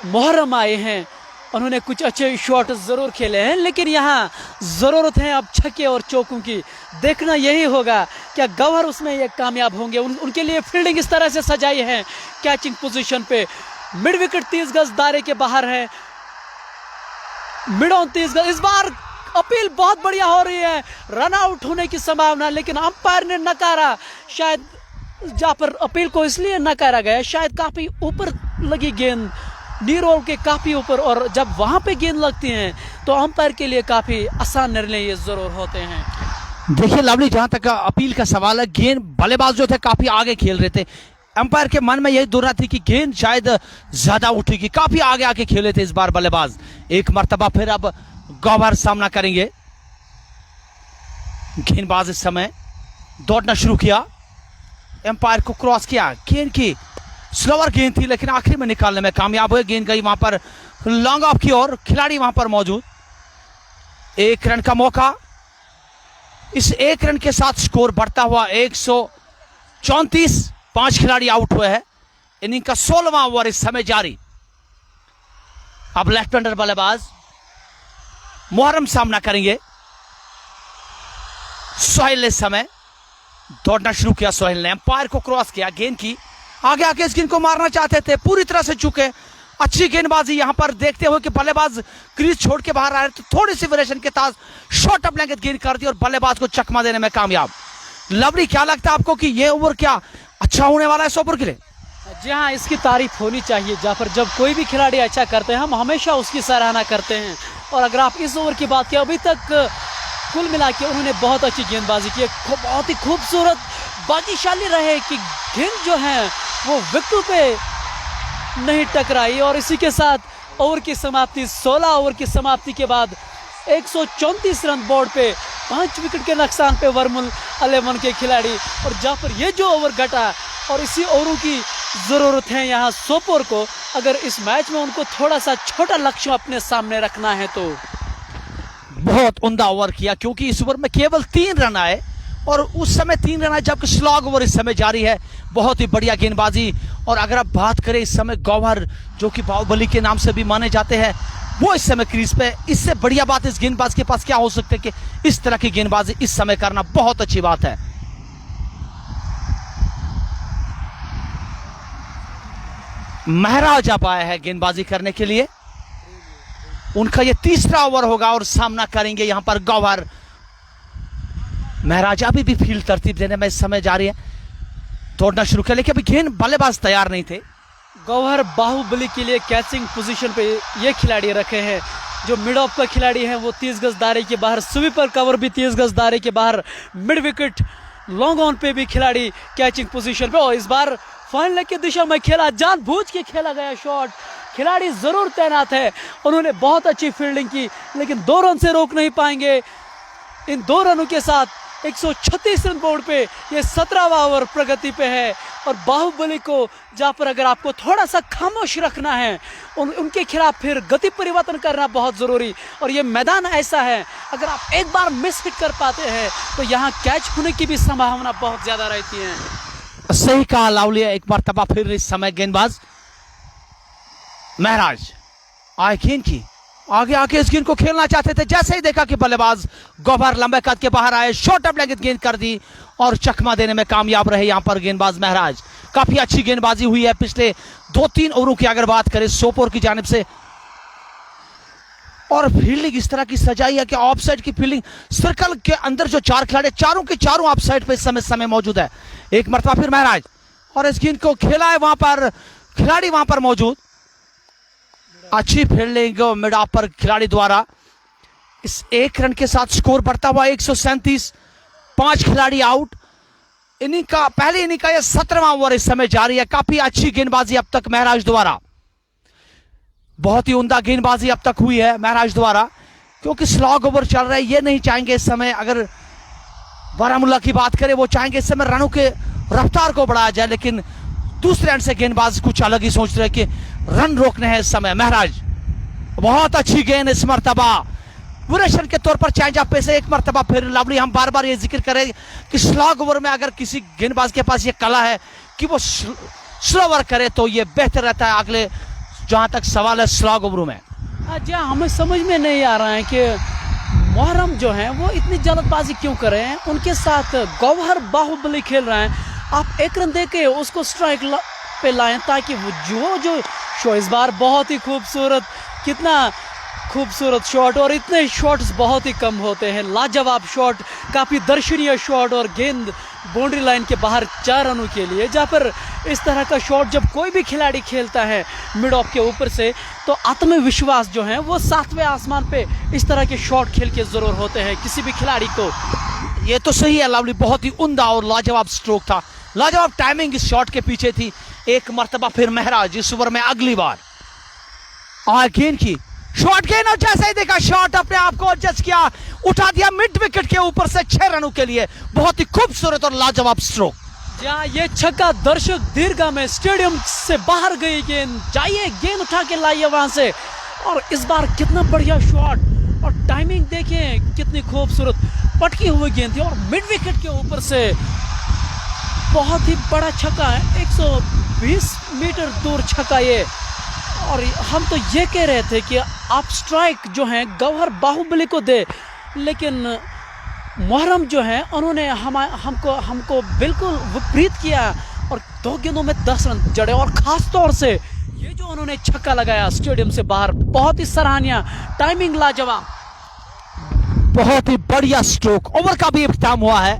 S1: मोहर्रम आए हैं, उन्होंने कुछ अच्छे शॉट जरूर खेले हैं, लेकिन यहाँ जरूरत है अब छक्के और चौकों की। देखना यही होगा क्या गौहर उसमें ये कामयाब होंगे। उनके लिए फील्डिंग इस तरह से सजाई है, कैचिंग पोजीशन पे मिड विकेट 30 गज दायरे के बाहर है, मिड ऑन 30 गज। इस बार अपील बहुत बढ़िया हो रही है, रन आउट होने की संभावना, लेकिन अंपायर ने नकारा। शायद जहां पर अपील को इसलिए नकारा गया, शायद काफी ऊपर लगी गेंद, नी रोल के काफी ऊपर, और जब वहां पे गेंद लगती है तो अंपायर के लिए काफी आसान निर्णय ये जरूर होते हैं।
S2: देखिए लवली, जहां तक अपील का सवाल है, गेंद बल्लेबाज जो थे काफी आगे खेल रहे थे। अंपायर के मन में यही दुरा थी कि गेंद शायद ज्यादा उठेगी, काफी आगे आके खेले थे इस बार बल्लेबाज। एक मर्तबा फिर अब गौहर सामना करेंगे। गेंदबाज इस समय दौड़ना शुरू किया, अंपायर को क्रॉस किया, गेंद की स्लोवर गेंद थी लेकिन आखिरी में निकालने में कामयाब हुए। गेंद गई वहां पर लॉन्ग ऑफ की ओर, खिलाड़ी वहां पर मौजूद। 1 रन का मौका, इस 1 रन के साथ स्कोर बढ़ता हुआ 134। 5 खिलाड़ी आउट हुए हैं। इनिंग का 16वां ओवर इस समय जारी। अब लेफ्ट हैंडर बल्लेबाज मोहर्रम सामना करेंगे। सोहेल ने इस समय दौड़ना शुरू किया। सोहेल ने अंपायर को क्रॉस किया, गेंद की आगे आके इस गेंद को मारना चाहते थे, पूरी तरह से चूके। अच्छी गेंदबाजी यहां पर देखते हुए कि बल्लेबाज क्रीज छोड़ के बाहर आ रहे, तो थोड़ी सी वेरिएशन के साथ शॉर्ट अप लेंगे, गेंद कर दी और बल्लेबाज को चकमा देने में कामयाब। लवली, क्या लगता है आपको कि यह ओवर क्या अच्छा होने वाला है सोपोर के लिए?
S1: जी हाँ, इसकी तारीफ होनी चाहिए जाफर। जब कोई भी खिलाड़ी अच्छा करते हैं हम हमेशा उसकी सराहना करते हैं, और अगर आप इस ओवर की बात करें, अभी तक कुल मिला के उन्होंने बहुत अच्छी गेंदबाजी की, बहुत ही खूबसूरत भाग्यशाली रहे कि गेंद जो है वो विकेट पे नहीं टकराई। और इसी के साथ ओवर की समाप्ति, 16 ओवर की समाप्ति के बाद 134 रन बोर्ड पे, 5 विकेट के नुकसान पे वर्मुल 11 के खिलाड़ी। और जहाँ पर ये जो ओवर घटा, और इसी ओवरों की ज़रूरत है यहाँ सोपोर को, अगर इस मैच में उनको थोड़ा सा छोटा लक्ष्य अपने सामने रखना है तो।
S2: बहुत उम्दा ओवर किया, क्योंकि इस ओवर में केवल 3 रन आए और उस समय 3 रन आए, जबकि स्लॉग ओवर इस समय जारी है। बहुत ही बढ़िया गेंदबाजी। और अगर आप बात करें इस समय गौहर, जो कि बाहुबली के नाम से भी माने जाते हैं, वो इस समय क्रीज पे, इससे बढ़िया बात इस गेंदबाज के पास क्या हो सकती है कि इस तरह की गेंदबाजी इस समय करना बहुत अच्छी बात है। महराज अब आया है गेंदबाजी करने के लिए। उनका ये तीसरा ओवर होगा और सामना करेंगे यहां पर गौहर। महराज अभी भी फील्ड तरतीब देने में इस समय जा रही है, तोड़ना शुरू किया, लेकिन अभी गेंद बल्लेबाज तैयार नहीं थे।
S1: गौहर बाहुबली के लिए कैचिंग पोजीशन पे ये खिलाड़ी रखे हैं। जो मिड ऑफ का खिलाड़ी है वो 30 गज दायरे के बाहर, स्वीपर कवर भी 30 गज दायरे के बाहर, मिड विकेट लॉन्ग ऑन पे भी खिलाड़ी कैचिंग पोजीशन पे। और इस बार फाइनल की दिशा में खेला, जानबूझ के खेला गया शॉट। खिलाड़ी जरूर तैनात है, उन्होंने बहुत अच्छी फील्डिंग की, लेकिन 2 रन से रोक नहीं पाएंगे। इन 2 रनों के साथ 136 रन बोर्ड पे ये 17वां ओवर प्रगति पे है। और बाहुबली को जहाँ पर अगर आपको थोड़ा सा खामोश रखना है, उनके खिलाफ फिर गति परिवर्तन करना बहुत ज़रूरी। और ये मैदान ऐसा है, अगर आप एक बार मिस हिट कर पाते हैं तो यहाँ कैच होने की भी संभावना बहुत ज़्यादा रहती है।
S2: सही कहा लावली, एक बार तबा फिर इस समय गेंदबाज महराज आए गेंद की आगे आके इस गेंद को खेलना चाहते थे। जैसे ही देखा कि बल्लेबाज गौहर लंबे कद के बाहर आए, शॉर्ट अप लेंथ गेंद कर दी और चकमा देने में कामयाब रहे यहां पर गेंदबाज महराज। काफी अच्छी गेंदबाजी हुई है पिछले 2-3 ओवरों की अगर बात करें सोपोर की जानिब से। और फील्डिंग इस तरह की सजाई है कि ऑफ साइड की फील्डिंग, सर्कल के अंदर जो 4 खिलाड़ी, चारों के चारों ऑफ साइड पे इस समय मौजूद है। एक मरतबा फिर महराज और इस गेंद को खेला है, वहां पर खिलाड़ी वहां पर मौजूद। अच्छी फील्डिंग मिड ऑफ पर खिलाड़ी द्वारा। इस 1 रन के साथ स्कोर बढ़ता हुआ 137, 5 खिलाड़ी आउट। इनिंग का पहले इनिंग का यह 17वां ओवर इस समय जारी है। काफी अच्छी गेंदबाजी अब तक महराज द्वारा, बहुत ही उम्दा गेंदबाजी अब तक हुई है महराज द्वारा, क्योंकि स्लॉग ओवर चल रहा है। ये नहीं चाहेंगे इस समय, अगर बारामूला की बात करें, वो चाहेंगे इस समय रनों के रफ्तार को बढ़ाया जाए, लेकिन दूसरे एंड से गेंदबाज कुछ अलग ही सोच रहे कि रन रोकने हैं इस समय। महराज बहुत अच्छी गेंद इस मर्तबा वेरिएशन के तौर पर चेंज अप पे से एक मर्तबा फिर लवली। हम बार बार ये जिक्र करें कि स्लॉग ओवर में अगर किसी गेंदबाज के पास ये कला है कि वो स्लो ओवर करे तो ये बेहतर रहता है। अगले जहां तक सवाल है स्लॉग ओवर में,
S1: जी हमें समझ में नहीं आ रहा है कि मोहर्रम जो है वो इतनी जल्दबाजी क्यों कर रहे हैं। उनके साथ गौहर बाहुबली खेल रहे हैं, आप 1 रन दे के उसको स्ट्राइक पे लाएं ताकि वो जो शो इस बार बहुत ही खूबसूरत, कितना खूबसूरत शॉट। और इतने शॉट्स बहुत ही कम होते हैं, लाजवाब शॉट, काफ़ी दर्शनीय शॉट और गेंद बाउंड्री लाइन के बाहर 4 रनों के लिए। जहाँ पर इस तरह का शॉट जब कोई भी खिलाड़ी खेलता है मिड ऑफ के ऊपर से, तो आत्मविश्वास जो है वो 7वें आसमान पे इस तरह के शॉट खेल के ज़रूर होते हैं किसी भी खिलाड़ी को।
S2: ये तो सही है लवली, बहुत ही उम्दा और लाजवाब स्ट्रोक था, लाजवाब टाइमिंग इस शॉट के पीछे थी। एक मर्तबा फिर महराज इस ओवर में अगली बार गेंद की शॉट गेंद, और जैसे ही देखा शॉट अपने आप को एडजस्ट किया, उठा दिया मिड विकेट के ऊपर से 6 रनों के लिए। बहुत ही खूबसूरत और लाजवाब स्ट्रोक।
S1: जहाँ ये छक्का दर्शक दीर्घा में स्टेडियम से बाहर गई गेंद, जाइए गेंद उठा के लाइए वहां से। और इस बार कितना बढ़िया शॉट और टाइमिंग देखें कितनी खूबसूरत, पटकी हुई गेंद थी और मिड विकेट के ऊपर से बहुत ही बड़ा छक्का है, 120 मीटर दूर छक्का ये। और हम तो ये कह रहे थे कि आप स्ट्राइक जो है गौहर बाहुबली को दे, लेकिन मोहर्रम जो है उन्होंने हमको बिल्कुल विपरीत किया और 2 गेंदों में 10 रन जड़े। और ख़ास तौर से ये जो उन्होंने छक्का लगाया स्टेडियम से बाहर, बहुत ही सराहनीय, टाइमिंग लाजवाब,
S2: बहुत ही बढ़िया स्ट्रोक। ओवर का भी इख्तिताम हुआ है।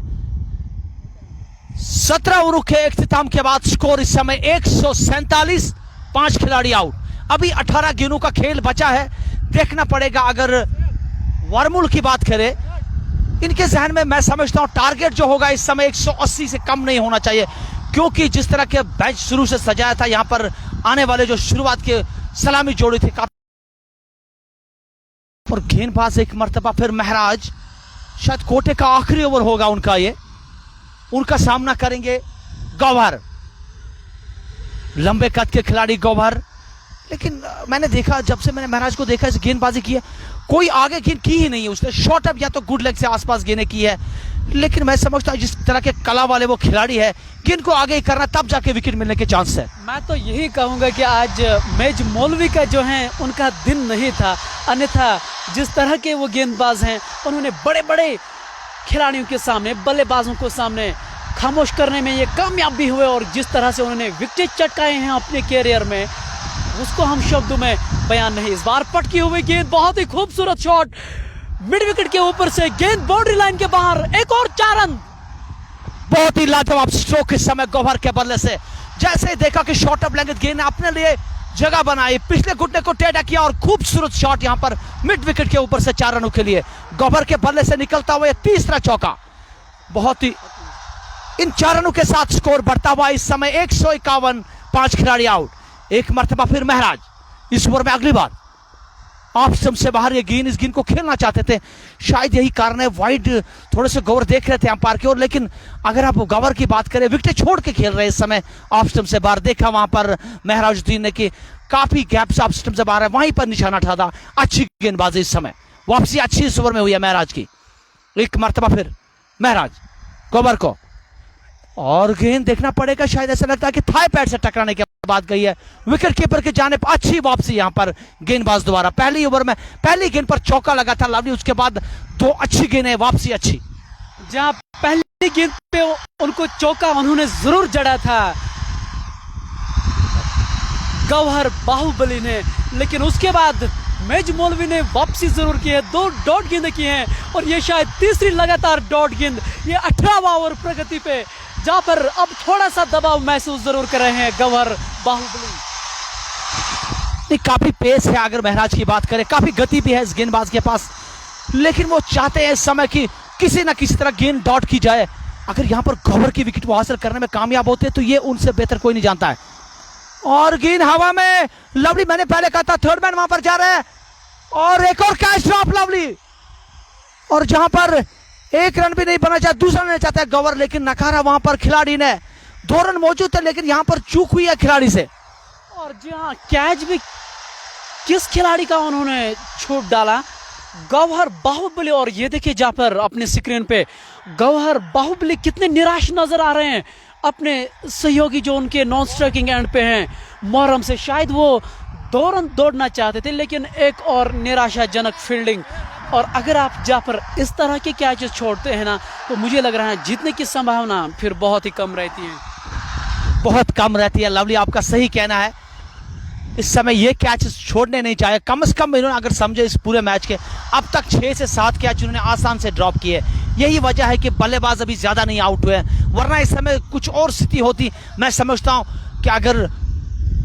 S2: 17 ओवरों के इख्तिताम के बाद स्कोर इस समय 147, 5 खिलाड़ी आउट। अभी 18 गेंदों का खेल बचा है, देखना पड़ेगा। अगर वर्मुल की बात करें, इनके जहन में मैं समझता हूं टारगेट जो होगा इस समय 180 से कम नहीं होना चाहिए, क्योंकि जिस तरह के मैच शुरू से सजाया था, यहां पर आने वाले जो शुरुआत के सलामी जोड़ी थे काफी। और गेंदबाज एक मर्तबा फिर महराज, शायद कोटे का आखिरी ओवर होगा उनका, ये उनका सामना करेंगे गौहर, लंबे कद के खिलाड़ी गौहर। लेकिन मैंने देखा, जब से मैंने महराज को देखा इस गेंदबाजी की है, कोई आगे गेंद की ही नहीं है उसने। शॉर्ट अप या तो गुड लेग से आसपास गेंदें की है, लेकिन मैं समझता हूं जिस तरह के कला वाले वो खिलाड़ी है, गेंद को आगे ही करना, तब जाके विकेट मिलने के चांस है।
S1: मैं तो यही कहूंगा कि आज मेज मौलवी का जो है उनका दिन नहीं था, अन्यथा जिस तरह के वो गेंदबाज हैं, उन्होंने बड़े बड़े खिलाड़ियों के सामने, बल्लेबाजों को सामने खामोश करने में ये कामयाब भी हुए। और जिस तरह से उन्होंने विकेट चटकाए हैं अपने कैरियर में, उसको हम शब्दों में बयान नहीं। इस बार पटकी हुई गेंद, बहुत ही खूबसूरत शॉट मिड विकेट के ऊपर से, गेंद बाउंड्री लाइन के बाहर, एक और 4 रन।
S2: बहुत ही लाजवाब स्ट्रोक इस समय गौहर के बल्ले से। जैसे ही देखा कि शॉर्ट ऑफ लेंथ गेंद ने अपने लिए जगह बनाई, पिछले घुटने को टेढ़ा किया और खूबसूरत शॉट यहां पर मिड विकेट के ऊपर से 4 रनों के लिए गौहर के बल्ले से निकलता हुआ तीसरा चौका। बहुत ही इन 4 रनों के साथ स्कोर बढ़ता हुआ इस समय 151, 5 खिलाड़ी आउट। एक मर्तबा फिर महराज इस ओवर में अगली बार ऑफ स्टंप से बाहर ये गेंद, इस गेंद को खेलना चाहते थे, शायद यही कारण है वाइड थोड़े से गौर देख रहे थे अंपायर की ओर। लेकिन अगर आप गौर की बात करें, विकेट छोड़ के खेल रहे इस समय ऑफ स्टंप से बाहर। देखा वहां पर महराजुद्दीन ने कि काफी गैप से ऑफ स्टंप से बाहर है, वहीं पर निशाना था। अच्छी गेंदबाजी इस समय, वापसी अच्छी इस ओवर में हुई है महराज की। एक मर्तबा फिर महराज गौबर को, और गेंद देखना पड़ेगा, शायद ऐसा लगता है कि थाई पैड से टकराने के बाद गई है विकेट कीपर के जाने पर। अच्छी वापसी यहां पर गेंदबाज द्वारा। पहली ओवर में पहली गेंद पर चौका लगा था लवली, उसके बाद 2 अच्छी गेंदें, वापसी अच्छी।
S1: जहां पहली गेंद पे उनको चौका उन्होंने जरूर जड़ा था गौहर बाहुबली ने, लेकिन उसके बाद मेज मौलवी ने वापसी जरूर की है, 2 डॉट गेंदें की हैं और ये शायद तीसरी लगातार डॉट गेंद। ये 18वां ओवर प्रगति पे, जहां पर अब थोड़ा सा दबाव महसूस जरूर कर रहे हैं गौहर बाहुबली।
S2: काफी पेस है, अगर महराज की बात करें काफी गति भी है इस गेंदबाज के पास, लेकिन वो चाहते हैं इस समय कि किसी ना किसी तरह गेंद डॉट की जाए। अगर यहां पर गौहर की विकेट वो हासिल करने में कामयाब होते तो ये उनसे बेहतर कोई नहीं जानता है। और गेंद हवा में, लवली मैंने पहले कहा था थर्ड मैन वहां पर जा रहा है, और एक और कैच ड्रॉप लवली, और जहां पर 1 रन भी नहीं बना चाहता, दूसरा नहीं चाहता है गौहर, लेकिन नकारा वहां पर खिलाड़ी ने। 2 रन मौजूद थे लेकिन यहां पर चूक हुई है खिलाड़ी से।
S1: और जी हाँ, कैच भी किस खिलाड़ी का उन्होंने छूट डाला, गौहर बाहुबली। और ये देखिए जहां पर अपने स्क्रीन पे गौहर बाहुबली कितने निराश नजर आ रहे हैं अपने सहयोगी जो उनके नॉन स्ट्राइकिंग एंड पे हैं मोहरम से। शायद वो 2 रन दौड़ना चाहते थे, लेकिन एक और निराशाजनक फील्डिंग। और अगर आप जहाँ पर इस तरह के कैचेस छोड़ते हैं ना, तो मुझे लग रहा है जीतने की संभावना फिर बहुत ही कम रहती है,
S2: बहुत कम रहती है। लवली आपका सही कहना है, इस समय ये कैच छोड़ने नहीं चाहिए। कम से कम इन्होंने अगर समझे इस पूरे मैच के अब तक 6 से 7 कैच उन्होंने आसान से ड्रॉप किए। यही वजह है कि बल्लेबाज अभी ज्यादा नहीं आउट हुए, वरना इस समय कुछ और स्थिति होती। मैं समझता हूं कि अगर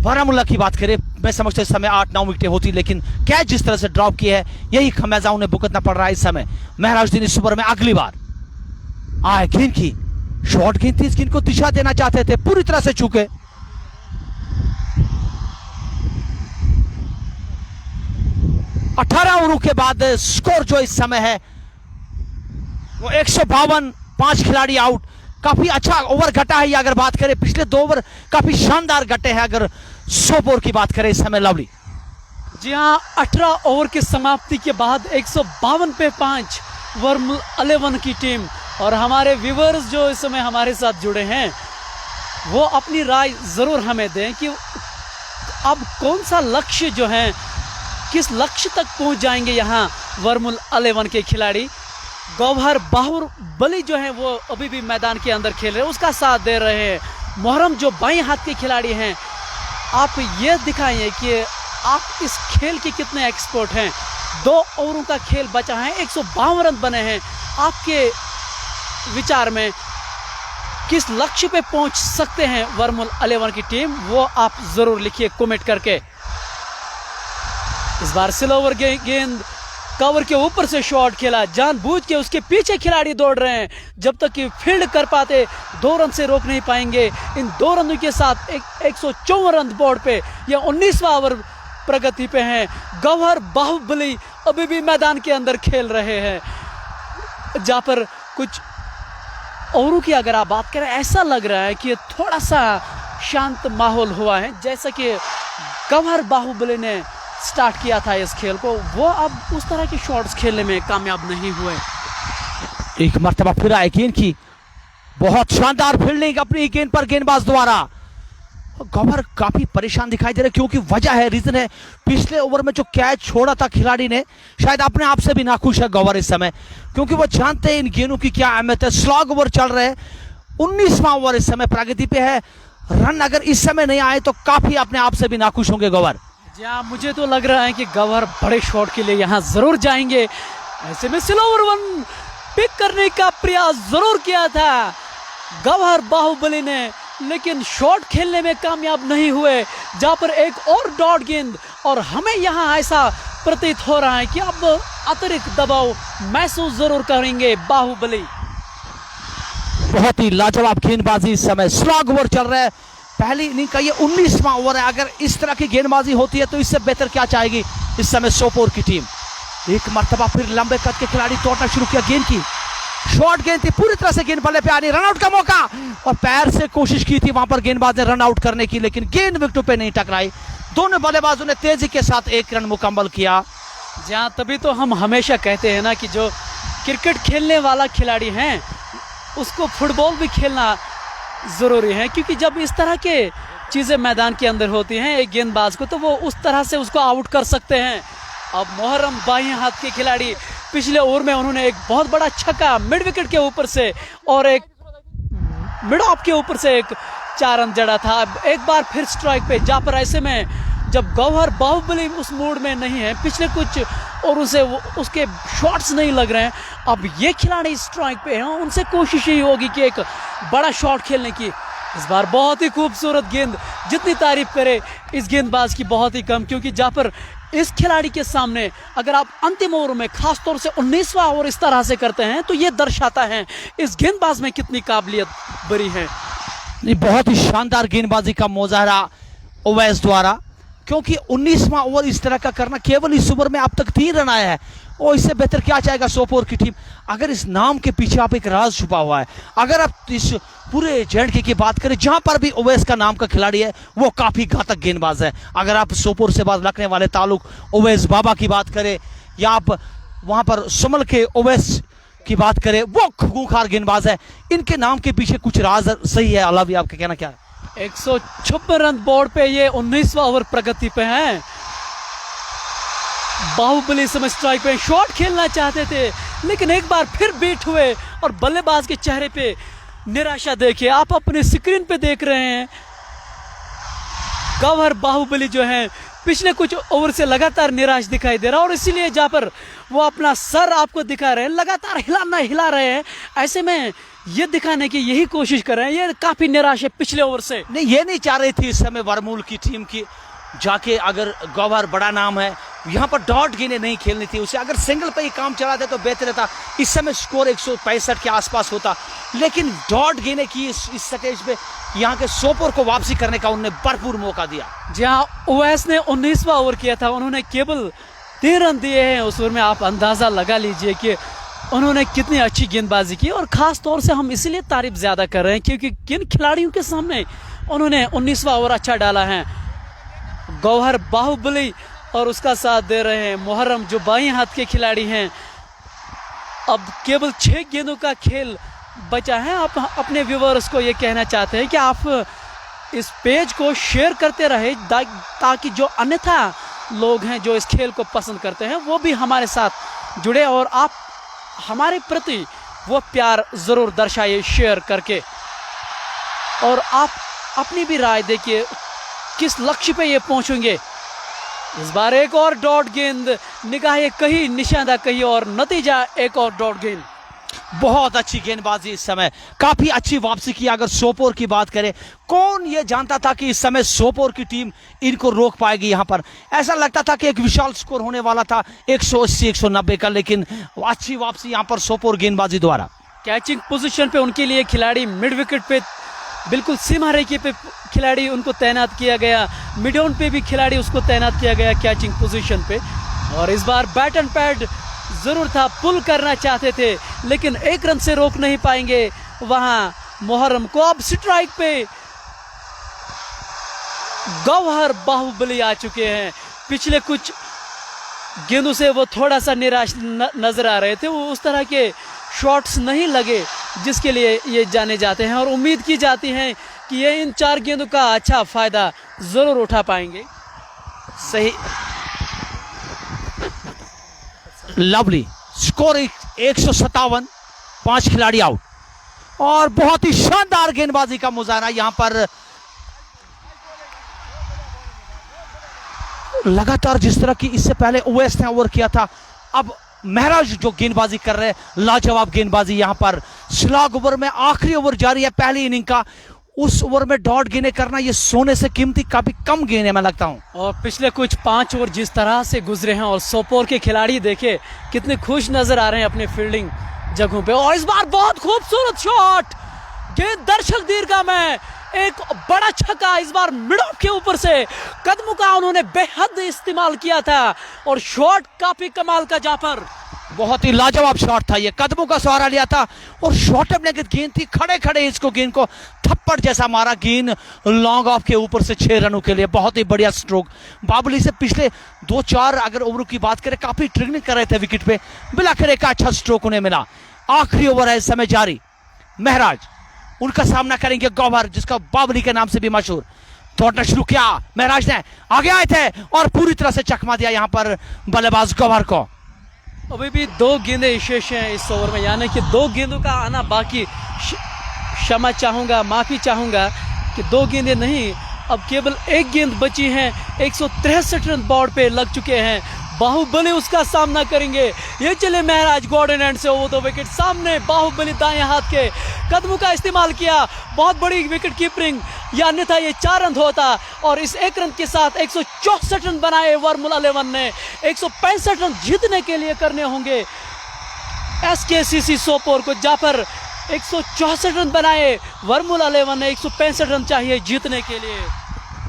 S2: बारामूला की बात करें, मैं समझता हूं इस समय 8-9 विकेटें होती, लेकिन कैच जिस तरह से ड्रॉप किए है यही खमियाजा उन्हें भुगतना पड़ रहा है इस समय। महराजुद्दीन इस ओवर में अगली बार आए, गेंद की शॉर्ट गेंद थी, इस गेंद को दिशा देना चाहते थे, पूरी तरह से चूके। अठारह ओवरों के बाद स्कोर जो इस समय है वो 152, 5 खिलाड़ी आउट। काफी अच्छा ओवर घटा है ये, अगर बात करें पिछले 2 ओवर काफी शानदार घटे हैं अगर 100 ओवर की बात करें इस समय लवली।
S1: जी हाँ, 18 ओवर की समाप्ति के बाद 152 पे 5 वर्मुल 11 की टीम। और हमारे व्यूवर्स जो इस समय हमारे साथ जुड़े हैं वो अपनी राय जरूर हमें दें कि अब कौन सा लक्ष्य जो है, किस लक्ष्य तक पहुंच जाएंगे यहाँ वर्मुल 11 के खिलाड़ी। गौहर बाहुबली जो है वो अभी भी मैदान के अंदर खेल रहे हैं, उसका साथ दे रहे हैं। मोहरम जो बाएं हाथ के खिलाड़ी हैं, आप ये दिखाइए कि आप इस खेल के कितने एक्सपर्ट हैं। 2 ओवरों का खेल बचा है, 152 रन बने हैं। आपके विचार में किस लक्ष्य पे पहुंच सकते हैं वर्मुल 11 की टीम, वो आप जरूर लिखिए कमेंट करके। इस बार स्लोवर गेंद कवर के ऊपर से शॉट खेला, जानबूझ के उसके पीछे खिलाड़ी दौड़ रहे हैं, जब तक कि फील्ड कर पाते 2 रन से रोक नहीं पाएंगे। इन 2 रनों के साथ 154 रन बोर्ड पे, यह 19वां ओवर प्रगति पे हैं। गौहर बाहुबली अभी भी मैदान के अंदर खेल रहे हैं, जहां पर कुछ औरों की अगर आप बात करें, ऐसा लग रहा है कि थोड़ा सा शांत माहौल हुआ है, जैसा कि गौहर बाहुबली ने स्टार्ट किया था इस खेल को, वो अब उस तरह के शॉट्स खेलने में कामयाब नहीं हुए।
S2: एक मर्तबा फिर आए गेंद की, बहुत शानदार फील्डिंग अपनी गेंद पर गेंदबाज द्वारा। गौहर काफी परेशान दिखाई दे रहे, क्योंकि वजह है, रीजन है, पिछले ओवर में जो कैच छोड़ा था खिलाड़ी ने, शायद अपने आप से भी नाखुश है गौहर इस समय, क्योंकि वो जानते हैं इन गेंदों की क्या अहमियत है। स्लॉग ओवर चल रहे हैं, 19वां ओवर इस समय प्रगति पे है। रन अगर इस समय नहीं आए तो काफी अपने आप से भी नाखुश होंगे गौहर।
S1: जी हाँ, मुझे तो लग रहा है कि गौहर बड़े शॉट के लिए यहाँ जरूर जाएंगे। ऐसे में स्लो ओवर वन पिक करने का प्रयास जरूर किया था गौहर बाहुबली ने, लेकिन शॉट खेलने में कामयाब नहीं हुए, जहां पर एक और डॉट गेंद। और हमें यहाँ ऐसा प्रतीत हो रहा है कि अब अतिरिक्त दबाव महसूस जरूर करेंगे बाहुबली।
S2: बहुत ही लाजवाब गेंदबाजी इस समय, स्लॉग ओवर चल रहा है, पहली इनिंग का ये 19वां ओवर है। अगर इस तरह की गेंदबाजी होती है तो इससे बेहतर क्या चाहेगी इस समय सोपोर की टीम। एक मर्तबा फिर लंबे कद के खिलाड़ी तोड़ना शुरू किया गेंद की, शॉर्ट गेंद थी, पूरी तरह से गेंद बल्ले पे आनी, रनआउट का मौका, और पैर से कोशिश की थी वहां पर गेंदबाज ने रन आउट करने की, लेकिन गेंद विकेट पे नहीं टकराई। दोनों बल्लेबाजों ने तेजी के साथ एक रन मुकम्मल किया।
S1: जहां तभी तो हम हमेशा कहते हैं ना कि जो क्रिकेट खेलने वाला खिलाड़ी हैं उसको फुटबॉल भी खेलना ज़रूरी है, क्योंकि जब इस तरह के चीज़ें मैदान के अंदर होती हैं एक गेंदबाज को, तो वो उस तरह से उसको आउट कर सकते हैं। अब मोहर्रम बाएं हाथ के खिलाड़ी पिछले ओवर में उन्होंने एक बहुत बड़ा छक्का मिड विकेट के ऊपर से और एक मिड ऑफ के ऊपर से एक 4 रन जड़ा था। अब एक बार फिर स्ट्राइक पे, जहाँ पर ऐसे में जब गौहर बाहुबली उस मूड में नहीं है, पिछले कुछ और उसे उसके शॉट्स नहीं लग रहे हैं, अब ये खिलाड़ी स्ट्राइक पे हैं, उनसे कोशिश ही होगी कि एक बड़ा शॉट खेलने की। इस बार बहुत ही खूबसूरत गेंद, जितनी तारीफ करे इस गेंदबाज की बहुत ही कम, क्योंकि जहाँ पर इस खिलाड़ी के सामने अगर आप अंतिम ओवर में खासतौर से 19वां ओवर इस तरह से करते हैं तो ये दर्शाता है इस गेंदबाज में कितनी काबिलियत बड़ी है।
S2: नहीं, बहुत ही शानदार गेंदबाजी का मुजाहरा ओवैस द्वारा, क्योंकि 19वां ओवर इस तरह का करना, केवल इस ओवर में अब तक 3 रन आया है, और इससे बेहतर क्या चाहेगा सोपोर की टीम। अगर इस नाम के पीछे आप एक राज छुपा हुआ है, अगर आप इस पूरे जेएंडके की बात करें जहां पर भी ओवैस का नाम का खिलाड़ी है वो काफी घातक गेंदबाज है। अगर आप सोपोर से बात रखने वाले ताल्लुक ओवैस बाबा की बात करें, या आप वहां पर सुमल के ओवैस की बात करें, वो खूंखार गेंदबाज है। इनके नाम के पीछे कुछ राज सही है। अलावी, आपका कहना क्या है?
S1: 156 रन बोर्ड पे ये 19वां ओवर प्रगति पे है। बाहुबली समय स्ट्राइक पे शॉट खेलना चाहते थे, लेकिन एक बार फिर बीट हुए और बल्लेबाज के चेहरे पे निराशा देखिए। आप अपने स्क्रीन पे देख रहे हैं गौहर बाहुबली जो है पिछले कुछ ओवर से लगातार निराश दिखाई दे रहा है, और इसीलिए जहां पर वो अपना सर आपको दिखा रहे हैं, लगातार हिला रहे हैं, ऐसे में ये दिखाने की यही कोशिश कर रहे हैं ये काफी निराश है पिछले ओवर से।
S2: नहीं, ये नहीं चाह रही थी इस समय वर्मूल की टीम की जाके, अगर गौहर बड़ा नाम है यहाँ पर डॉट गेंदें नहीं खेलनी थी उसे, अगर सिंगल पे ही काम चला दे तो बेहतर रहता। इस समय स्कोर 165 के आसपास होता, लेकिन डॉट गेंदें की इस स्टेज पे यहाँ के सोपोर को वापसी करने का उन्होंने भरपूर मौका दिया।
S1: जहाँ ओवैस ने 19वां ओवर किया था, उन्होंने केवल 3 रन दिए हैं उस ओवर में। आप अंदाजा लगा लीजिए कि उन्होंने कितनी अच्छी गेंदबाजी की, और खास तौर से हम इसीलिए तारीफ ज्यादा कर रहे हैं क्योंकि किन खिलाड़ियों के सामने उन्होंने 19वां ओवर अच्छा डाला है। गौहर बाहुबली और उसका साथ दे रहे हैं मोहर्रम जो बाएं हाथ के खिलाड़ी हैं। अब केवल 6 गेंदों का खेल बचा है। आप अपने व्यूअर्स को ये कहना चाहते हैं कि आप इस पेज को शेयर करते रहे ताकि जो अन्यथा लोग हैं जो इस खेल को पसंद करते हैं वो भी हमारे साथ जुड़े, और आप हमारे प्रति वो प्यार ज़रूर दर्शाइए शेयर करके, और आप अपनी भी राय देखिए किस लक्ष्य पे ये पहुंचेंगे। इस बार एक और डॉट गेंद, निगाहें कहीं निशाना कहीं और, नतीजा एक और डॉट गेंद।
S2: बहुत अच्छी गेंदबाजी इस समय, काफी अच्छी वापसी की। अगर सोपोर की बात करें, कौन ये जानता था कि इस समय सोपोर की टीम इनको रोक पाएगी। यहाँ पर ऐसा लगता था कि एक विशाल स्कोर होने वाला था 180-190 का, लेकिन अच्छी वापसी यहाँ पर सोपोर गेंदबाजी द्वारा।
S1: कैचिंग पोजीशन पे उनके लिए खिलाड़ी, मिड विकेट पे बिल्कुल सीमा रेखा पे खिलाड़ी उनको तैनात किया गया, मिड ऑन पे भी खिलाड़ी उसको तैनात किया गया कैचिंग पोजीशन पे। और इस बार बैट एंड पैड जरूर था, पुल करना चाहते थे लेकिन 1 रन से रोक नहीं पाएंगे वहां मोहर्रम को। अब स्ट्राइक पे गौहर बाहुबली आ चुके हैं। पिछले कुछ गेंदों से वो थोड़ा सा निराश नजर आ रहे थे, वो उस तरह के शॉट्स नहीं लगे जिसके लिए ये जाने जाते हैं, और उम्मीद की जाती है कि ये इन 4 गेंदों का अच्छा फायदा जरूर उठा पाएंगे।
S2: सही, लवली स्कोर 157, 5 खिलाड़ी आउट, और बहुत ही शानदार गेंदबाजी का मुजाहरा यहाँ पर लगातार जिस तरह की इससे पहले ओवैस ने ओवर किया था, अब महराज जो गेंदबाजी कर रहे हैं, लाजवाब गेंदबाजी यहाँ पर स्लॉग ओवर में। आखिरी ओवर जारी है पहली इनिंग का, उस ओवर में डॉट गेंदें करना ये सोने से कीमती काफी कम गेंद है मैं लगता हूं।
S1: और पिछले कुछ 5 ओवर जिस तरह से गुजरे हैं, और सोपोर के खिलाड़ी देखे कितने खुश नजर आ रहे हैं अपने फील्डिंग जगहों पे। और इस बार बहुत खूबसूरत शॉट, गेंद दर्शक दीर्घा में, एक बड़ा छक्का इस बार मिड ऑफ के ऊपर से, कदमों का उन्होंने बेहद इस्तेमाल किया था और शॉट काफी कमाल का जाफर।
S2: बहुत ही लाजवाब शॉट था ये, कदमों का सहारा लिया था और शॉर्ट लेग गेंद थी, खड़े खड़े इसको गेंद को थप्पड़ जैसा मारा, गेंद लॉन्ग ऑफ के ऊपर से 6 रनों के लिए। बहुत ही बढ़िया स्ट्रोक। बाबुली से पिछले 2-4 अगर ओवरों की बात करें काफी ट्रिगरिंग कर रहे थे विकेट पे, बिलाकर एक अच्छा स्ट्रोक उन्हें मिला। आखिरी ओवर है इस समय जारी, महराज उनका सामना करेंगे गौहर, जिसका बाबुली के नाम से भी मशहूर। दौड़ना शुरू किया महराज ने, आगे आए थे और पूरी तरह से चकमा दिया यहां पर बल्लेबाज गौहर को।
S1: अभी भी 2 गेंदें शेष हैं इस ओवर में, यानी कि 2 गेंदों का आना बाकी। क्षमा चाहूंगा, माफी चाहूंगा कि 2 गेंदें नहीं, अब केवल 1 गेंद बची है। 163 रन बोर्ड पे लग चुके हैं। बाहुबली उसका सामना करेंगे। ये चले महराज गॉर्डन एंड से ओवर द विकेट, सामने बाहुबली दाएं हाथ के, कदमों का इस्तेमाल किया, बहुत बड़ी विकेट कीपिंग, या अन्यथा ये 4 रन होता। और इस 1 रन के साथ 164 रन बनाए वर्मुला 11 ने। 165 रन जीतने के लिए करने होंगे SKCC सोपोर को। जाफर 164 रन बनाए, वर्मुला 11 ने 165 रन चाहिए जीतने के लिए।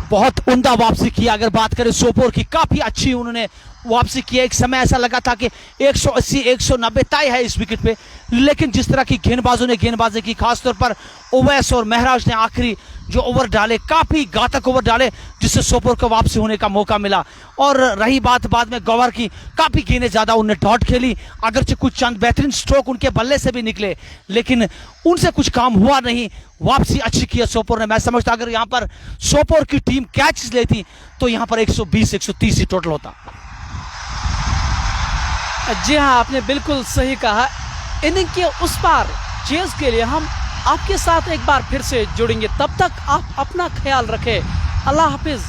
S2: बहुत उम्दा वापसी की। अगर बात करें सोपोर की, काफी अच्छी उन्होंने वापसी की। एक समय ऐसा लगा था कि 180-190 तय है इस विकेट पे, लेकिन जिस तरह की गेंदबाजों ने गेंदबाजी की, खासतौर पर ओवैस और महराज ने आखिरी जो ओवर डाले, काफी घातक ओवर डाले, जिससे सोपोर को वापसी होने का मौका मिला। और रही बात बाद में गौहर की, काफी गेंदें ज्यादा उन्होंने डॉट खेली, अगरचे कुछ चंद बेहतरीन स्ट्रोक उनके बल्ले से भी निकले, लेकिन उनसे कुछ काम हुआ नहीं। वापसी अच्छी की है सोपोर ने। मैं समझता अगर यहाँ पर सोपोर की टीम कैच लेती तो यहाँ पर 120-130 ही टोटल होता।
S1: जी हाँ, आपने बिल्कुल सही कहा। इनिंग के उस पार चेस के लिए हम आपके साथ एक बार फिर से जुड़ेंगे। तब तक आप अपना ख्याल रखें। अल्लाह हाफिज।